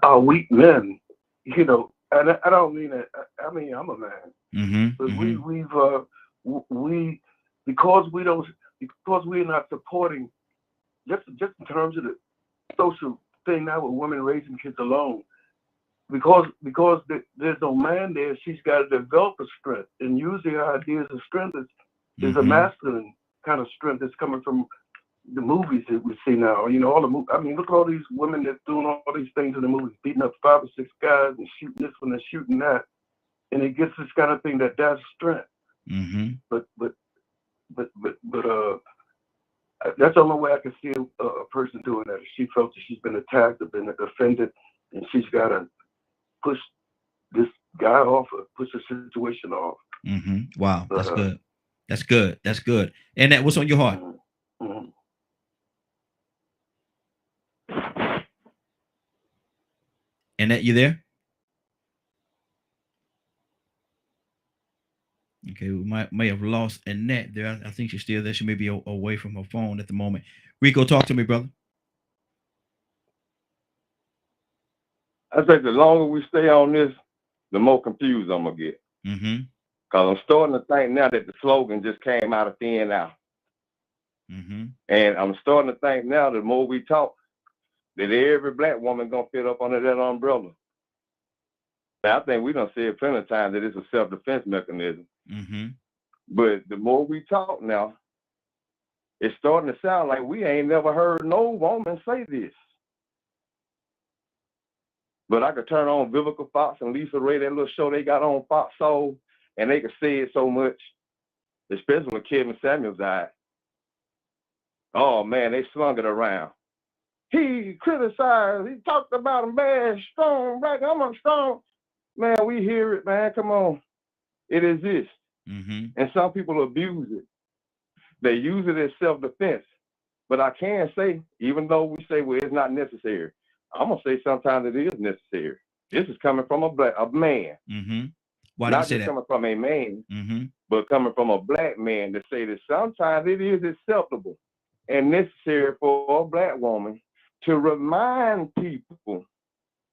our weak men, and I don't mean that. I mean, I'm a man, but because we're not supporting just in terms of the social thing now with women raising kids alone. Because there's no man there, she's got to develop a strength, and usually her ideas of strength is a masculine kind of strength that's coming from the movies that we see now. All the I mean, look at all these women that's doing all these things in the movies, beating up 5 or 6 guys and shooting this one and shooting that, and it gets this kind of thing that's strength. But that's the only way I can see a person doing that. If she felt that she's been attacked or been offended, and she's got to push this guy off or push the situation off. Wow, that's good. That's good. That's good. And that, what's on your heart? And that, you there? Okay, we may have lost Annette there. I think she's still there. She may be away from her phone at the moment. Rico, talk to me, brother. I think the longer we stay on this, the more confused I'm gonna get. Because I'm starting to think now that the slogan just came out of thin out. And I'm starting to think now the more we talk, that every black woman gonna fit up under that umbrella. Now, I think we done said plenty of times that it's a self-defense mechanism. But the more we talk now, it's starting to sound like we ain't never heard no woman say this. But I could turn on Vivica Fox and Lisa Ray, that little show they got on Fox Soul, and they could say it so much, especially when Kevin Samuels died. Oh, man, they slung it around. He criticized, he talked about a man, strong, black, I'm a strong. Man, we hear it, man, come on. It exists. And some people abuse it. They use it as self-defense. But I can say, even though we say, well, it's not necessary, I'm going to say sometimes it is necessary. This is coming from a man. Why not do you say just that? coming from a man, but coming from a black man, to say that sometimes it is acceptable and necessary for a black woman to remind people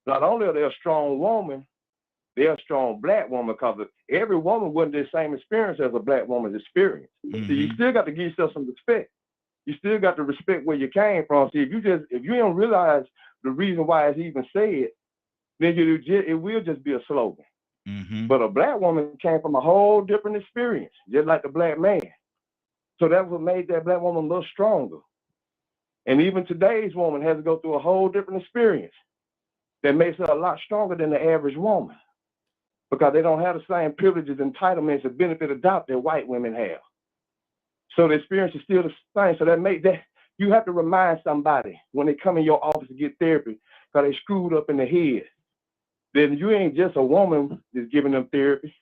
not only are they a strong woman, they're a strong black woman, because every woman wasn't the same experience as a black woman's experience. So you still got to give yourself some respect. You still got to respect where you came from. See, if you don't realize the reason why it's even said, then it will just be a slogan. But a black woman came from a whole different experience, just like the black man. So that's what made that black woman a little stronger. And even today's woman has to go through a whole different experience that makes her a lot stronger than the average woman, because they don't have the same privileges, entitlements, and benefit of doubt that white women have. So the experience is still the same. So that you have to remind somebody when they come in your office to get therapy, because they screwed up in the head. Then you ain't just a woman that's giving them therapy,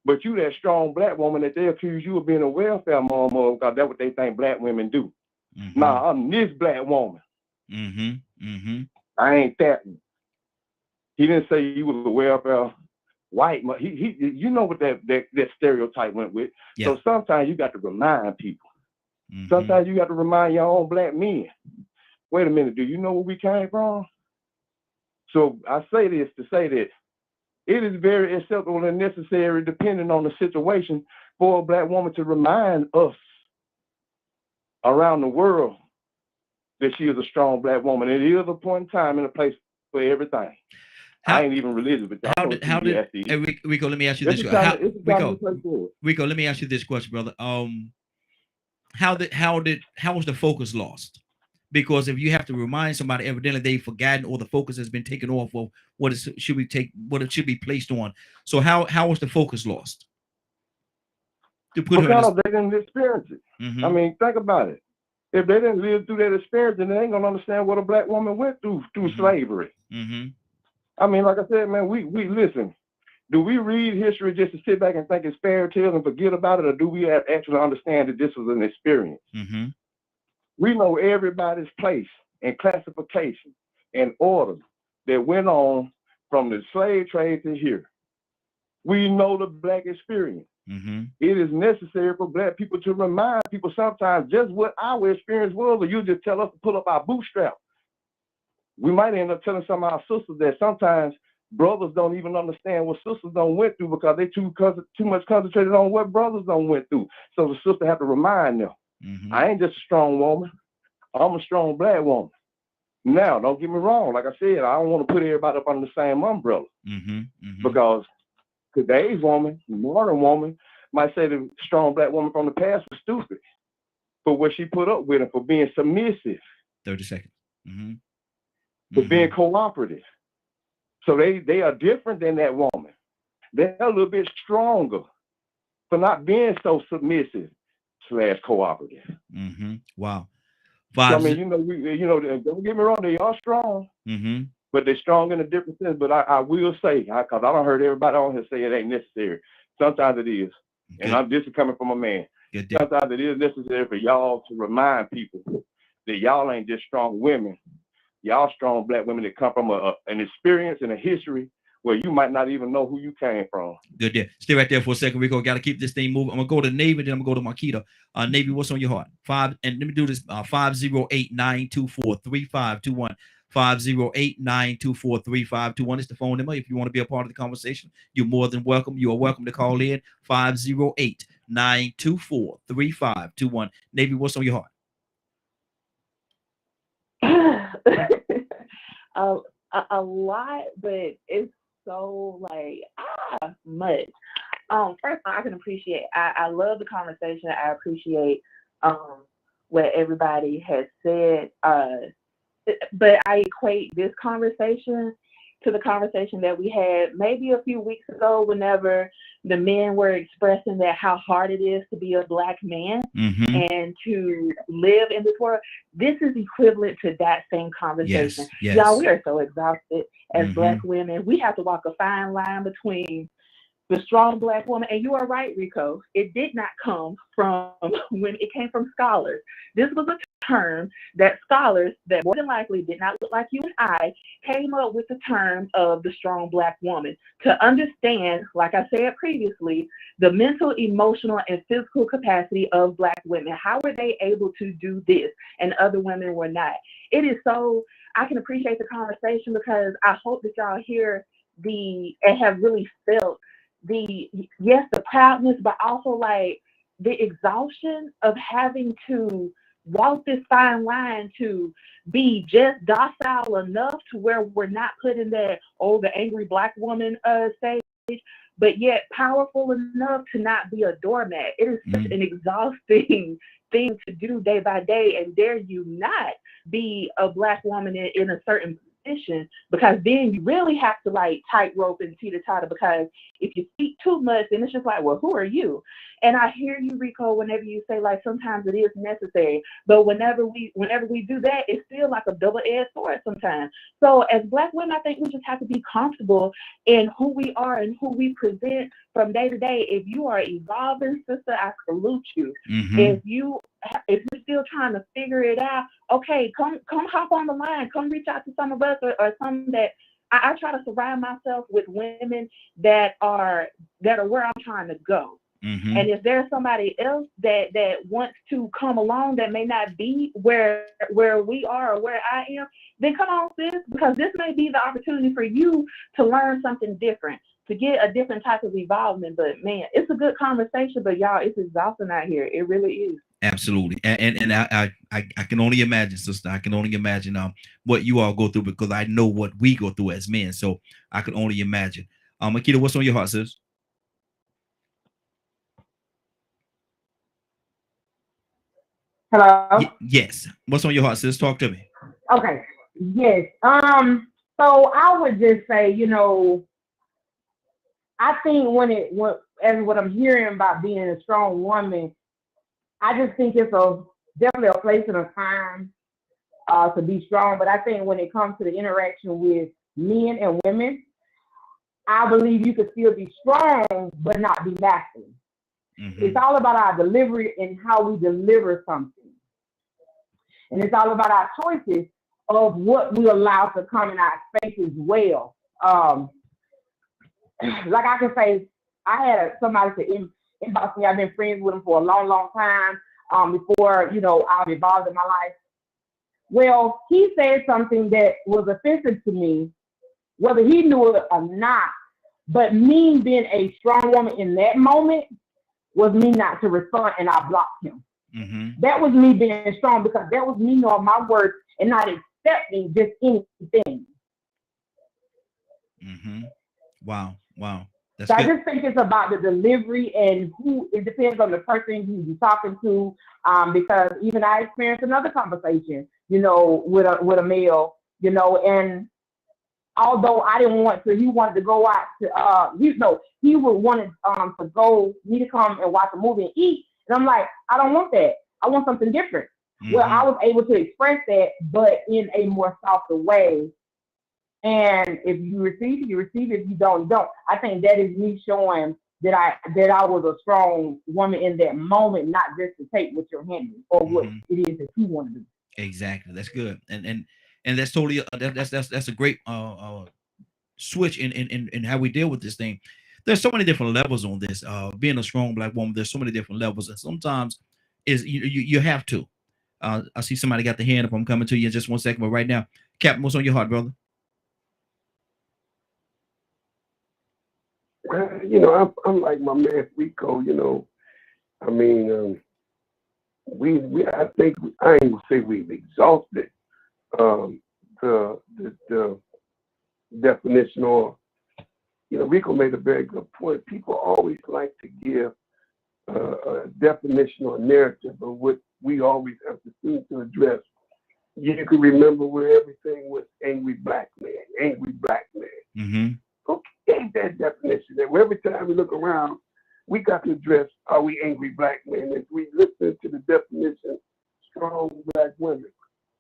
but you that strong black woman that they accuse you of being a welfare mom of, because that's what they think black women do. Nah, I'm this black woman. I ain't that. He didn't say you was a welfare white. He you know what that stereotype went with. So sometimes you got to remind people. Sometimes you got to remind your own black men. Wait a minute, do you know where we came from? So I say this to say that it is very acceptable and necessary, depending on the situation, for a black woman to remind us around the world that she is a strong black woman. It is a point in time and a place for everything. I ain't even religious, but Rico, let me ask you this. Rico, let me ask you this question, brother. How was the focus lost? Because if you have to remind somebody, evidently they've forgotten, or the focus has been taken off of what it should be placed on. So how was the focus lost? Because they didn't experience it. I mean, think about it. If they didn't live through that experience, then they ain't gonna understand what a black woman went through slavery. I mean, like I said, man, we listen. Do we read history just to sit back and think it's fairy tales and forget about it, or do we actually understand that this was an experience? We know everybody's place and classification and order that went on from the slave trade to here. We know the black experience. It is necessary for black people to remind people sometimes just what our experience was, or you just tell us to pull up our bootstraps. We might end up telling some of our sisters that sometimes brothers don't even understand what sisters don't went through because they too much concentrated on what brothers don't went through. So the sister have to remind them, I ain't just a strong woman. I'm a strong black woman. Now, don't get me wrong. Like I said, I don't want to put everybody up under the same umbrella because today's woman, modern woman, might say the strong black woman from the past was stupid for what she put up with and for being submissive. 30 seconds. For being cooperative. So they are different than that woman. They're a little bit stronger for not being so submissive / cooperative. Wow. So, I mean, don't get me wrong, they are strong, but they're strong in a different sense. But I will say, because I don't heard everybody on here say it ain't necessary. Sometimes it is. And this is coming from a man. Sometimes it is necessary for y'all to remind people that y'all ain't just strong women. Y'all strong black women that come from an experience and a history where you might not even know who you came from. Good deal. Stay right there for a second, Rico. Got to keep this thing moving. I'm going to go to Navy, then I'm going to go to Marquita. Navy, what's on your heart? And let me do this. 508-924-3521. 508-924-3521 is the phone number. If you want to be a part of the conversation, you're more than welcome. You are welcome to call in. 508-924-3521. Navy, what's on your heart? A lot, but it's so like much. First of all, I can appreciate. I love the conversation. I appreciate what everybody has said. But I equate this conversation to the conversation that we had maybe a few weeks ago, whenever the men were expressing that how hard it is to be a black man and to live in this world. This is equivalent to that same conversation. Yes. Y'all, we are so exhausted as black women. We have to walk a fine line between the strong black woman, and you are right, Rico. It did not come from when it came from scholars. This was a term that scholars that more than likely did not look like you and I came up with the term of the strong black woman to understand, like I said previously, the mental, emotional, and physical capacity of black women. How were they able to do this and other women were not? It is so, I can appreciate the conversation because I hope that y'all hear and have really felt the proudness, but also like the exhaustion of having to walk this fine line to be just docile enough to where we're not put in that, the angry black woman stage, but yet powerful enough to not be a doormat. It is such an exhausting thing to do day by day, and dare you not be a black woman in a certain position, because then you really have to like tightrope and teeter-totter, because if you speak too much, then it's just like, well, who are you? And I hear you, Rico, whenever you say like sometimes it is necessary, but whenever we do that, it's still like a double-edged sword sometimes. So as black women, I think we just have to be comfortable in who we are and who we present from day to day. If you are evolving, sister, I salute you. If you're still trying to figure it out, okay, come hop on the line, come reach out to some of us or some that I try to surround myself with women that are where I'm trying to go. And if there's somebody else that wants to come along that may not be where we are or where I am, then come on, sis, because this may be the opportunity for you to learn something different, to get a different type of involvement. But man, it's a good conversation, but y'all, it's exhausting out here. It really is. Absolutely. And I can only imagine, sister. I can only imagine what you all go through, because I know what we go through as men. So I can only imagine. Makita, what's on your heart, sis? Hello? Yes. What's on your heart, sis? Talk to me. Okay. Yes. So I would just say, I think what I'm hearing about being a strong woman, I just think it's a definitely a place and a time to be strong. But I think when it comes to the interaction with men and women, I believe you could still be strong but not be masculine. It's all about our delivery and how we deliver something. And it's all about our choices of what we allow to come in our space as well. Like I can say, I had somebody to inbox me. I've been friends with him for a long, long time before, I was involved in my life. Well, he said something that was offensive to me, whether he knew it or not. But me being a strong woman in that moment was me not to respond, and I blocked him. That was me being strong because that was me knowing my worth and not accepting just anything. Wow. That's so good. I just think it's about the delivery and who. It depends on the person who you're talking to. Because even I experienced another conversation, with a male, and although I didn't want to, he wanted to go out to, he would wanted to go, me to come and watch a movie and eat. And I'm like, I don't want that. I want something different. Well, I was able to express that, but in a more softer way. And if you receive it, you receive it. If you don't, you don't. I think that is me showing that I was a strong woman in that moment, not just to take what you're handing or what it is that you want to do. Exactly. That's good. And that's totally that's a great switch in how we deal with this thing. There's so many different levels on this. Being a strong Black woman, there's so many different levels, and sometimes you have to. I see somebody got the hand up. I'm coming to you in just 1 second, but right now, Captain, what's on your heart, brother? I'm like my man Rico. I mean, I think I ain't gonna say we've exhausted the definition, or Rico made a very good point. People always like to give a definition or narrative of what we always have to seem to address. You can remember where everything was angry black man. Who gave that definition? And every time we look around, we got to address, are we angry black men? If we listen to the definition, strong Black women,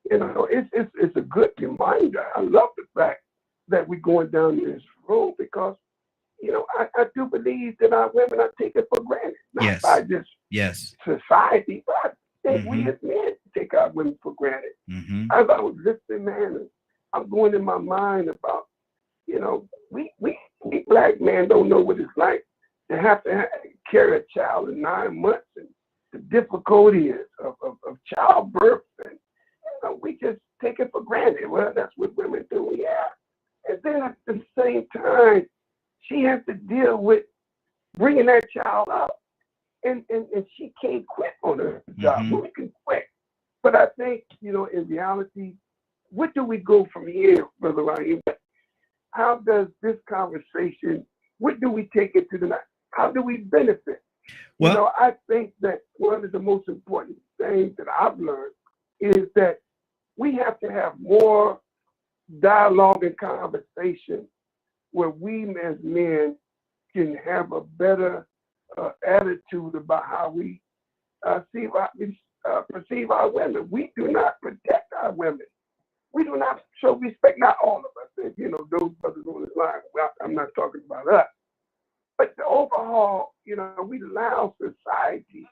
it's a good reminder. I love the fact that we're going down this road because, I do believe that our women are taken for granted, not by just society, but I think we as men take our women for granted. As I was listening, man, I'm going in my mind about, we Black men don't know what it's like to have to carry a child in 9 months and the difficulty of childbirth, and we just take it for granted. Well, that's what women do, And then at the same time, she has to deal with bringing that child up, and she can't quit on her job. We can quit, but I think in reality, what do we go from here, Brother Ryan? How does this conversation? What do we take it to the next? How do we benefit? Well, I think that one of the most important things that I've learned is that we have to have more dialogue and conversation where we as men can have a better attitude about how we perceive our women. We do not protect our women. We do not show respect. Not all of us. Those brothers on the line. Well, I'm not talking about us. But the overall, we allow society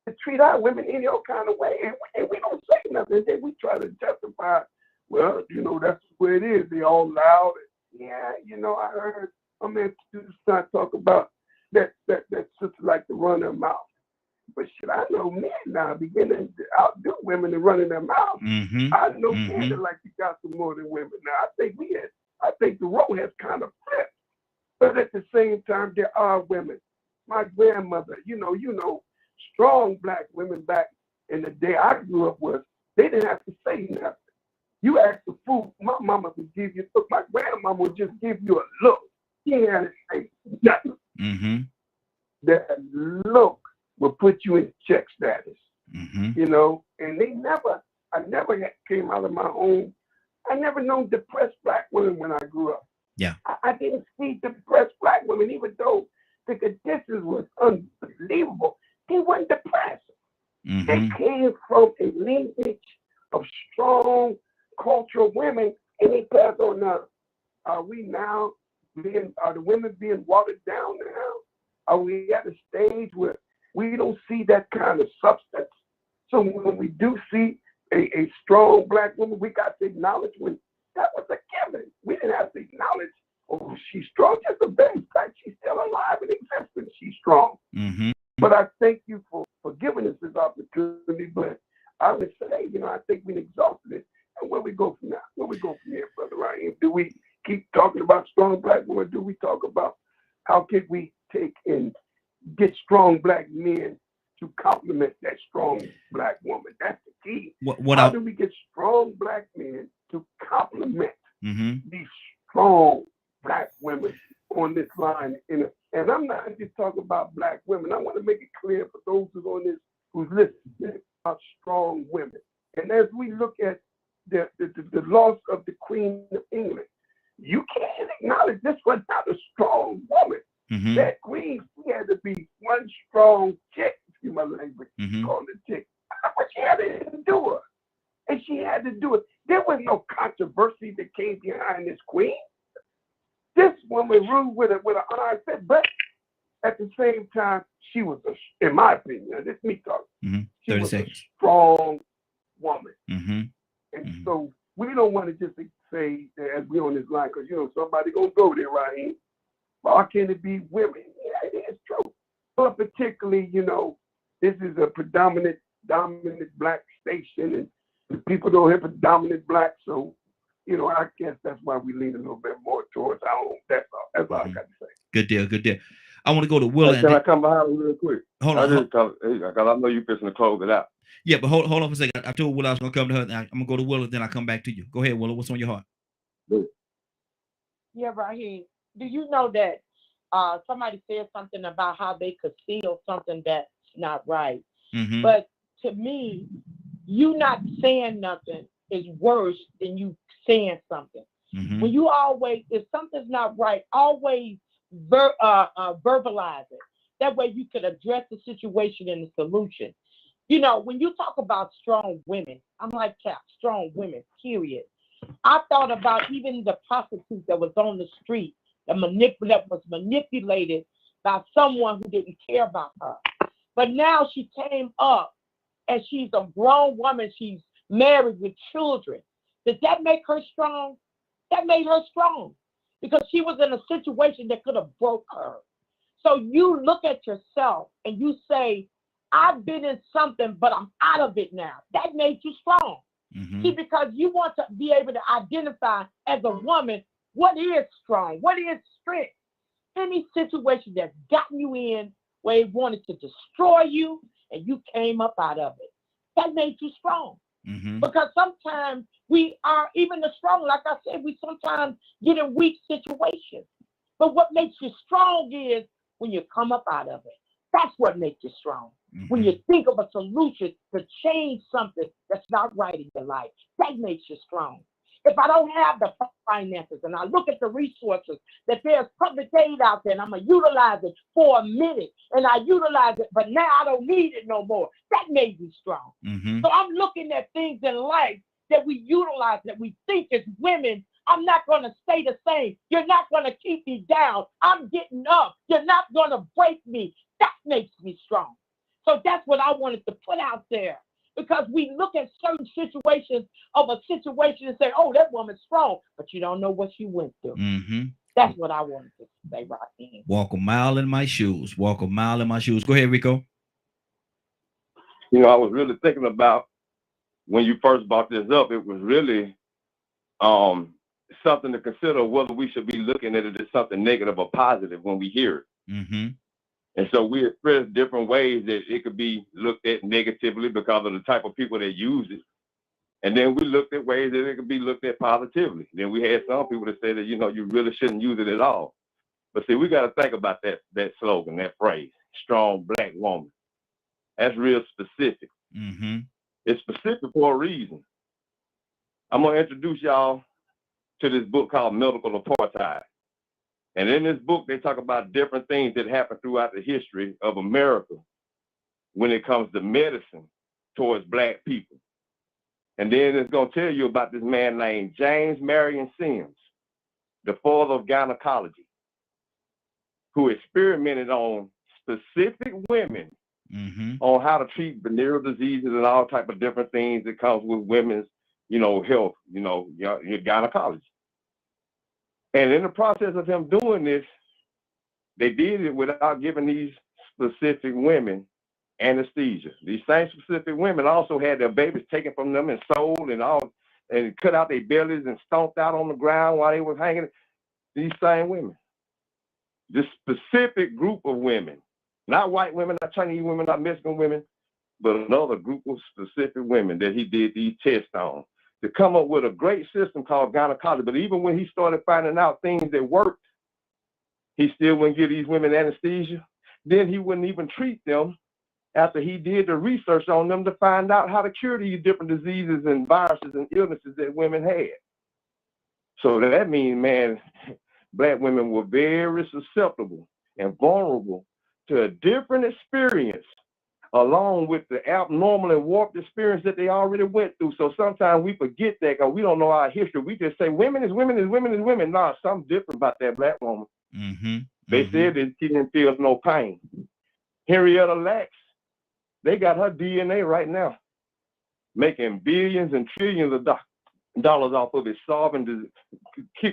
to treat our women any old kind of way, and we don't say nothing. Then we try to justify, well, that's where it is. They all loud. Yeah, I heard a man start talk about that sister like to run her mouth. But shit, I know men now beginning to outdo women in running their mouth. I know men that like to gossip more than women. Now I think the role has kind of flipped. But at the same time, there are women. My grandmother, strong Black women back in the day I grew up with, they didn't have to say nothing. You asked for food, my mama would give you, my grandmama would just give you a look. She ain't had to say nothing. That look will put you in check status, and I never came out of my home. I never known depressed Black women when I grew up. Yeah. I didn't see depressed Black women, even though the conditions was unbelievable. They weren't depressed. They came from a lineage of strong cultural women, and they passed on. Now, are we now are the women being watered down now? Are we at a stage where we don't see that kind of substance? So when we do see a strong black woman, we got to acknowledge when that was a given. We didn't have to acknowledge, oh, she's strong. Just a very fact, she's still alive and existing. She's strong. But I thank you for giving us this opportunity. But I would say, I think we've exhausted it. And where we go from now? Where we go from here, Brother Ryan? Do we keep talking about strong black women? Do we talk about how can we take and get strong black men to complement that strong black woman? That's the key. How do we get strong black men to complement these strong black women on this line? And I'm not just talking about black women. I want to make it clear for those who's on this, who's listening, about strong women. And as we look at the loss of the Queen of England, you can't acknowledge this was not a strong woman. That queen, she had to be one strong chick, excuse my language, called a chick. But she had to endure. And she had to do it. There was no controversy that came behind this queen. This woman ruled with an iron fist, but at the same time, she was, in my opinion, this is me talking, she was a strong woman. And so we don't want to just say, as we on this line, because, somebody going to go there, right? Why can't it be women? Yeah, it is true. But particularly, this is a dominant black station, and people don't have a dominant black, so I guess that's why we lean a little bit more towards our own. That's all I got to say. Good deal. I want to go to Will. Can I come behind real quick? Hold on. Because I know you're fixing to close it out. Yeah, but hold on for a second. I told Will I was going to come to her. I'm going to go to Will, and then I'll come back to you. Go ahead, Will. What's on your heart? Yeah, Raheem. Do you know that somebody said something about how they could feel something that's not right? But to me, you not saying nothing is worse than you saying something. When you always, if something's not right, always verbalize it. That way you can address the situation and the solution. When you talk about strong women, I'm like, strong women, period. I thought about even the prostitute that was on the street that was manipulated by someone who didn't care about her. But now she came up and she's a grown woman. She's married with children. Did that make her strong? That made her strong because she was in a situation that could have broke her. So you look at yourself and you say, I've been in something, but I'm out of it now. That made you strong. See, because you want to be able to identify as a woman what is strong, what is strength. Any situation that's gotten you in where it wanted to destroy you and you came up out of it, that made you strong. Because sometimes we are, even the strong, like I said, we sometimes get in weak situations. But what makes you strong is when you come up out of it. That's what makes you strong. When you think of a solution to change something that's not right in your life, that makes you strong. If I don't have the finances and I look at the resources that there's public aid out there and I'm going to utilize it for a minute and I utilize it, but now I don't need it no more, that made me strong. So I'm looking at things in life that we utilize, that we think as women, I'm not going to stay the same. You're not going to keep me down. I'm getting up. You're not going to break me. That makes me strong. So that's what I wanted to put out there. Because we look at certain situations of a situation and say, oh, that woman's strong, but you don't know what she went through. That's what I wanted to say right then. Walk a mile in my shoes. Walk a mile in my shoes. Go ahead, Rico. I was really thinking about when you first brought this up, it was really something to consider whether we should be looking at it as something negative or positive when we hear it. And so we express different ways that it could be looked at negatively because of the type of people that use it. And then we looked at ways that it could be looked at positively. Then we had some people that say that, you really shouldn't use it at all. But see, we got to think about that slogan, that phrase, strong black woman. That's real specific. It's specific for a reason. I'm going to introduce y'all to this book called Medical Apartheid. And in this book, they talk about different things that happened throughout the history of America when it comes to medicine towards black people. And then it's going to tell you about this man named James Marion Sims, the father of gynecology, who experimented on specific women on how to treat venereal diseases and all type of different things that comes with women's, health, your gynecology. And in the process of him doing this, they did it without giving these specific women anesthesia. These same specific women also had their babies taken from them and sold and cut out their bellies and stomped out on the ground while they were hanging. These same women. This specific group of women, not white women, not Chinese women, not Mexican women, but another group of specific women that he did these tests on to come up with a great system called gynecology. But even when he started finding out things that worked, he still wouldn't give these women anesthesia. Then he wouldn't even treat them after he did the research on them to find out how to cure these different diseases and viruses and illnesses that women had. So that means, man, black women were very susceptible and vulnerable to a different experience along with the abnormal and warped experience that they already went through. So sometimes we forget that because we don't know our history. We just say women is women is women is women. No, something different about that black woman. They said that she didn't feel no pain. Henrietta Lacks, they got her DNA right now, making billions and trillions of dollars off of it,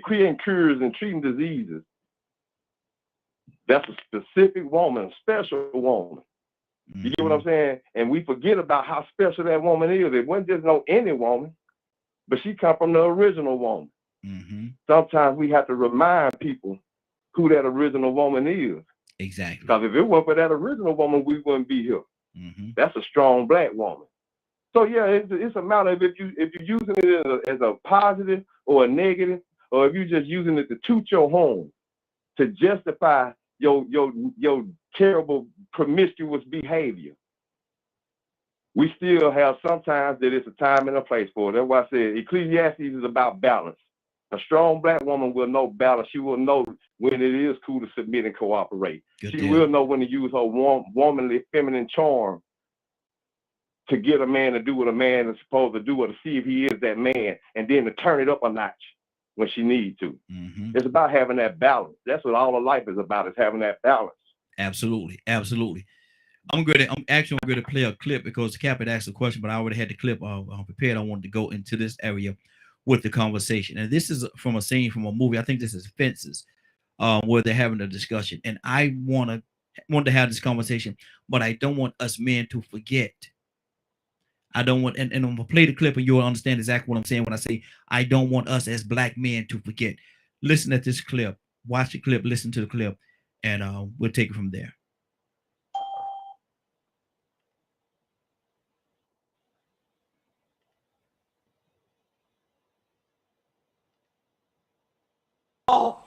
creating cures and treating diseases. That's a specific woman, a special woman. You get what I'm saying? And we forget about how special that woman is. It wasn't just no any woman, but she come from the original woman. Sometimes we have to remind people who that original woman is. Exactly. Because if it weren't for that original woman, we wouldn't be here. That's a strong black woman. So yeah, it's a matter of if you're using it as a positive or a negative, or if you're just using it to toot your horn, to justify your terrible promiscuous behavior. We still have sometimes that it's a time and a place for it. That's why I said Ecclesiastes is about balance. A strong black woman will know balance. She will know when it is cool to submit and cooperate. She will know when to use her womanly, feminine charm to get a man to do what a man is supposed to do, or to see if he is that man, and then to turn it up a notch when she needs to. It's about having that balance. That's what all of life is about, is having that balance. Absolutely. Absolutely. I'm going to play a clip because Cap had asked a question, but I already had the clip prepared. I wanted to go into this area with the conversation. And this is from a scene from a movie. I think this is Fences, where they're having a discussion. And I want to have this conversation, but I don't want us men to forget. I don't want, and I'm going to play the clip and you'll understand exactly what I'm saying when I say I don't want us as black men to forget. Listen at this clip, watch the clip, listen to the clip, and we'll take it from there. Oh,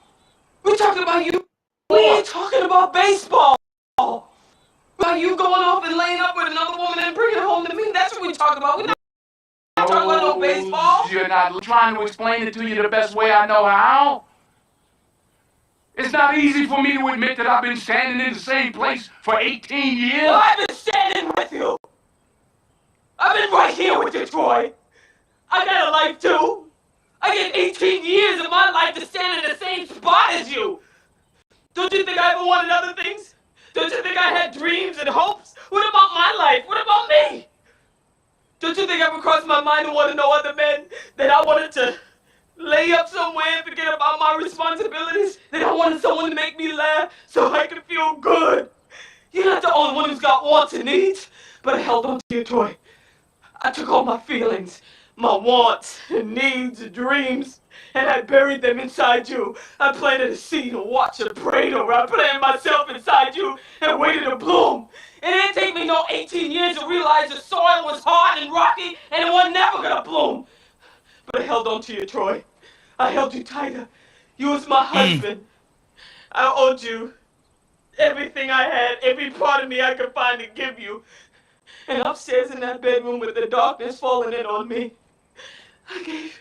we're talking about you. We ain't talking about baseball. About you going off and laying up with another woman and bringing it home to me. That's what we're talking about. We're not talking about no baseball. You're not trying to explain it to you the best way I know how. It's not easy for me to admit that I've been standing in the same place for 18 years. Well, I've been standing with you. I've been right here with you, Troy. I got a life too. I get 18 years of my life to stand in the same spot as you. Don't you think I ever wanted other things? Don't you think I had dreams and hopes? What about my life? What about me? Don't you think ever crossed my mind to want to know other men? That I wanted to lay up somewhere and forget about my responsibilities? That I wanted someone to make me laugh so I could feel good? You're not the only one who's got wants and needs, but I held on to you, Troy. I took all my feelings, my wants and needs and dreams, and I buried them inside you. I planted a seed and watched it brain over. I planted myself inside you and waited to bloom. It didn't take me no 18 years to realize the soil was hard and rocky and it was never gonna bloom. But I held on to you, Troy. I held you tighter. You was my husband. I owed you everything I had, every part of me I could find to give you. And upstairs in that bedroom with the darkness falling in on me, I gave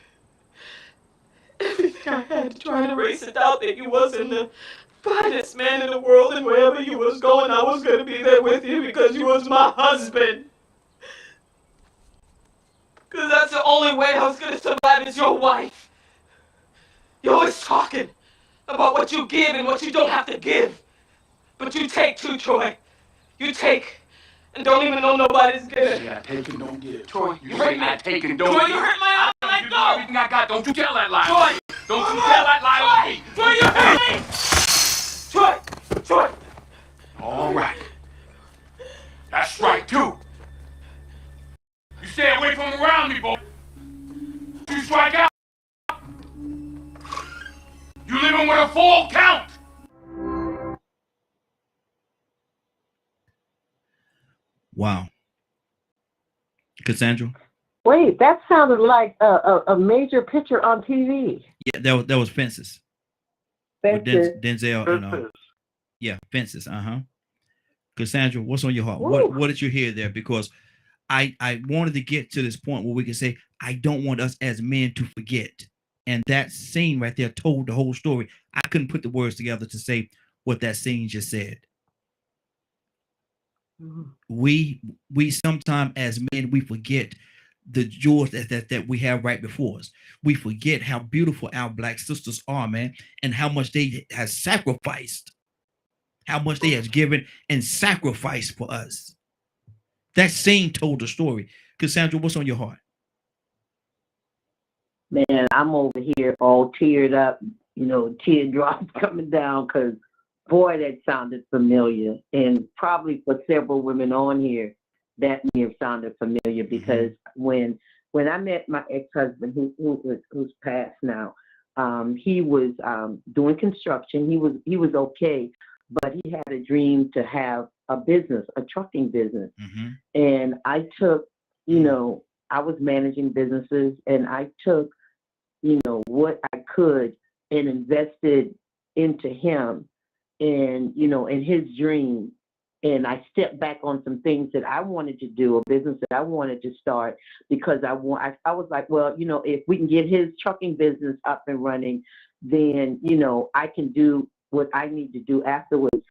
everything I had to try and erase the doubt that you wasn't the finest man in the world, and wherever you was going, I was going to be there with you because you was my husband. Because that's the only way I was going to survive as your wife. You're always talking about what you give and what you don't have to give. But you take too, Troy. You take and don't even know nobody's good. Yeah, I take and don't give. Troy, you hurt say me. I take and don't Troy, give. you hurt my arm. I give you everything I got. Don't you tell that lie. Troy, Don't you tell that lie on me. Troy, you hurt me. Troy. All right. That's right, too. You stay away from around me, boy. You strike out. You living with a full count. Wow. Cassandra? Wait, that sounded like a major picture on TV. Yeah, that was Fences. With Denzel and yeah, Fences. Cassandra, what's on your heart? What did you hear there? Because I wanted to get to this point where we can say, I don't want us as men to forget. And that scene right there told the whole story. I couldn't put the words together to say what that scene just said. We sometimes as men, we forget the joys that we have right before us. We forget how beautiful our black sisters are, man, and how much they have sacrificed, how much they have given and sacrificed for us. That scene told the story. Cassandra, what's on your heart? Man, I'm over here all teared up, teardrops coming down, because boy, that sounded familiar. And probably for several women on here, that may have sounded familiar, because when I met my ex-husband, who's passed now, he was doing construction. He was okay, but he had a dream to have a business, a trucking business. And I took, I was managing businesses, and I took, what I could and invested into him and, in his dream. And I stepped back on some things that I wanted to do, a business that I wanted to start, because I was like, well, if we can get his trucking business up and running, then, I can do what I need to do afterwards.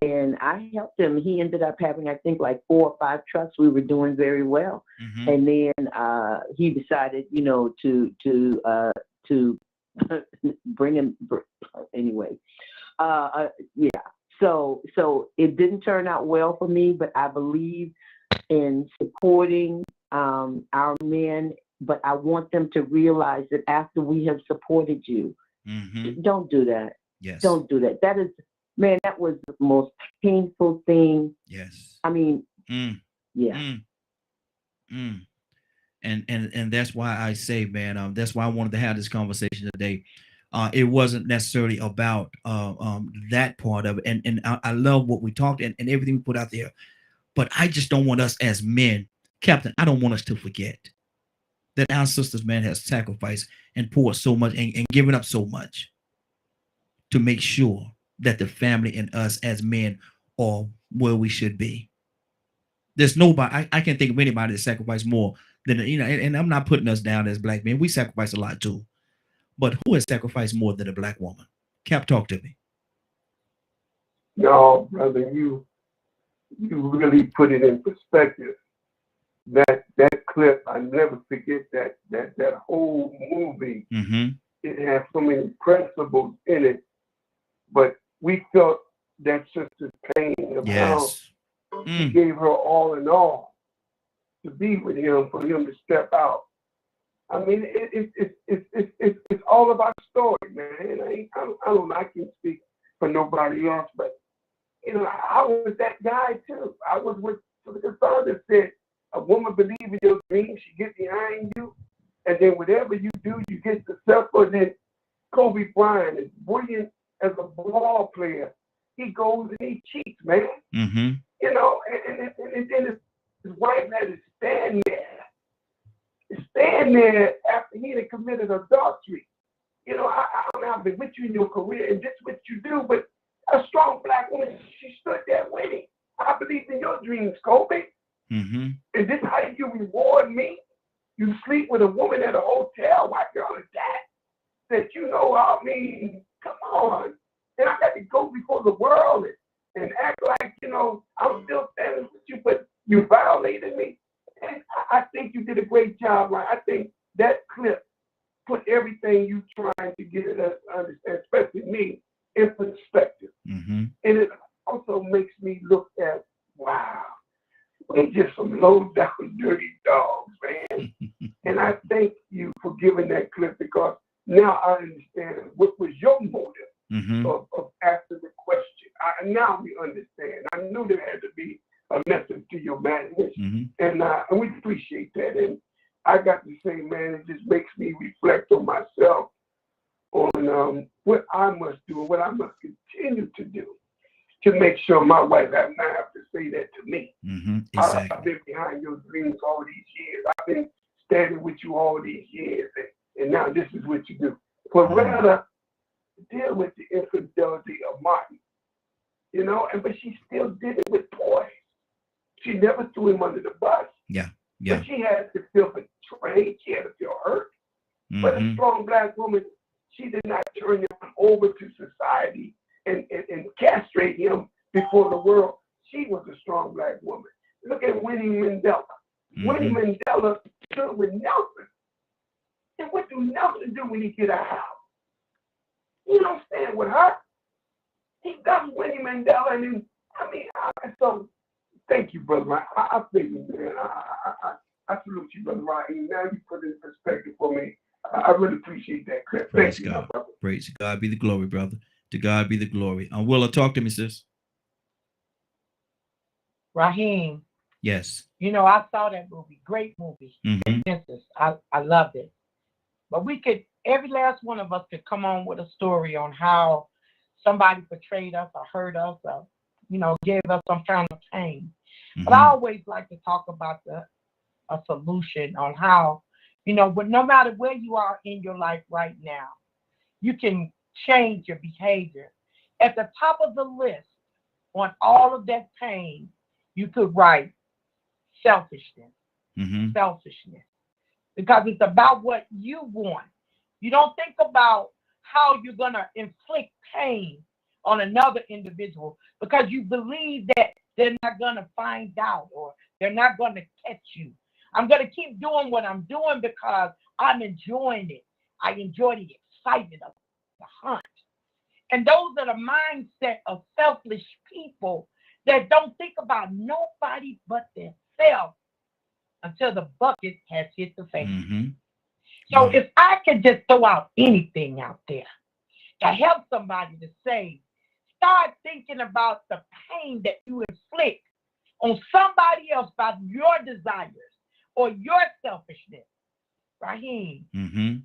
And I helped him. He ended up having, I think, like 4 or 5 trucks. We were doing very well. And then he decided, to bring him anyway. Yeah. So it didn't turn out well for me, but I believe in supporting our men. But I want them to realize that after we have supported you, don't do that. Yes. Don't do that. That is, man, that was the most painful thing. Yes. I mean, yeah. And that's why I say, man, that's why I wanted to have this conversation today. It wasn't necessarily about that part of it. And I love what we talked and everything we put out there. But I just don't want us as men, Captain, I don't want us to forget that our sisters, man, has sacrificed and poured so much and given up so much to make sure that the family and us as men are where we should be. There's nobody, I can't think of anybody that sacrificed more than, and I'm not putting us down as black men. We sacrifice a lot too. But who has sacrificed more than a black woman? Cap, talk to me. No, brother, you really put it in perspective. That clip, I never forget that whole movie. It has so many principles in it, but we felt that sister's pain of how he gave her all in all to be with him, for him to step out. I mean, it's all about story, man. I don't know, I can't speak for nobody else, but I was that guy too. I was with the father said, a woman believes in your dreams, she gets behind you, and then whatever you do, you get successful. And then Kobe Bryant is brilliant as a ball player. He goes and he cheats, man. And then his wife had to stand there after he had committed adultery. I don't know, I've been with you in your career, and this is what you do, but a strong black woman, she stood there waiting. I believe in your dreams, Kobe. And this is how you reward me? You sleep with a woman at a hotel while you're on a that I mean, come on. And I got to go before the world and act like, I'm still standing with you, but you violated me. And I think you did a great great job, right? I think that clip put everything you trying to get us to understand, especially me, in perspective. Mm-hmm. And it also makes me look at, wow, we just some low down dirty dogs, man. And I thank you for giving that clip, because now I understand what was your motive of asking the question. Now we understand. I knew there had to be a message to your madness, and we appreciate that. And I got to say, man, it just makes me reflect on myself, on what I must do and what I must continue to do to make sure my wife has not have to say that to me. Exactly. I've been behind your dreams all these years. I've been standing with you all these years, and now this is what you do. But rather deal with the infidelity of Martin, you know, but she still did it with poise. She never threw him under the bus. Yeah. But she had to feel betrayed. She had to feel hurt. But a strong Black woman, she did not turn him over to society and castrate him before the world. She was a strong Black woman. Look at Winnie Mandela. Winnie Mandela stood with Nelson. And what do Nelson do when he get out? He don't stand with her. He does Winnie Mandela. And then, so thank you, brother. I feel you, man. I salute you, brother Raheem. Now you put it in perspective for me. I really appreciate that clip. Praise Thank you, God. brother. Praise God be the glory, brother. To God be the glory. Willa, talk to me, sis. Raheem. Yes. You know, I saw that movie. Great movie. I loved it. But every last one of us could come on with a story on how somebody betrayed us or hurt us or, gave us some kind of pain. But I always like to talk about a solution on how, but no matter where you are in your life right now, you can change your behavior. At the top of the list on all of that pain, you could write selfishness. Selfishness. Because it's about what you want. You don't think about how you're going to inflict pain on another individual because you believe that they're not going to find out or they're not going to catch you. I'm going to keep doing what I'm doing because I'm enjoying it. I enjoy the excitement of the hunt. And those are the mindset of selfish people that don't think about nobody but themselves until the bucket has hit the face. So if I could just throw out anything out there to help somebody to say, start thinking about the pain that you inflict on somebody else by your desires or your selfishness. Raheem,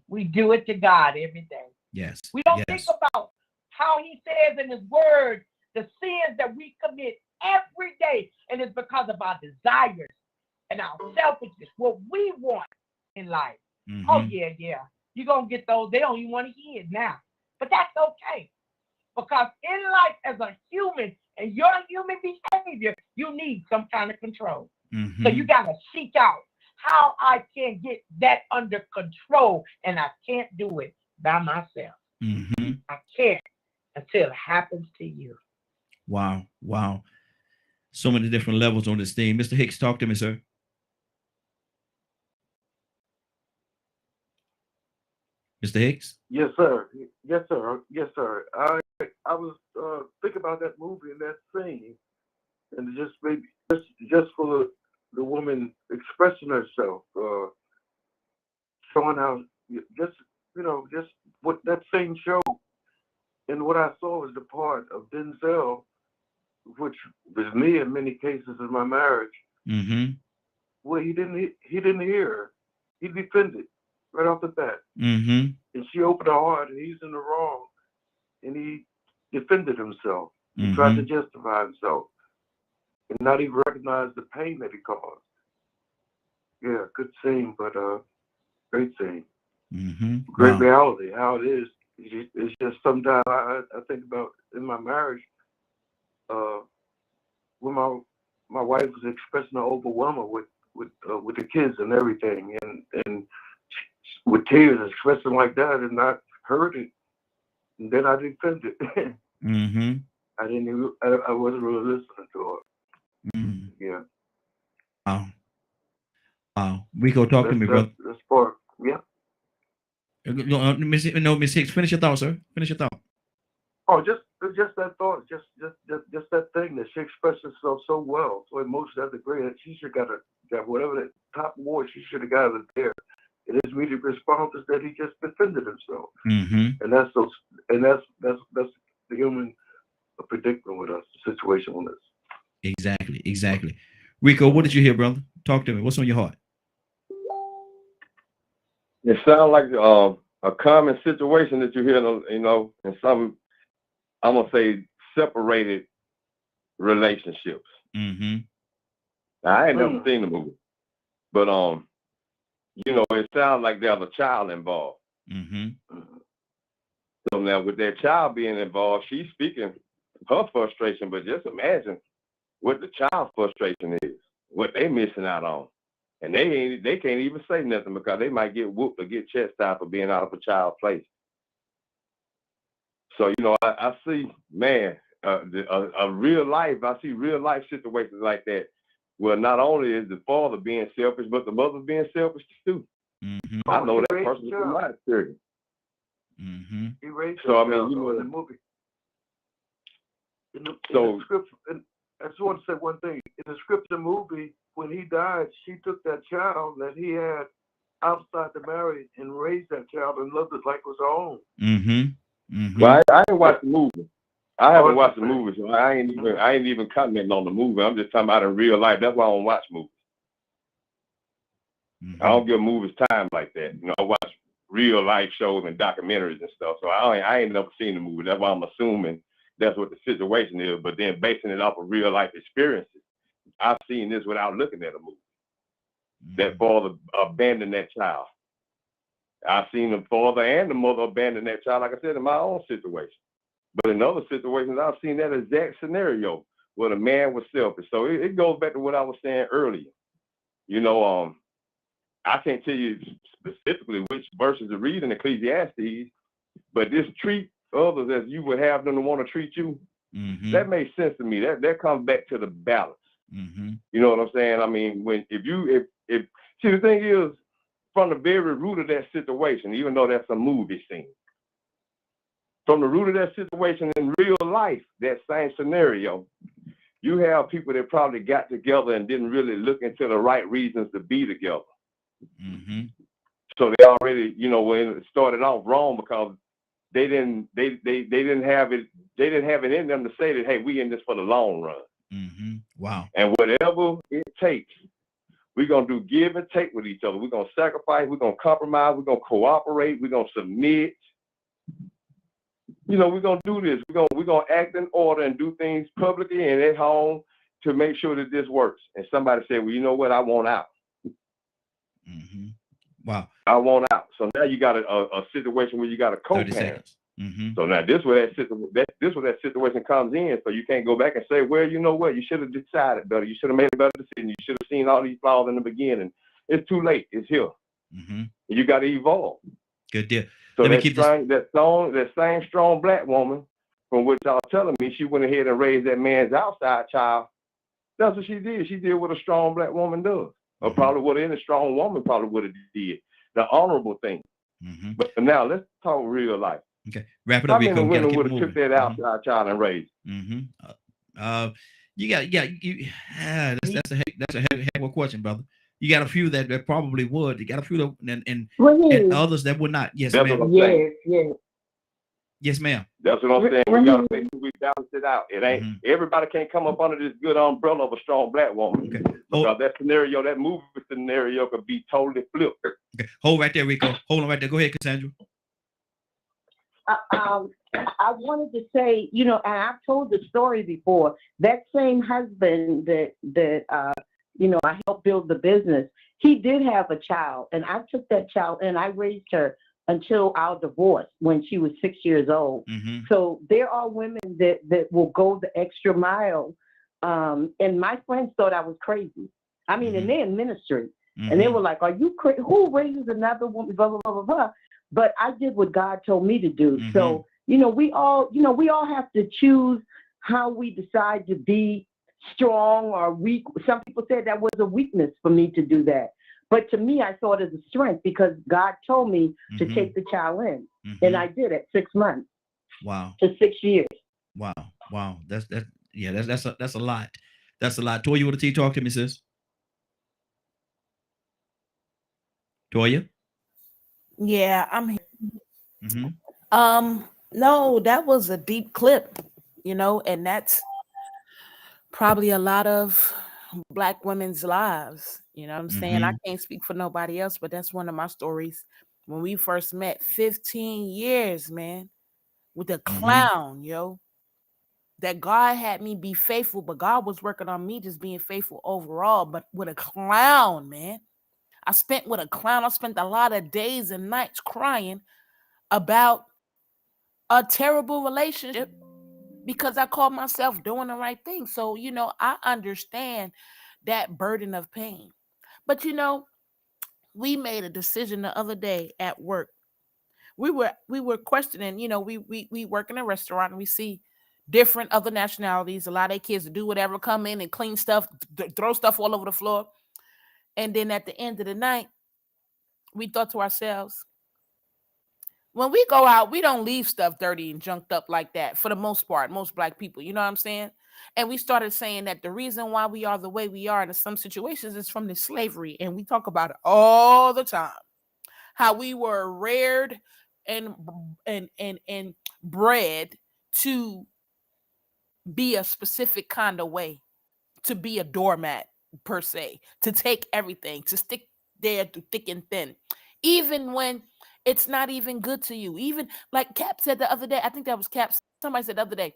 we do it to God every day. Yes. We don't think about how he says in his word, the sins that we commit every day, and it's because of our desires and our selfishness, what we want in life. Oh, yeah. You're going to get those. They don't even want to hear it now. But that's okay. Because in life, as a human and your human behavior, you need some kind of control. So you got to seek out how I can get that under control. And I can't do it by myself. I can't until it happens to you. Wow. So many different levels on this thing. Mr. Hicks, talk to me, sir. Mr. Hicks? Yes, sir. I was thinking about that movie and that scene, and just maybe just for the woman expressing herself, showing how just what that same show, and what I saw was the part of Denzel, which was me in many cases in my marriage, where he didn't hear her. He defended right off the bat. And she opened her heart, and he's in the wrong, and he defended himself. He tried to justify himself, and not even recognize the pain that he caused. Yeah, good scene, but great scene. Great reality, how it is. It's just sometimes I think about in my marriage, when my wife was expressing her overwhelming with the kids and everything, and with tears expressing like that, and I heard it, and then I defended it. I wasn't really listening to her. Yeah. Wow. Rico, talk to me, brother. That's part. Yeah. Miss Hicks, finish your thought, sir. Finish your thought. Oh, just that thought, just that thing that she expressed herself so well, so emotional. That's a great. She should got whatever that top award. She should have got it there. And his immediate response is that he just defended himself. Mm-hmm. And that's the human predicament with us, the situation with us. Exactly. Rico, what did you hear, brother? Talk to me. What's on your heart? It sounds like a common situation that you hear, in some, I'm gonna say, separated relationships. Mm-hmm. Now, I ain't never seen the movie, but it sounds like there's a child involved. Mm-hmm. So now, with that child being involved, she's speaking her frustration, but just imagine what the child's frustration is, what they missing out on. And they can't even say nothing because they might get whooped or get chastised for being out of a child's place. So, I see, man, a real life, I see real life situations like that where not only is the father being selfish, but the mother being selfish too. Mm-hmm. I know that person from my experience. Mm-hmm. He raised So, in the movie. In the script, I just want to say one thing. In the scripture movie, when he died, she took that child that he had outside the marriage and raised that child and loved it like it was her own. Mm-hmm. Mm-hmm. Well, I ain't watched the movie. I haven't watched the movie, so I ain't even commenting on the movie. I'm just talking about in real life. That's why I don't watch movies. Mm-hmm. I don't give movies time like that. I watch real life shows and documentaries and stuff. So I ain't never seen the movie. That's why I'm assuming that's what the situation is. But then basing it off of real life experiences, I've seen this without looking at a movie. Mm-hmm. That father abandoned that child. I've seen the father and the mother abandon that child, like I said, in my own situation. But in other situations, I've seen that exact scenario where the man was selfish. So it goes back to what I was saying earlier. I can't tell you specifically which verses to read in Ecclesiastes, but this treat others as you would have them to want to treat you, mm-hmm. that makes sense to me. That comes back to the balance. Mm-hmm. You know what I'm saying? I mean, if see, the thing is, from the very root of that situation, even though that's a movie scene, from the root of that situation in real life, that same scenario, you have people that probably got together and didn't really look into the right reasons to be together. Mm-hmm. So they already, when it started off wrong because they didn't have it in them to say that, hey, we in this for the long run. Mm-hmm. Wow. And whatever it takes, we're going to do give and take with each other. We're going to sacrifice. We're going to compromise. We're going to cooperate. We're going to submit. We're going to do this. We're going to act in order and do things publicly and at home to make sure that this works. And somebody said, well, you know what? I want out. Mm-hmm. Wow. I want out. So now you got a situation where you got a co-parent. Mm-hmm. So now this where that situation comes in. So you can't go back and say, well, you know what? You should have decided better. You should have made a better decision. You should have seen all these flaws in the beginning. It's too late. It's here. Mm-hmm. You got to evolve. Good deal. So that same strong black woman from which y'all telling me, she went ahead and raised that man's outside child. That's what she did. She did what a strong black woman does. Or probably what any strong woman probably would have did. The honorable thing. Mm-hmm. But now let's talk real life. Okay, wrap it up. How many women would have took that outside child and raised? Mm-hmm. That's a heck of a question, brother. You got a few that probably would. You got a few that, and others that would not. Yes, ma'am. Yes, ma'am. That's what I'm saying. We gotta make sure we balance it out. It ain't everybody can't come up under this good umbrella of a strong black woman. Okay. Because that scenario, that movie scenario could be totally flipped. Okay. Hold right there, Rico. Hold on right there. Go ahead, Cassandra. I wanted to say, and I've told the story before. That same husband that I helped build the business, he did have a child, and I took that child and I raised her until our divorce when she was 6 years old. Mm-hmm. So there are women that will go the extra mile. And my friends thought I was crazy. I mean, and they're in ministry. Mm-hmm. And they were like, are you crazy? Who raises another woman? Blah, blah, blah, blah, blah. But I did what God told me to do. Mm-hmm. So, we all have to choose how we decide to be strong or weak. Some people said that was a weakness for me to do that. But to me, I saw it as a strength because God told me to Mhm. take the child in, Mhm. and I did it 6 months Wow. to 6 years. Wow. Wow. That's a lot. That's a lot. Toya, you want to talk to me, sis? Toya? Yeah, I'm here. Mm-hmm. No, that was a deep clip, and that's probably a lot of Black women's lives. You know what I'm saying? I Mm-hmm. can't speak for nobody else, but that's one of my stories. When we first met, 15 years, man, with a Mm-hmm. clown, that God had me be faithful, but God was working on me just being faithful overall. But with a clown, man, I spent a lot of days and nights crying about a terrible relationship because I called myself doing the right thing. So, I understand that burden of pain. But we made a decision the other day at work. We were questioning, we work in a restaurant and we see different other nationalities. A lot of their kids do whatever, come in and clean stuff, throw stuff all over the floor. And then at the end of the night, we thought to ourselves, when we go out, we don't leave stuff dirty and junked up like that for the most part, most Black people, you know what I'm saying? And we started saying that the reason why we are the way we are in some situations is from the slavery. And we talk about it all the time. How we were reared and bred to be a specific kind of way, to be a doormat per se, to take everything, to stick there through thick and thin, even when it's not even good to you. Even like Cap said the other day, I think that was Cap. Somebody said the other day,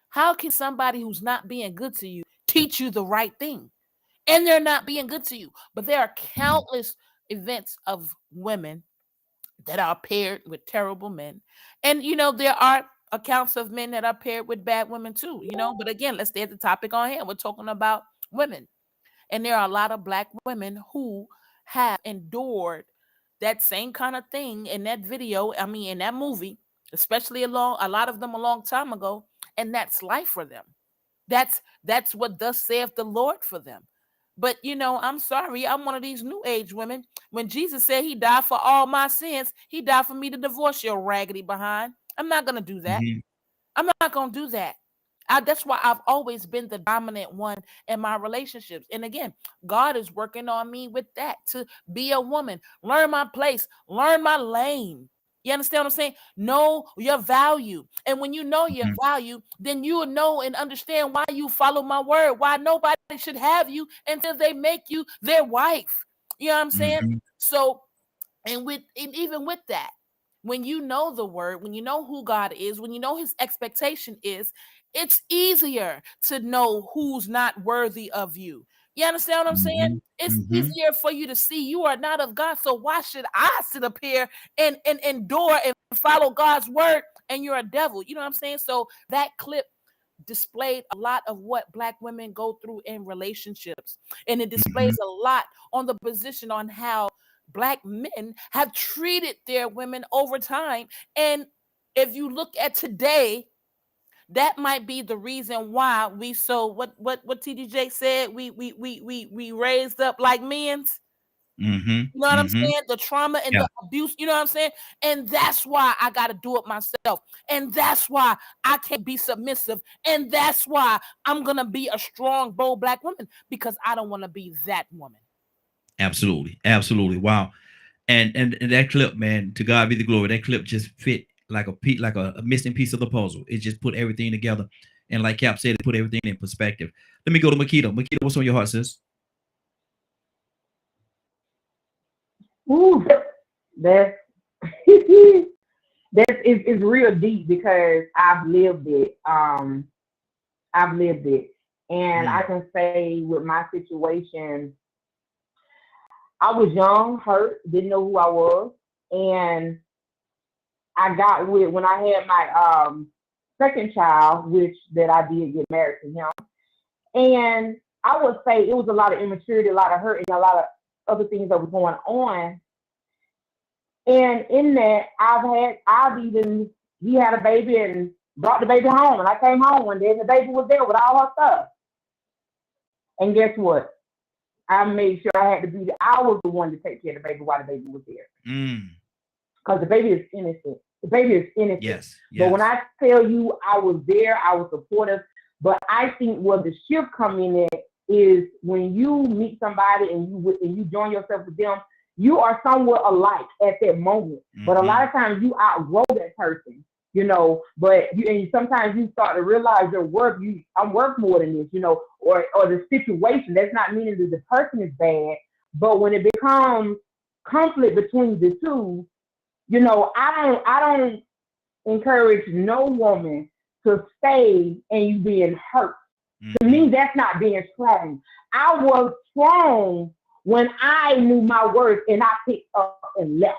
how can somebody who's not being good to you teach you the right thing? And they're not being good to you. But there are countless events of women that are paired with terrible men. And, there are accounts of men that are paired with bad women too, But again, let's stay at the topic on hand. We're talking about women. And there are a lot of Black women who have endured that same kind of thing in that video. I mean, in that movie, especially a lot of them a long time ago. And that's life for them. That's what thus saith the Lord for them. But I'm sorry, I'm one of these new age women. When Jesus said he died for all my sins, he died for me to divorce your raggedy behind. I'm not gonna do that. Mm-hmm. I'm not gonna do that. That's why I've always been the dominant one in my relationships. And again, God is working on me with that, to be a woman, learn my place, learn my lane. You understand what I'm saying? Know your value. And when you know your value, then you will know and understand why you follow my word, why nobody should have you until they make you their wife. You know what I'm saying? Mm-hmm. So, and even with that, when you know the word, when you know who God is, when you know his expectation is, it's easier to know who's not worthy of you. You understand what I'm saying? It's Mm-hmm. easier for you to see you are not of God. So why should I sit up here and endure and follow God's word and you're a devil? You know what I'm saying? So that clip displayed a lot of what Black women go through in relationships. And it displays a lot on the position on how Black men have treated their women over time. And if you look at today, that might be the reason why we what TDJ said, we raised up like men's. Mm-hmm. You know what I'm Mm-hmm. saying? The trauma and the abuse, you know what I'm saying? And that's why I got to do it myself. And that's why I can't be submissive. And that's why I'm going to be a strong, bold Black woman, because I don't want to be that woman. Absolutely. Absolutely. Wow. And that clip, man, to God be the glory. That clip just fit like a missing piece of the puzzle. It just put everything together. And like Cap said, it put everything in perspective. Let me go to Makita. Makita, what's on your heart, sis? Ooh, that's it's real deep because I've lived it. And I can say with my situation, I was young, hurt, didn't know who I was, and I got with when I had my second child, which that I did get married to him, and I would say it was a lot of immaturity, a lot of hurt, and a lot of other things that was going on. And in that, he had a baby and brought the baby home, and I came home one day and the baby was there with all her stuff. And guess what? I made sure I was the one to take care of the baby while the baby was there. Because the baby is innocent. The baby is innocent. Yes. But when I tell you I was there, I was supportive. But I think where the shift come in at is when you meet somebody and you join yourself with them, you are somewhat alike at that moment. But a lot of times you outgrow that person, you know. But sometimes you start to realize your worth. I'm worth more than this, you know, or the situation. That's not meaning that the person is bad, but when it becomes conflict between the two, you know, I don't encourage no woman to stay and you being hurt. To me, that's not being strong. I was strong when I knew my worth and I picked up and left.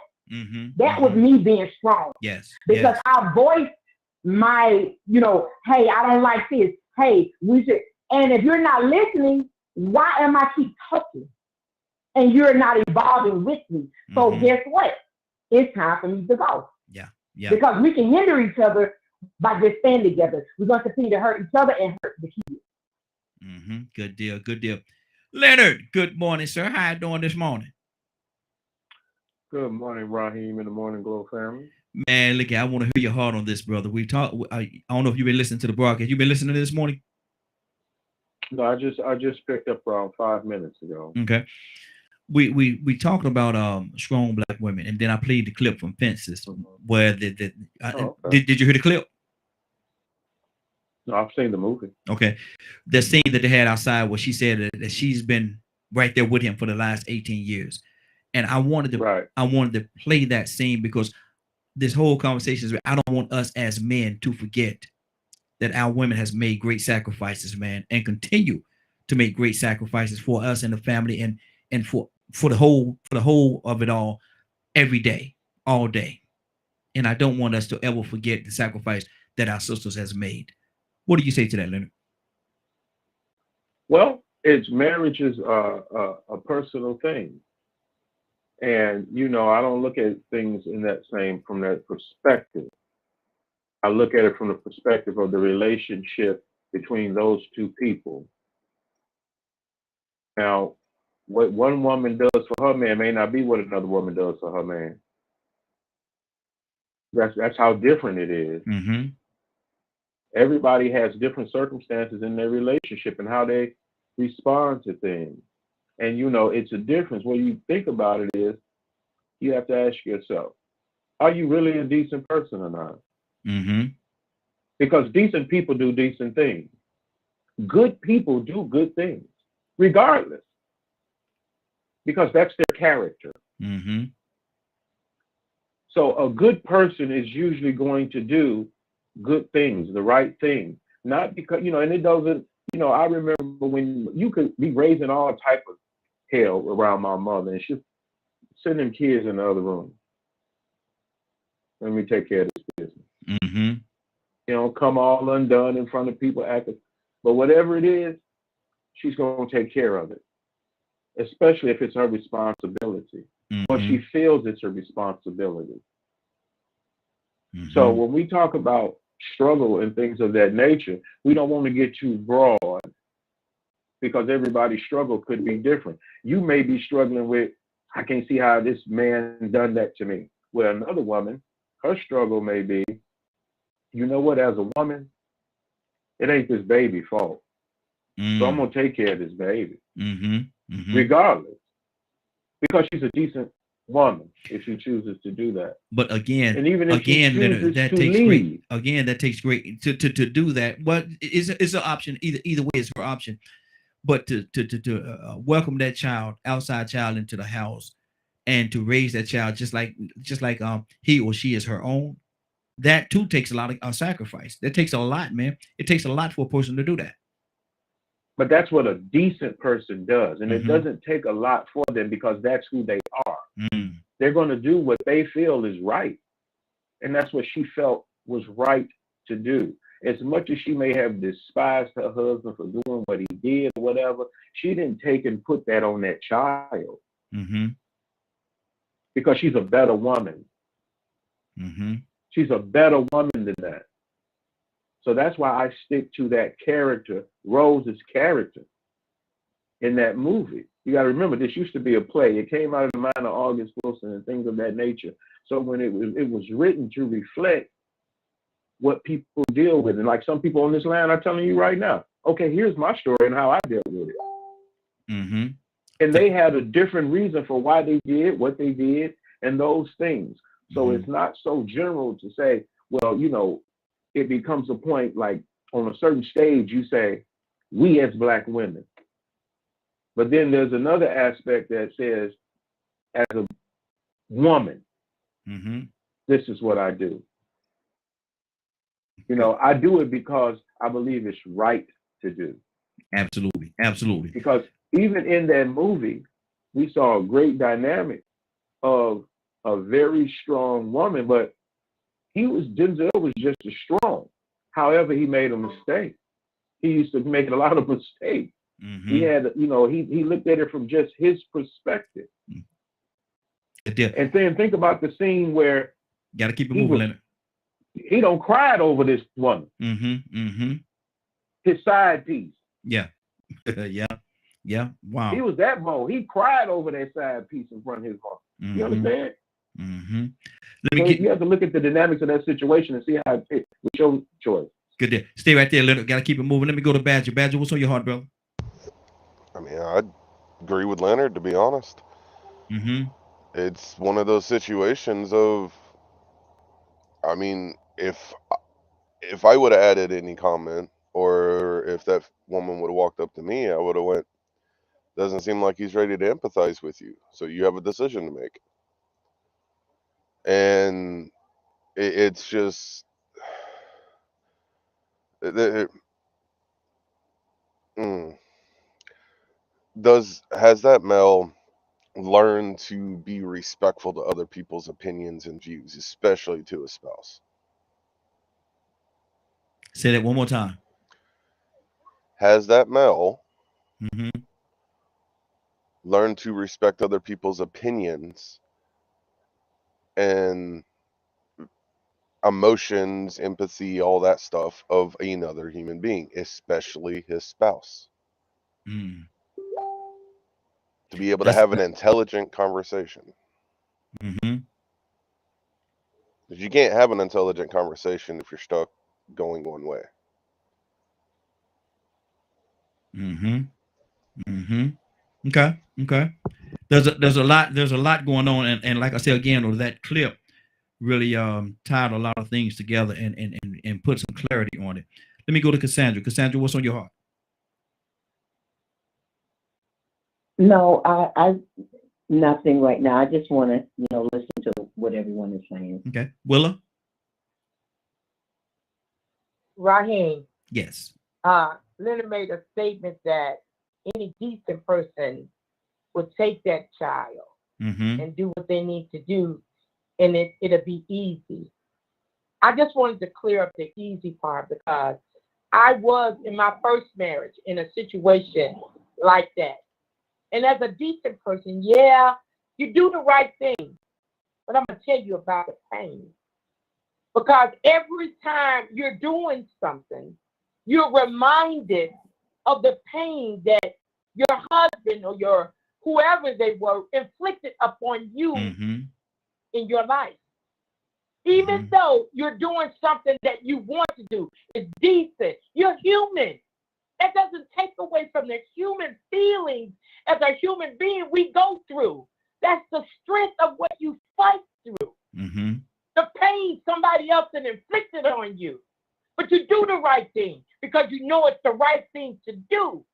That was me being strong. Yes. Because I voiced my, you know, hey, I don't like this. Hey, we should. And if you're not listening, why am I keep talking? And you're not evolving with me. So guess what? It's time for me to go. Yeah. Because we can hinder each other by just staying together. We're going to continue to hurt each other and hurt the kids. Good deal. Leonard, good morning, sir. How you doing this morning? Good morning, Raheem and the Morning Glow family. Man, look, I want to hear your heart on this, brother. We talked. I don't know if you've been listening to the broadcast. You been listening to this morning? No, I just picked up around 5 minutes ago. Okay. We talked about strong black women, and then I played the clip from Fences where did you hear the clip? No, I've seen the movie. Okay. The scene that they had outside where she said that she's been right there with him for the last 18 years. And I wanted to play that scene because this whole conversation is, I don't want us as men to forget that our women has made great sacrifices, man, and continue to make great sacrifices for us and the family and for the whole of it all, every day, all day. And I don't want us to ever forget the sacrifice that our sisters has made. What do you say to that, Leonard? Well, marriage is a personal thing. And, you know, I don't look at things from that perspective. I look at it from the perspective of the relationship between those two people. Now, what one woman does for her man may not be what another woman does for her man. That's how different it is. Everybody has different circumstances in their relationship and how they respond to things. And, you know, it's a difference. When you think about it is, you have to ask yourself, are you really a decent person or not? Because decent people do decent things. Good people do good things, regardless. Because that's their character. So a good person is usually going to do good things, the right thing. Not because, you know, and it doesn't, you know, I remember when you could be raising all type of hell around my mother and she'd send them kids in the other room. Let me take care of this business. You know, come all undone in front of people acting. But whatever it is, she's going to take care of it, especially if it's her responsibility. Or she feels it's her responsibility. So when we talk about struggle and things of that nature, we don't want to get too broad because everybody's struggle could be different. You may be struggling with, I can't see how this man done that to me. Well, another woman, her struggle may be, you know what, as a woman, it ain't this baby's fault. So I'm going to take care of this baby, regardless, because she's a decent woman if she chooses to do that. But again, and even if that takes great. Again, that takes great to do that. But it's an option. Either way, it's her option. But to welcome that child, outside child, into the house, and to raise that child just like he or she is her own, that too takes a lot of sacrifice. That takes a lot, man. It takes a lot for a person to do that. But that's what a decent person does. And it doesn't take a lot for them because that's who they are. They're going to do what they feel is right. And that's what she felt was right to do. As much as she may have despised her husband for doing what he did or whatever, she didn't take and put that on that child. Because she's a better woman. She's a better woman than that. So that's why I stick to that character, Rose's character in that movie. You got to remember, this used to be a play. It came out of the mind of August Wilson and things of that nature. So when it was written to reflect what people deal with, and like some people on this land are telling you right now, okay, here's my story and how I dealt with it. Mm-hmm. And they had a different reason for why they did what they did and those things. So it's not so general to say, well, you know, it becomes a point like on a certain stage, you say, we as Black women. But then there's another aspect that says, as a woman, this is what I do. You know, I do it because I believe it's right to do. Absolutely. Absolutely. Because even in that movie, we saw a great dynamic of a very strong woman, but Denzel was just as strong. However, he made a mistake. He used to make a lot of mistakes. He had, you know, he looked at it from just his perspective. And then think about the scene where got to keep it moving. He don't cried over this woman. His side piece. Yeah. Yeah. Wow. He was that bold. He cried over that side piece in front of his heart. You understand? You have to look at the dynamics of that situation and see how it fits with your choice. Good day. Stay right there, Leonard. Got to keep it moving. Let me go to Badger. Badger, what's on your heart, brother? I mean, I agree with Leonard, to be honest. It's one of those situations of, I mean, if I would have added any comment, or if that woman would have walked up to me, I would have went, doesn't seem like he's ready to empathize with you. So you have a decision to make. And it's just, has that male learned to be respectful to other people's opinions and views, especially to a spouse? Say that one more time. Has that male learned to respect other people's opinions and emotions, empathy, all that stuff of another human being, especially his spouse? To be able to have an intelligent conversation. Because you can't have an intelligent conversation if you're stuck going one way. Okay. There's a lot going on, and like I said again, that clip really tied a lot of things together and put some clarity on it. Let me go to Cassandra. Cassandra, what's on your heart? No, I nothing right now. I just want to, listen to what everyone is saying. Okay. Willa? Raheem. Yes. Leonard made a statement that any decent person would take that child and do what they need to do, and it'll be easy. I just wanted to clear up the easy part, because I was in my first marriage in a situation like that. And as a decent person, yeah, you do the right thing. But I'm going to tell you about the pain. Because every time you're doing something, you're reminded of the pain that your husband or your whoever they were inflicted upon you in your life. Even though you're doing something that you want to do, it's decent, you're human. That doesn't take away from the human feelings as a human being we go through. That's the strength of what you fight through. The pain somebody else has inflicted on you. But you do the right thing because you know it's the right thing to do.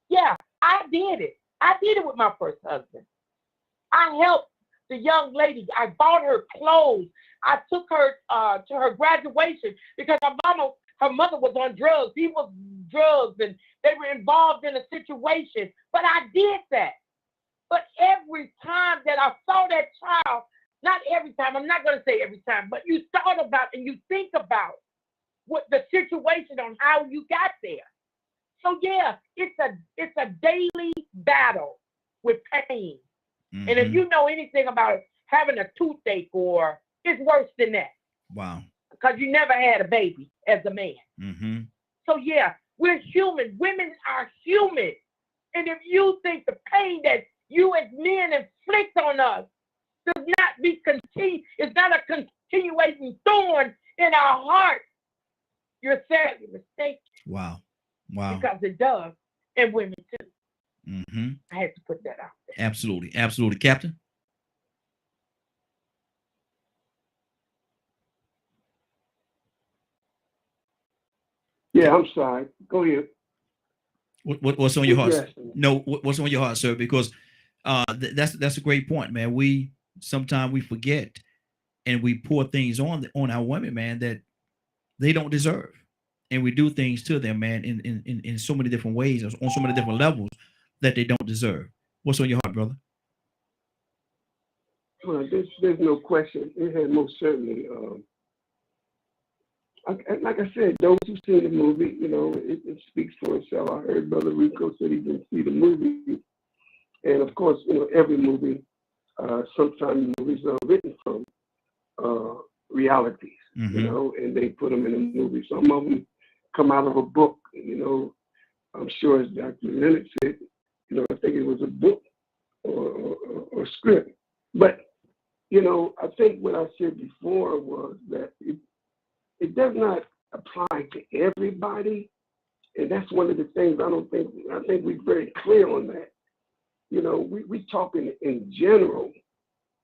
Yeah, I did it. I did it with my first husband. I helped the young lady. I bought her clothes. I took her to her graduation because her mother was on drugs. He was drugs, and they were involved in a situation. But I did that. But every time that I saw that child, not every time, I'm not going to say every time, but you thought about and you think about what the situation on how you got there. So yeah, it's a daily battle with pain. And if you know anything about having a toothache, or it's worse than that. Wow. Because you never had a baby as a man. So yeah, we're human. Women are human. And if you think the pain that you as men inflict on us does not it's not a continuating thorn in our heart, you're sadly mistaken. Wow. Wow. Because it does, and women too. Mm-hmm. I had to put that out there. Absolutely. Absolutely. Captain? Yeah, I'm sorry. Go ahead. What's on your heart? Yes. No, what's on your heart, sir? Because that's a great point, man. Sometimes we forget and we pour things on our women, man, that they don't deserve, and we do things to them, man, in so many different ways, on so many different levels that they don't deserve. What's on your heart, brother? Well, there's no question. It had most certainly. Like I said, those who've seen the movie, it speaks for itself. I heard Brother Rico said he didn't see the movie, and of course, every movie, sometimes movies are written from realities, and they put them in a movie. Some of them come out of a book, I'm sure as Dr. Leonard said, I think it was a book or script. But, I think what I said before was that it does not apply to everybody. And that's one of the things I think we're very clear on that. We talking in general,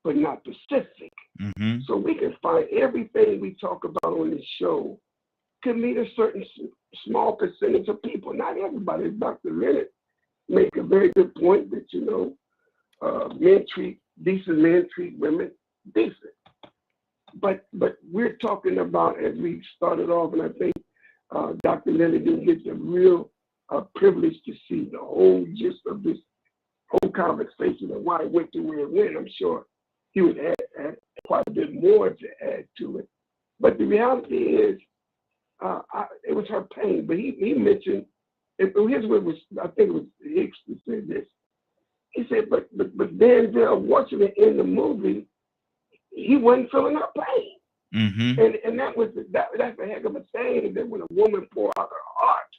but not specific. Mm-hmm. So we can find everything we talk about on this show can meet a certain small percentage of people. Not everybody. Dr. Leonard make a very good point that, decent men treat women decent. But we're talking about, as we started off, and I think Dr. Leonard didn't get the real privilege to see the whole gist of this whole conversation and why it went to where it went. I'm sure he would add quite a bit more to add to it. But the reality is, it was her pain. But he mentioned, and here's what was, I think it was Hicks that said this. He said, but Denzel Washington in the movie, he wasn't feeling her pain. Mm-hmm. And that's a heck of a thing, that when a woman pour out her heart,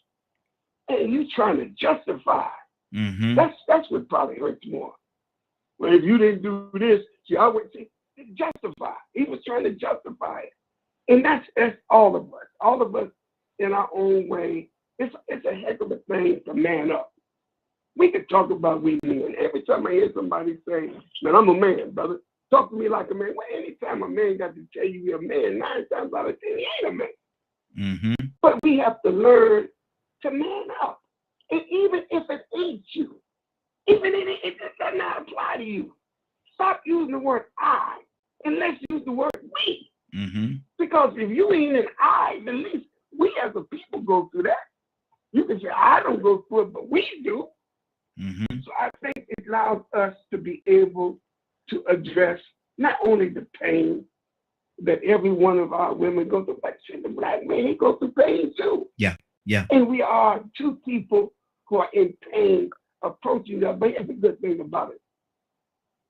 and you trying to justify, mm-hmm. that's what probably hurts more. Well, if you didn't do this, I would say justify. He was trying to justify it. And that's all of us. All of us in our own way. It's a heck of a thing to man up. We could talk about we men. Every time I hear somebody say, man, I'm a man, brother. Talk to me like a man. Well, anytime a man got to tell you you're a man, 9 times out of 10, he ain't a man. Mm-hmm. But we have to learn to man up. And even if it ain't you, even if it does not apply to you, stop using the word I and let's use the word we. Mm-hmm. Because if you ain't an I, at least we as a people go through that. You can say, I don't go through it, but we do. Mm-hmm. So I think it allows us to be able to address not only the pain that every one of our women go through, but the black man, he goes through pain too. Yeah, yeah. And we are two people who are in pain approaching that. But here's the good thing about it.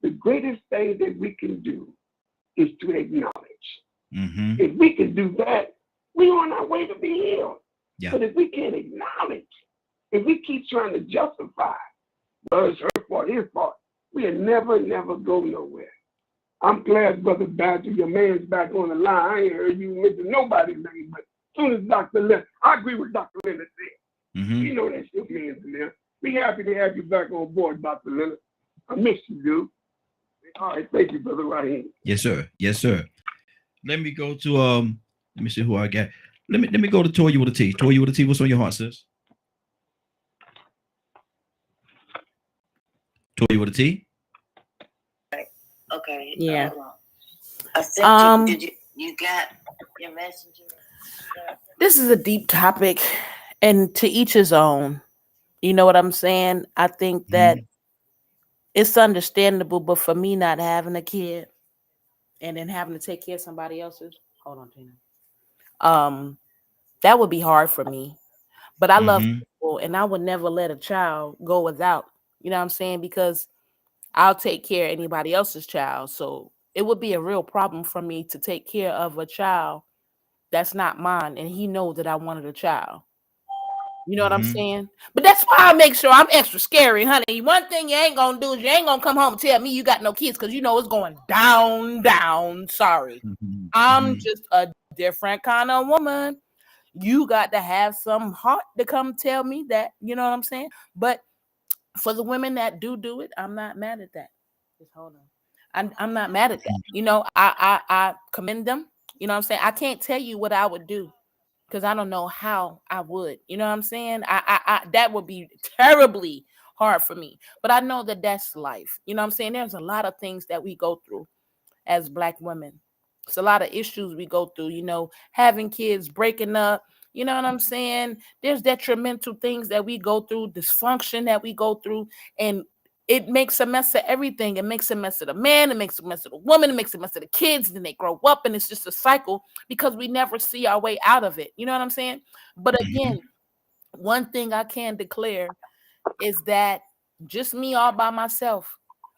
The greatest thing that we can do is to acknowledge. Mm-hmm. If we can do that, we're on our way to be healed. Yeah. But if we can't acknowledge, if we keep trying to justify, well, it's her fault, his fault, we'll never go nowhere. I'm glad, Brother Badger, your man's back on the line. I ain't heard you mention nobody's name, but as soon as Dr. Leonard, I agree with Dr. Leonard there. Mm-hmm. You know that's your man's in there. Be happy to have you back on board, Dr. Leonard. I miss you, dude. All right, thank you, Brother Raheem. Yes, sir. Yes, sir. Let me go to let me see who I got. Let me go to Toya with a T. Toya with a T, what's on your heart, sis? Toya with a T? Okay. Yeah. Did you got your messenger? This is a deep topic, and to each his own. You know what I'm saying? I think that it's understandable, but for me not having a kid and then having to take care of somebody else's, hold on, Tina. That would be hard for me. But I love people, and I would never let a child go without. You know what I'm saying? Because I'll take care of anybody else's child. So it would be a real problem for me to take care of a child that's not mine, and he knows that I wanted a child. You know what I'm saying? But that's why I make sure I'm extra scary, honey. One thing you ain't gonna do is you ain't gonna come home and tell me you got no kids, because you know it's going down. Sorry. I'm just a different kind of woman. You got to have some heart to come tell me that. You know what I'm saying? But for the women that do it, I'm not mad at that. Just hold on. I'm not mad at that. You know, I commend them. You know what I'm saying? I can't tell you what I would do, because I don't know how I would. You know what I'm saying? I that would be terribly hard for me. But I know that that's life. You know what I'm saying? There's a lot of things that we go through as Black women. It's a lot of issues we go through, you know, having kids, breaking up. You know what I'm saying? There's detrimental things that we go through, dysfunction that we go through, and it makes a mess of everything. It makes a mess of the man, it makes a mess of the woman, it makes a mess of the kids, and then they grow up, and it's just a cycle because we never see our way out of it. You know what I'm saying? But again, one thing I can declare is that just me all by myself,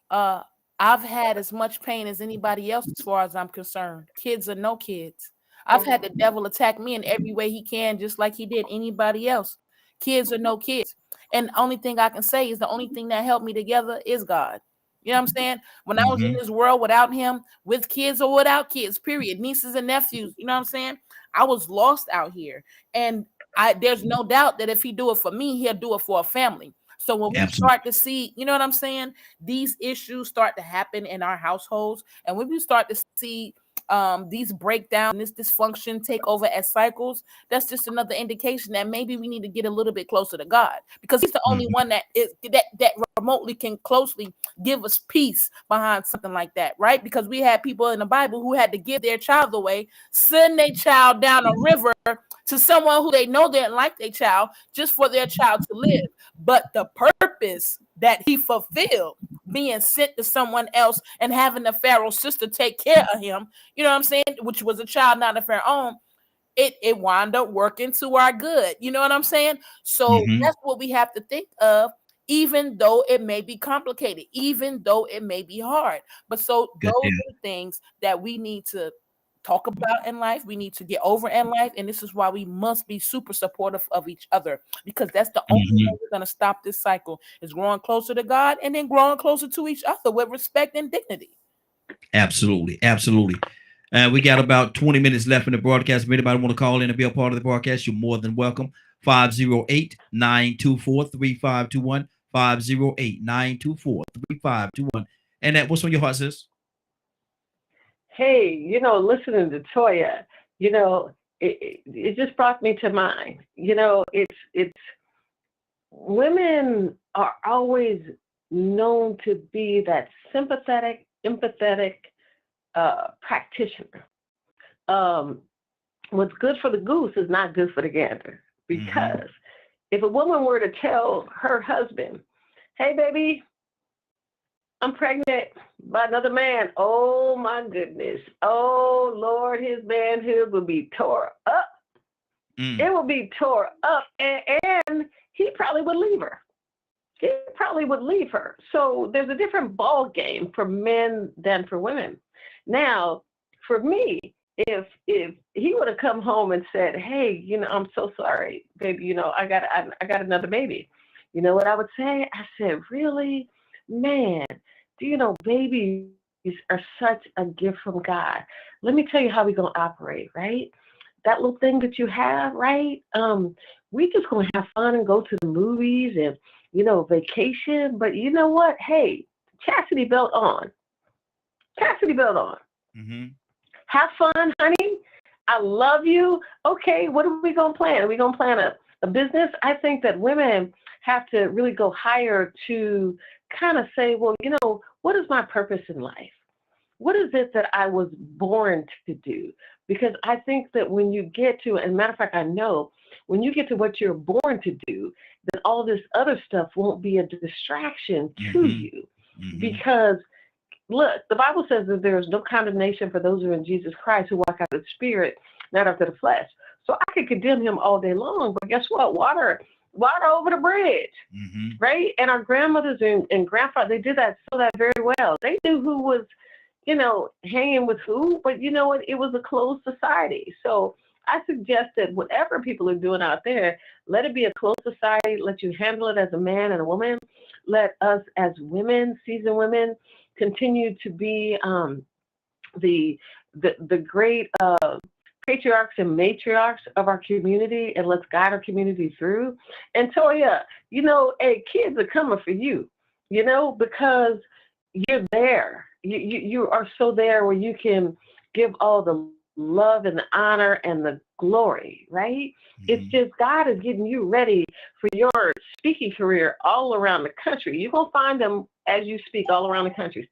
I've had as much pain as anybody else as far as I'm concerned. Kids or no kids. I've had the devil attack me in every way he can, just like he did anybody else. Kids or no kids. And the only thing I can say is the only thing that helped me together is God. You know what I'm saying? When I was in this world without him, with kids or without kids, period, nieces and nephews, you know what I'm saying? I was lost out here. And there's no doubt that if he do it for me, he'll do it for a family. So when we start to see, you know what I'm saying, these issues start to happen in our households, and when we start to see these breakdowns, this dysfunction take over as cycles, that's just another indication that maybe we need to get a little bit closer to God, because he's the only one that remotely can closely give us peace behind something like that, right? Because we had people in the Bible who had to give their child away, send their child down a river to someone who they know didn't like their child, just for their child to live. But the purpose that he fulfilled, being sent to someone else and having the Pharaoh's sister take care of him, you know what I'm saying, which was a child not of her own, it wound up working to our good. You know what I'm saying? So that's what we have to think of, even though it may be complicated, even though it may be hard. But so those are the things that we need to talk about in life, we need to get over in life, and this is why we must be super supportive of each other, because that's the only way we're going to stop this cycle, is growing closer to God and then growing closer to each other with respect and dignity. Absolutely. We got about 20 minutes left in the broadcast. If anybody want to call in and be a part of the broadcast, you're more than welcome. 508-924-3521, 508-924-3521. And that, what's on your heart, sis? Hey, you know, listening to Toya, you know, it just brought me to mind. You know, it's women are always known to be that sympathetic, empathetic practitioner. What's good for the goose is not good for the gander, because if a woman were to tell her husband, "Hey, baby, I'm pregnant by another man," oh my goodness, oh Lord, his manhood would be tore up. It would be tore up, and he probably would leave her. So there's a different ball game for men than for women. Now, for me, if he would have come home and said, "Hey, you know, I'm so sorry, baby, you know, I got another baby," you know what I would say? I said, "Really, man, do you know babies are such a gift from God? Let me tell you how we're gonna operate, right? That little thing that you have, right? We just gonna have fun and go to the movies and, you know, vacation. But you know what? Hey, chastity belt on. Have fun, honey. I love you. Okay, what are we gonna plan? Are we gonna plan a business?" I think that women have to really go higher to kind of say, well, you know, what is my purpose in life? What is it that I was born to do? Because I think that when you get to, and matter of fact, I know when you get to what you're born to do, then all this other stuff won't be a distraction to you. Because look, the Bible says that there is no condemnation for those who are in Jesus Christ, who walk out of the spirit, not after the flesh. So I could condemn him all day long, but guess what? Water over the bridge, right? And our grandmothers and grandfathers, they did that very well. They knew who was, you know, hanging with who, but you know what? It was a closed society. So I suggest that whatever people are doing out there, let it be a closed society. Let you handle it as a man and a woman. Let us as women, seasoned women, continue to be the great patriarchs and matriarchs of our community, and let's guide our community through. And Toya, hey, kids are coming for you, because you're there. You are so there where you can give all the love and the honor and the glory, right? It's just God is getting you ready for your speaking career all around the country. You're going to find them as you speak all around the country.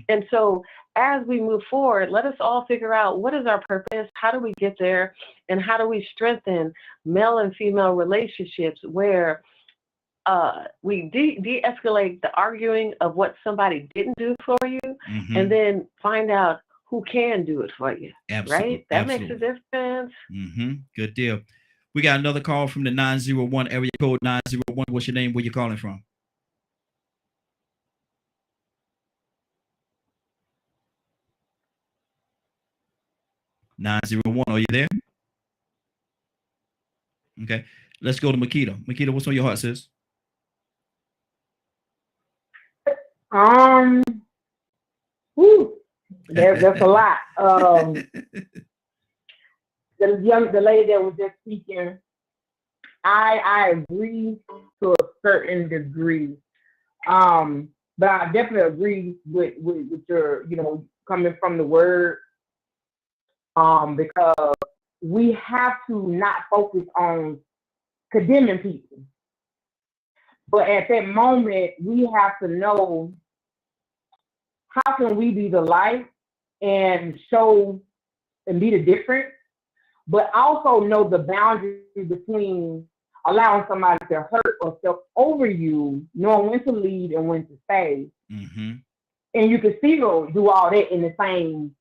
And so as we move forward, let us all figure out what is our purpose, how do we get there, and how do we strengthen male and female relationships where we de-escalate the arguing of what somebody didn't do for you, and then find out who can do it for you. Absolutely. Right? That Absolutely. makes a difference. Good deal. We got another call from the 901 area code 901. What's your name? Where you calling from? (901). Are you there? Okay. Let's go to Makita. Makita, what's on your heart, sis? There's a lot. The lady that was just speaking, I agree to a certain degree. But I definitely agree with your, coming from the word, because we have to not focus on condemning people. But at that moment, we have to know, how can we be the light and show and be the difference, but also know the boundary between allowing somebody to hurt or step over you, knowing when to lead and when to stay. And you can still do all that in the same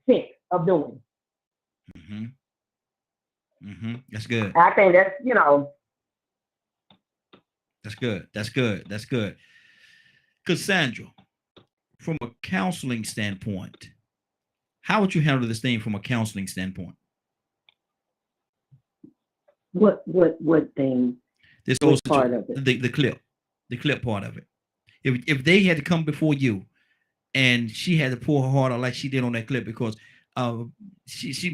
sense of doing. That's good. I think that's, That's good. That's good. That's good. Cassandra, from a counseling standpoint, how would you handle this thing from a counseling standpoint? What thing? This whole part of it? The clip part of it. If they had to come before you and she had to pour her heart out like she did on that clip, because she's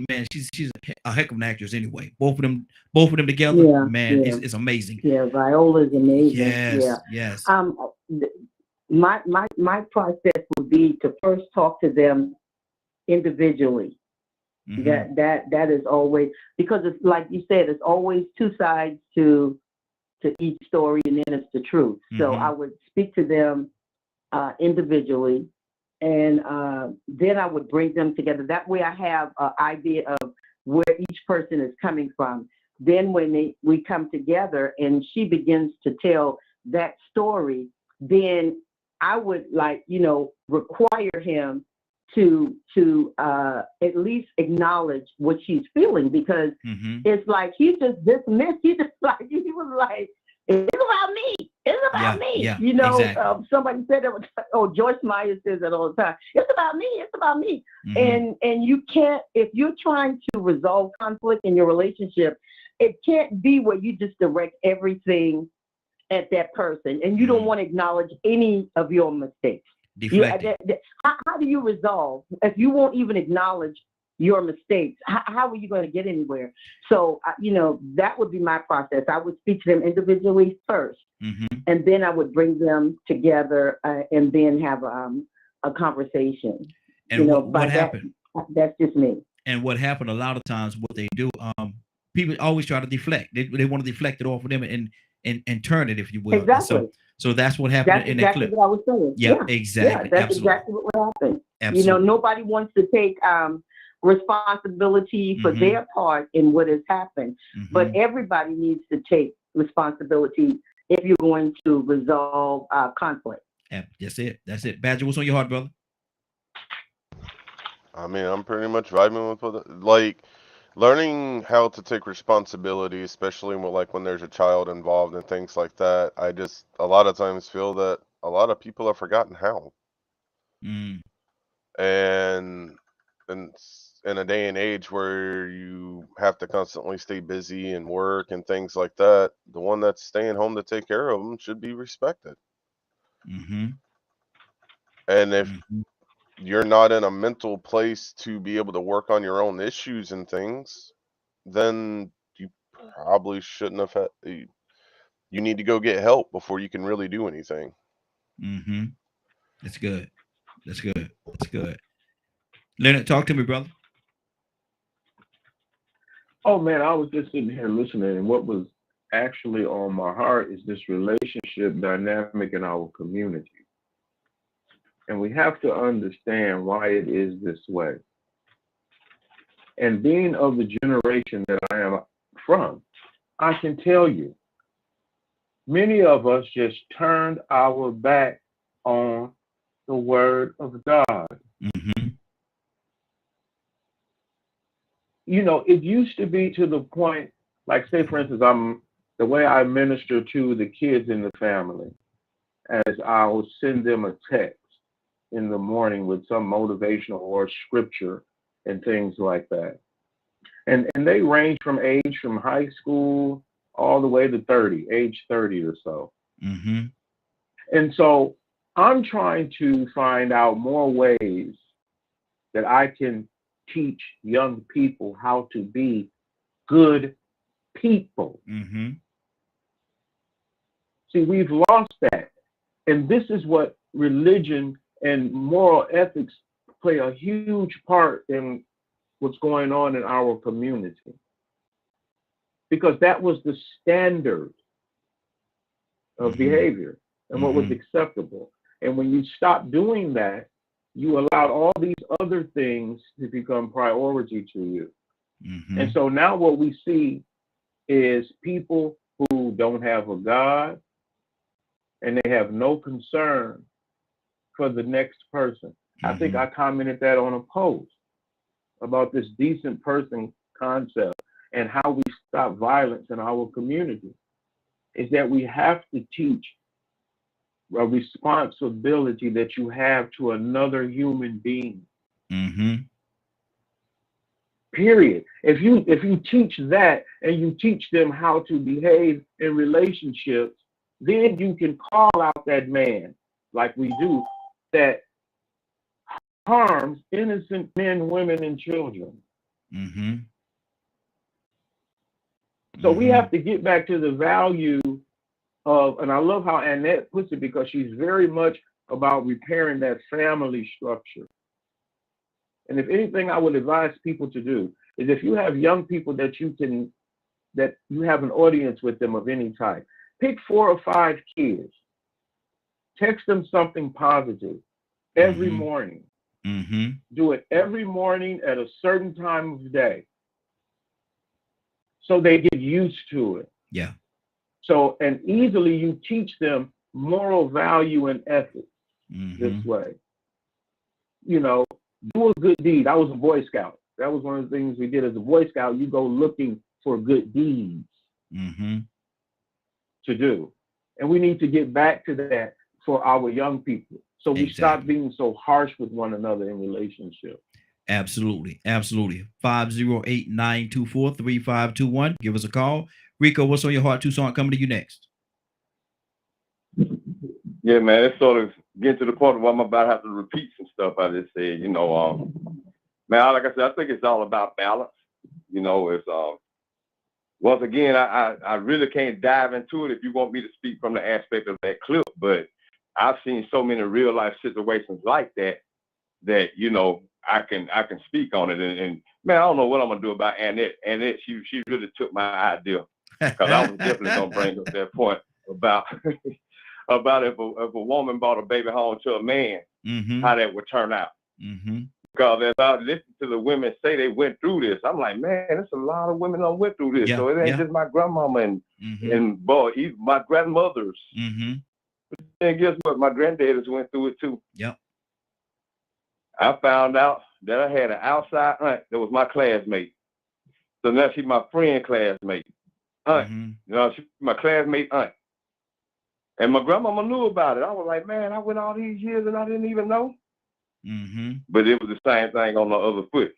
a heck of an actress anyway. Both of them together, it's amazing. Yeah, Viola's amazing. Yes. My process would be to first talk to them individually. That is always, because it's like you said, it's always two sides to each story, and then it's the truth. So I would speak to them individually, and then I would bring them together. That way I have an idea of where each person is coming from. Then when we come together and she begins to tell that story, then I would require him to at least acknowledge what she's feeling, because it's like he just dismissed. He was like, it's about me. It's about me. Exactly. Somebody said that. Joyce Meyer says that all the time. It's about me. It's about me. And you can't, if you're trying to resolve conflict in your relationship, it can't be where you just direct everything at that person, and you don't want to acknowledge any of your mistakes. How do you resolve if you won't even acknowledge your mistakes? How are you going to get anywhere? So, that would be my process. I would speak to them individually first, and then I would bring them together and then have a conversation. And what happened? That's just me. And what happened a lot of times, what they do, people always try to deflect. They want to deflect it off of them and turn it, if you will. Exactly. So that's what happened in that clip. That's what I was saying. Yeah, exactly. That's Absolutely. exactly what happened. Absolutely. Nobody wants to take responsibility for their part in what has happened, but everybody needs to take responsibility if you're going to resolve conflict. That's it. That's it. Badger, what's on your heart, brother? I mean, I'm pretty much vibing with learning how to take responsibility, especially when there's a child involved and things like that. I just a lot of times feel that a lot of people have forgotten how. And in a day and age where you have to constantly stay busy and work and things like that, the one that's staying home to take care of them should be respected. Mm-hmm. And if you're not in a mental place to be able to work on your own issues and things, then you probably shouldn't have had. You need to go get help before you can really do anything. Mm-hmm. That's good. That's good. That's good. Leonard, talk to me, brother. Oh man, I was just sitting here listening, and what was actually on my heart is this relationship dynamic in our community. And we have to understand why it is this way. And being of the generation that I am from, I can tell you, many of us just turned our back on the word of God. Mm-hmm. You know, it used to be to the point, like say for instance, the way I minister to the kids in the family, as I'll send them a text in the morning with some motivational or scripture and things like that. And they range from high school all the way to 30, age 30 or so. Mm-hmm. And so I'm trying to find out more ways that I can teach young people how to be good people. Mm-hmm. See, we've lost that. And this is what religion and moral ethics play a huge part in what's going on in our community. Because that was the standard of behavior and what was acceptable. And when you stop doing that, you allowed all these other things to become priority to you. Mm-hmm. And so now what we see is people who don't have a God and they have no concern for the next person. I think I commented that on a post about this decent person concept and how we stop violence in our community, is that we have to teach a responsibility that you have to another human being. Mm-hmm. Period. If you teach that and you teach them how to behave in relationships, then you can call out that man, like we do, that harms innocent men, women, and children. Mm-hmm. So we have to get back to the value of, and I love how Annette puts it, because she's very much about repairing that family structure. And if anything I would advise people to do is, if you have young people that you have an audience with them of any type, pick 4 or 5 kids, text them something positive every morning. Mm-hmm. Do it every morning at a certain time of day, so they get used to it. Yeah. So, and easily you teach them moral value and ethics this way. You know, do a good deed. I was a Boy Scout. That was one of the things we did as a Boy Scout. You go looking for good deeds to do. And we need to get back to that for our young people, so we stop being so harsh with one another in relationships. Absolutely. Absolutely. 508-924-3521. Give us a call. Rico, what's on your heart? Tucson coming to you next. Yeah, man, it's sort of getting to the point where I'm about to have to repeat some stuff I just said. You know, man, like I said, I think it's all about balance. You know, it's once again, I really can't dive into it if you want me to speak from the aspect of that clip, but I've seen so many real life situations like that you know, I can speak on it. And man, I don't know what I'm gonna do about Annette. Annette, she really took my idea, because I was definitely gonna bring up that point about about if a woman brought a baby home to a man, how that would turn out. Because as I listen to the women say they went through this, I'm like, man, there's a lot of women that went through this. So it ain't just my grandmama and boy, even my grandmothers. And guess what? My granddaddies went through it too. Yep. I found out that I had an outside aunt that was my classmate. So now she's my friend classmate. Aunt. You know, she's my classmate aunt. And my grandmama knew about it. I was like, man, I went all these years and I didn't even know. But it was the same thing on the other foot.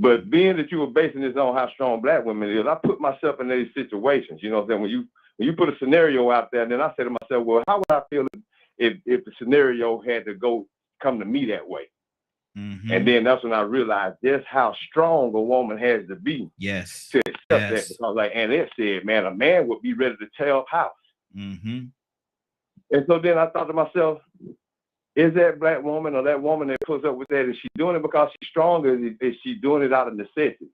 But being that you were basing this on how strong black women is, I put myself in these situations. You know what I'm saying? When you put a scenario out there, and then I say to myself, well, how would I feel if the scenario had to come to me that way? Mm-hmm. And then that's when I realized just how strong a woman has to be. Yes. To accept that. Because like Annette said, man, a man would be ready to tear up house. Mm-hmm. And so then I thought to myself, is that black woman or that woman that puts up with that, is she doing it because she's strong, or is she doing it out of necessity?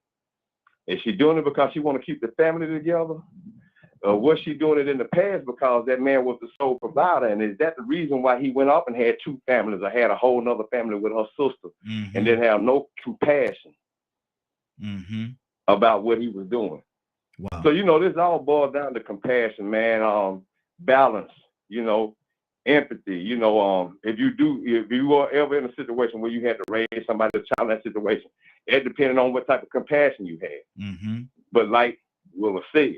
Is she doing it because she want to keep the family together? Or was she doing it in the past because that man was the sole provider? And is that the reason why he went up and had two families, or had a whole nother family with her sister, mm-hmm. and didn't have no compassion mm-hmm. about what he was doing? Wow. So, this all boils down to compassion, man. Balance, empathy. If you are ever in a situation where you had to raise somebody, a child in that situation, it depending on what type of compassion you had. Mm-hmm. But like Willa said,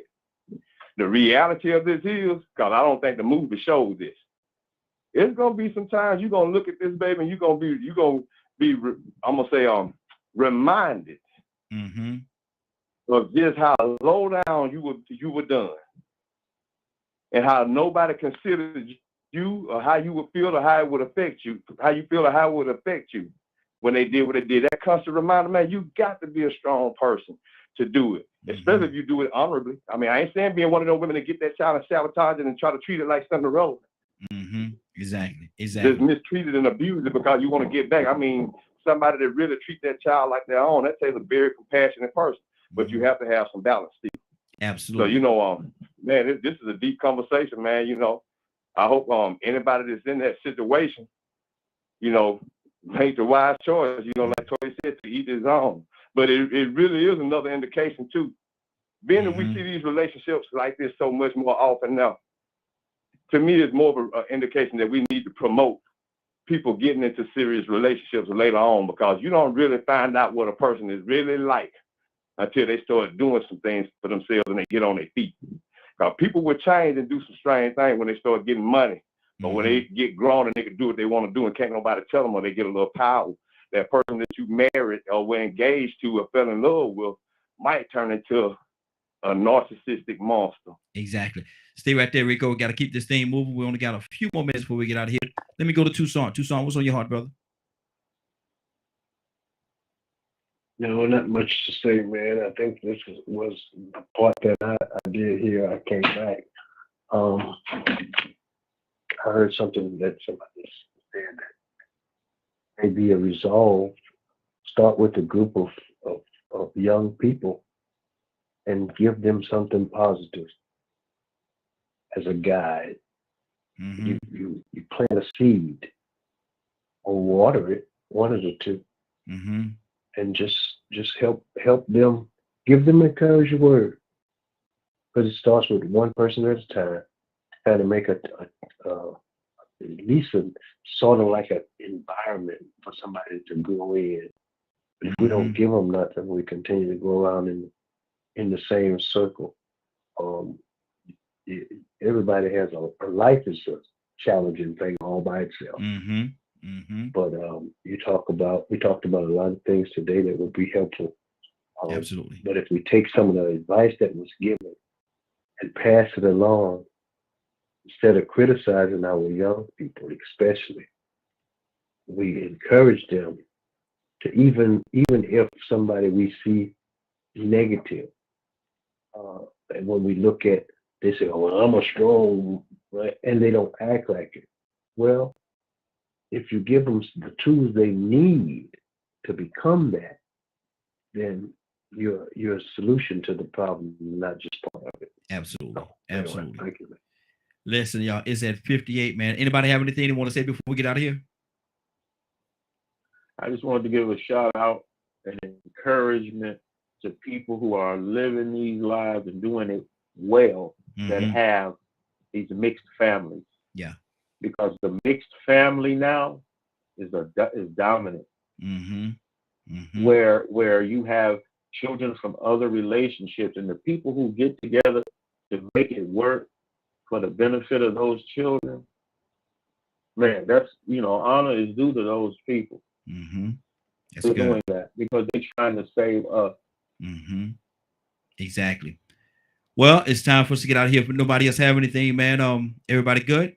the reality of this is, because I don't think the movie shows this, it's gonna be some times you're gonna look at this baby and you're gonna be I'm gonna say reminded mm-hmm. of just how low down you were done, and how nobody considered you, or how you would feel, or how it would affect you, how you feel, or how it would affect you when they did what they did. That constant reminder, man, you got to be a strong person to do it, especially if you do it honorably. I mean, I ain't saying being one of those women that get that child and sabotage it and try to treat it like something irrelevant. Mm-hmm. Exactly. Just mistreat it and abuse it because you want to get back. I mean, somebody that really treat that child like their own, that takes a very compassionate person. But you have to have some balance, Steve. Absolutely. So, man, this is a deep conversation, man. I hope anybody that's in that situation, make the wise choice, like Toy said, to eat his own. But it really is another indication, too. Being that we see these relationships like this so much more often now, to me, it's more of an indication that we need to promote people getting into serious relationships later on, because you don't really find out what a person is really like until they start doing some things for themselves and they get on their feet. Because people will change and do some strange things when they start getting money, or when they get grown and they can do what they want to do and can't nobody tell them, or they get a little power. That person that you married or were engaged to or fell in love with might turn into a narcissistic monster. Exactly. Stay right there, Rico. We got to keep this thing moving. We only got a few more minutes before we get out of here. Let me go to Tucson. Tucson, what's on your heart, brother? No, not much to say, man. I think this was the part that I did here. I came back. I heard something that somebody said that maybe a resolve. Start with a group of young people and give them something positive as a guide. Mm-hmm. You plant a seed or water it, one of the two. Mm-hmm. And just help them, give them encouraging word. Because it starts with one person at a time. Try to make at least a sort of like an environment for somebody to go in. But if we don't give them nothing, we continue to go around in the same circle. Everybody has a life is a challenging thing all by itself. Mm-hmm. Mm-hmm. But we talked about a lot of things today that would be helpful. Absolutely. But if we take some of the advice that was given and pass it along, instead of criticizing our young people, especially, we encourage them to even if somebody we see negative, and when we look at, they say, "Oh, well, I'm a strong," right? And they don't act like it. Well, if you give them the tools they need to become that, then you're a solution to the problem, not just part of it. Absolutely. Anyway, Absolutely. thank you, man. Listen, y'all, it's at 58, man. Anybody have anything they want to say before we get out of here? I just wanted to give a shout out and encouragement to people who are living these lives and doing it well, that have these mixed families. Yeah. Because the mixed family now is dominant. Where you have children from other relationships, and the people who get together to make it work for the benefit of those children, man, that's, honor is due to those people. That's good. Doing that because they're trying to save us. Mm-hmm. Exactly. Well, it's time for us to get out of here. If nobody else have anything, man. Everybody good?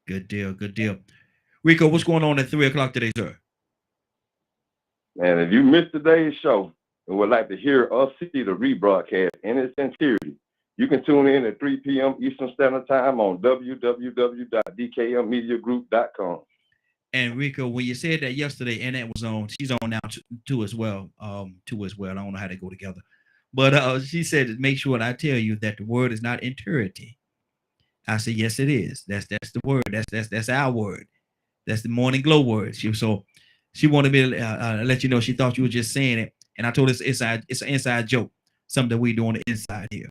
Good deal. Good deal. Rico, what's going on at 3:00 today, sir? And if you missed today's show and would like to hear or see the rebroadcast in its entirety, you can tune in at 3 p.m. Eastern Standard Time on www.dkmmediagroup.com. And Rico, when you said that yesterday, Annette was on, she's on now too as well. I don't know how they go together. But she said, make sure that I tell you that the word is not entirety. I said, yes, it is. That's the word. That's our word. That's the Morning Glow word. She wanted me to let you know she thought you were just saying it. And I told her it's an inside joke, something that we do on the inside here.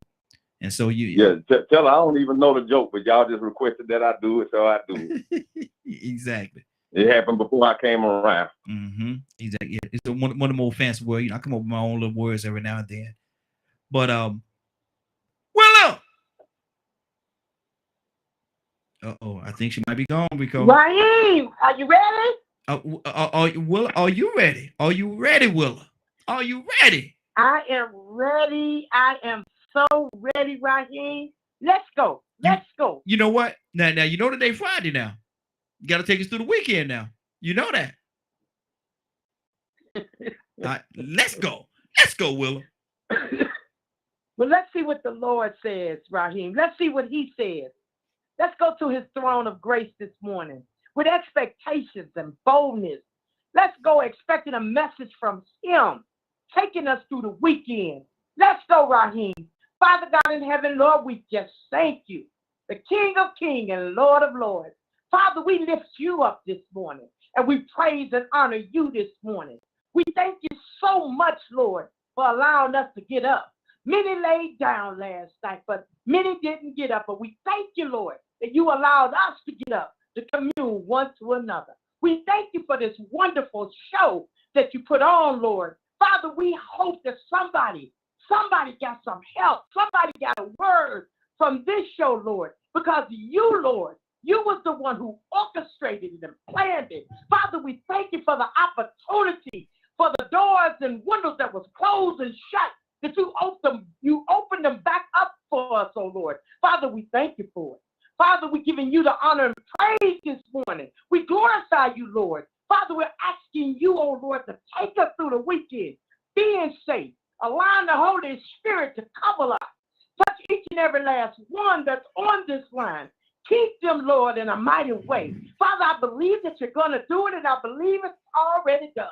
And so tell her I don't even know the joke, but y'all just requested that I do it, so I do it. Exactly. It happened before I came around. Mm-hmm. Exactly. It's one of the more fancy words. I come up with my own little words every now and then. But Willow. I think she might be gone, Rico. Raheem, are you ready? Willow, are you ready? Are you ready, Willow? Are you ready? I am ready. I am so ready, Raheem. Let's go. Let's go. You know what? Now you know today Friday now. You got to take us through the weekend now. You know that. Let's go. Let's go, Willow. Well, let's see what the Lord says, Raheem. Let's see what he says. Let's go to his throne of grace this morning with expectations and boldness. Let's go expecting a message from him, taking us through the weekend. Let's go, Raheem. Father God in heaven, Lord, we just thank you, the King of Kings and Lord of Lords. Father, we lift you up this morning, and we praise and honor you this morning. We thank you so much, Lord, for allowing us to get up. Many laid down last night, but many didn't get up. But we thank you, Lord, that you allowed us to get up, to commune one to another. We thank you for this wonderful show that you put on, Lord. Father, we hope that somebody got some help. Somebody got a word from this show, Lord, because you, Lord, you was the one who orchestrated it and planned it. Father, we thank you for the opportunity, for the doors and windows that was closed and shut, that you opened them back up for us, oh Lord. Father, we thank you for it. Father, we're giving you the honor and praise this morning. We glorify you, Lord. Father, we're asking you, oh Lord, to take us through the weekend, being safe, allowing the Holy Spirit to cover us, touch each and every last one that's on this line. Keep them, Lord, in a mighty way. Father, I believe that you're going to do it, and I believe it's already done.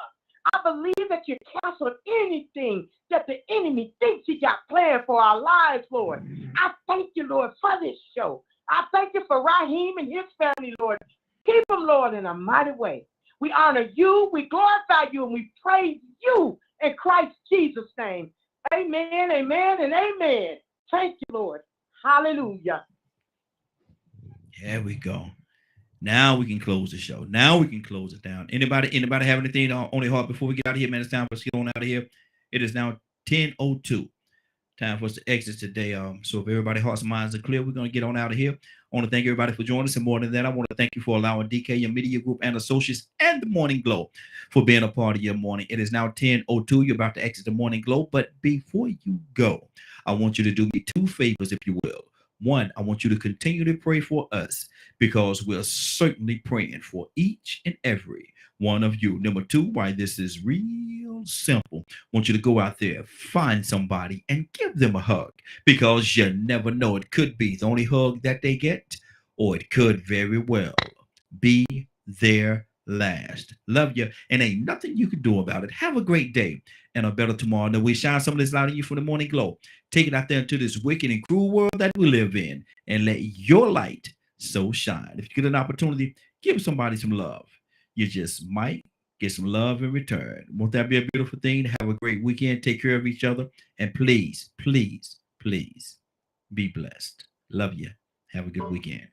I believe that you canceled anything that the enemy thinks he got planned for our lives, Lord. I thank you, Lord, for this show. I thank you for Raheem and his family, Lord. Keep them, Lord, in a mighty way. We honor you, we glorify you, and we praise you in Christ Jesus' name. Amen, amen, and amen. Thank you, Lord. Hallelujah. There we go. Now we can close the show. Now we can close it down. Anybody have anything on their heart before we get out of here, man? It's time for us to get on out of here. It is now 10:02. Time for us to exit today. So if everybody's hearts and minds are clear, we're going to get on out of here. I want to thank everybody for joining us. And more than that, I want to thank you for allowing DKM Media Group and Associates and the Morning Glow for being a part of your morning. It is now 10:02. You're about to exit the Morning Glow. But before you go, I want you to do me two favors, if you will. One, I want you to continue to pray for us because we're certainly praying for each and every one of you. Number two, why this is real simple. I want you to go out there, find somebody and give them a hug because you never know. It could be the only hug that they get, or it could very well be their last. Love you, and ain't nothing you can do about it. Have a great day and a better tomorrow. Now we shine some of this light on you from the Morning Glow. Take it out there into this wicked and cruel world that we live in and let your light so shine. If you get an opportunity, give somebody some love. You just might get some love in return. Won't that be a beautiful thing? Have a great weekend. Take care of each other. And please, please, please be blessed. Love you. Have a good weekend.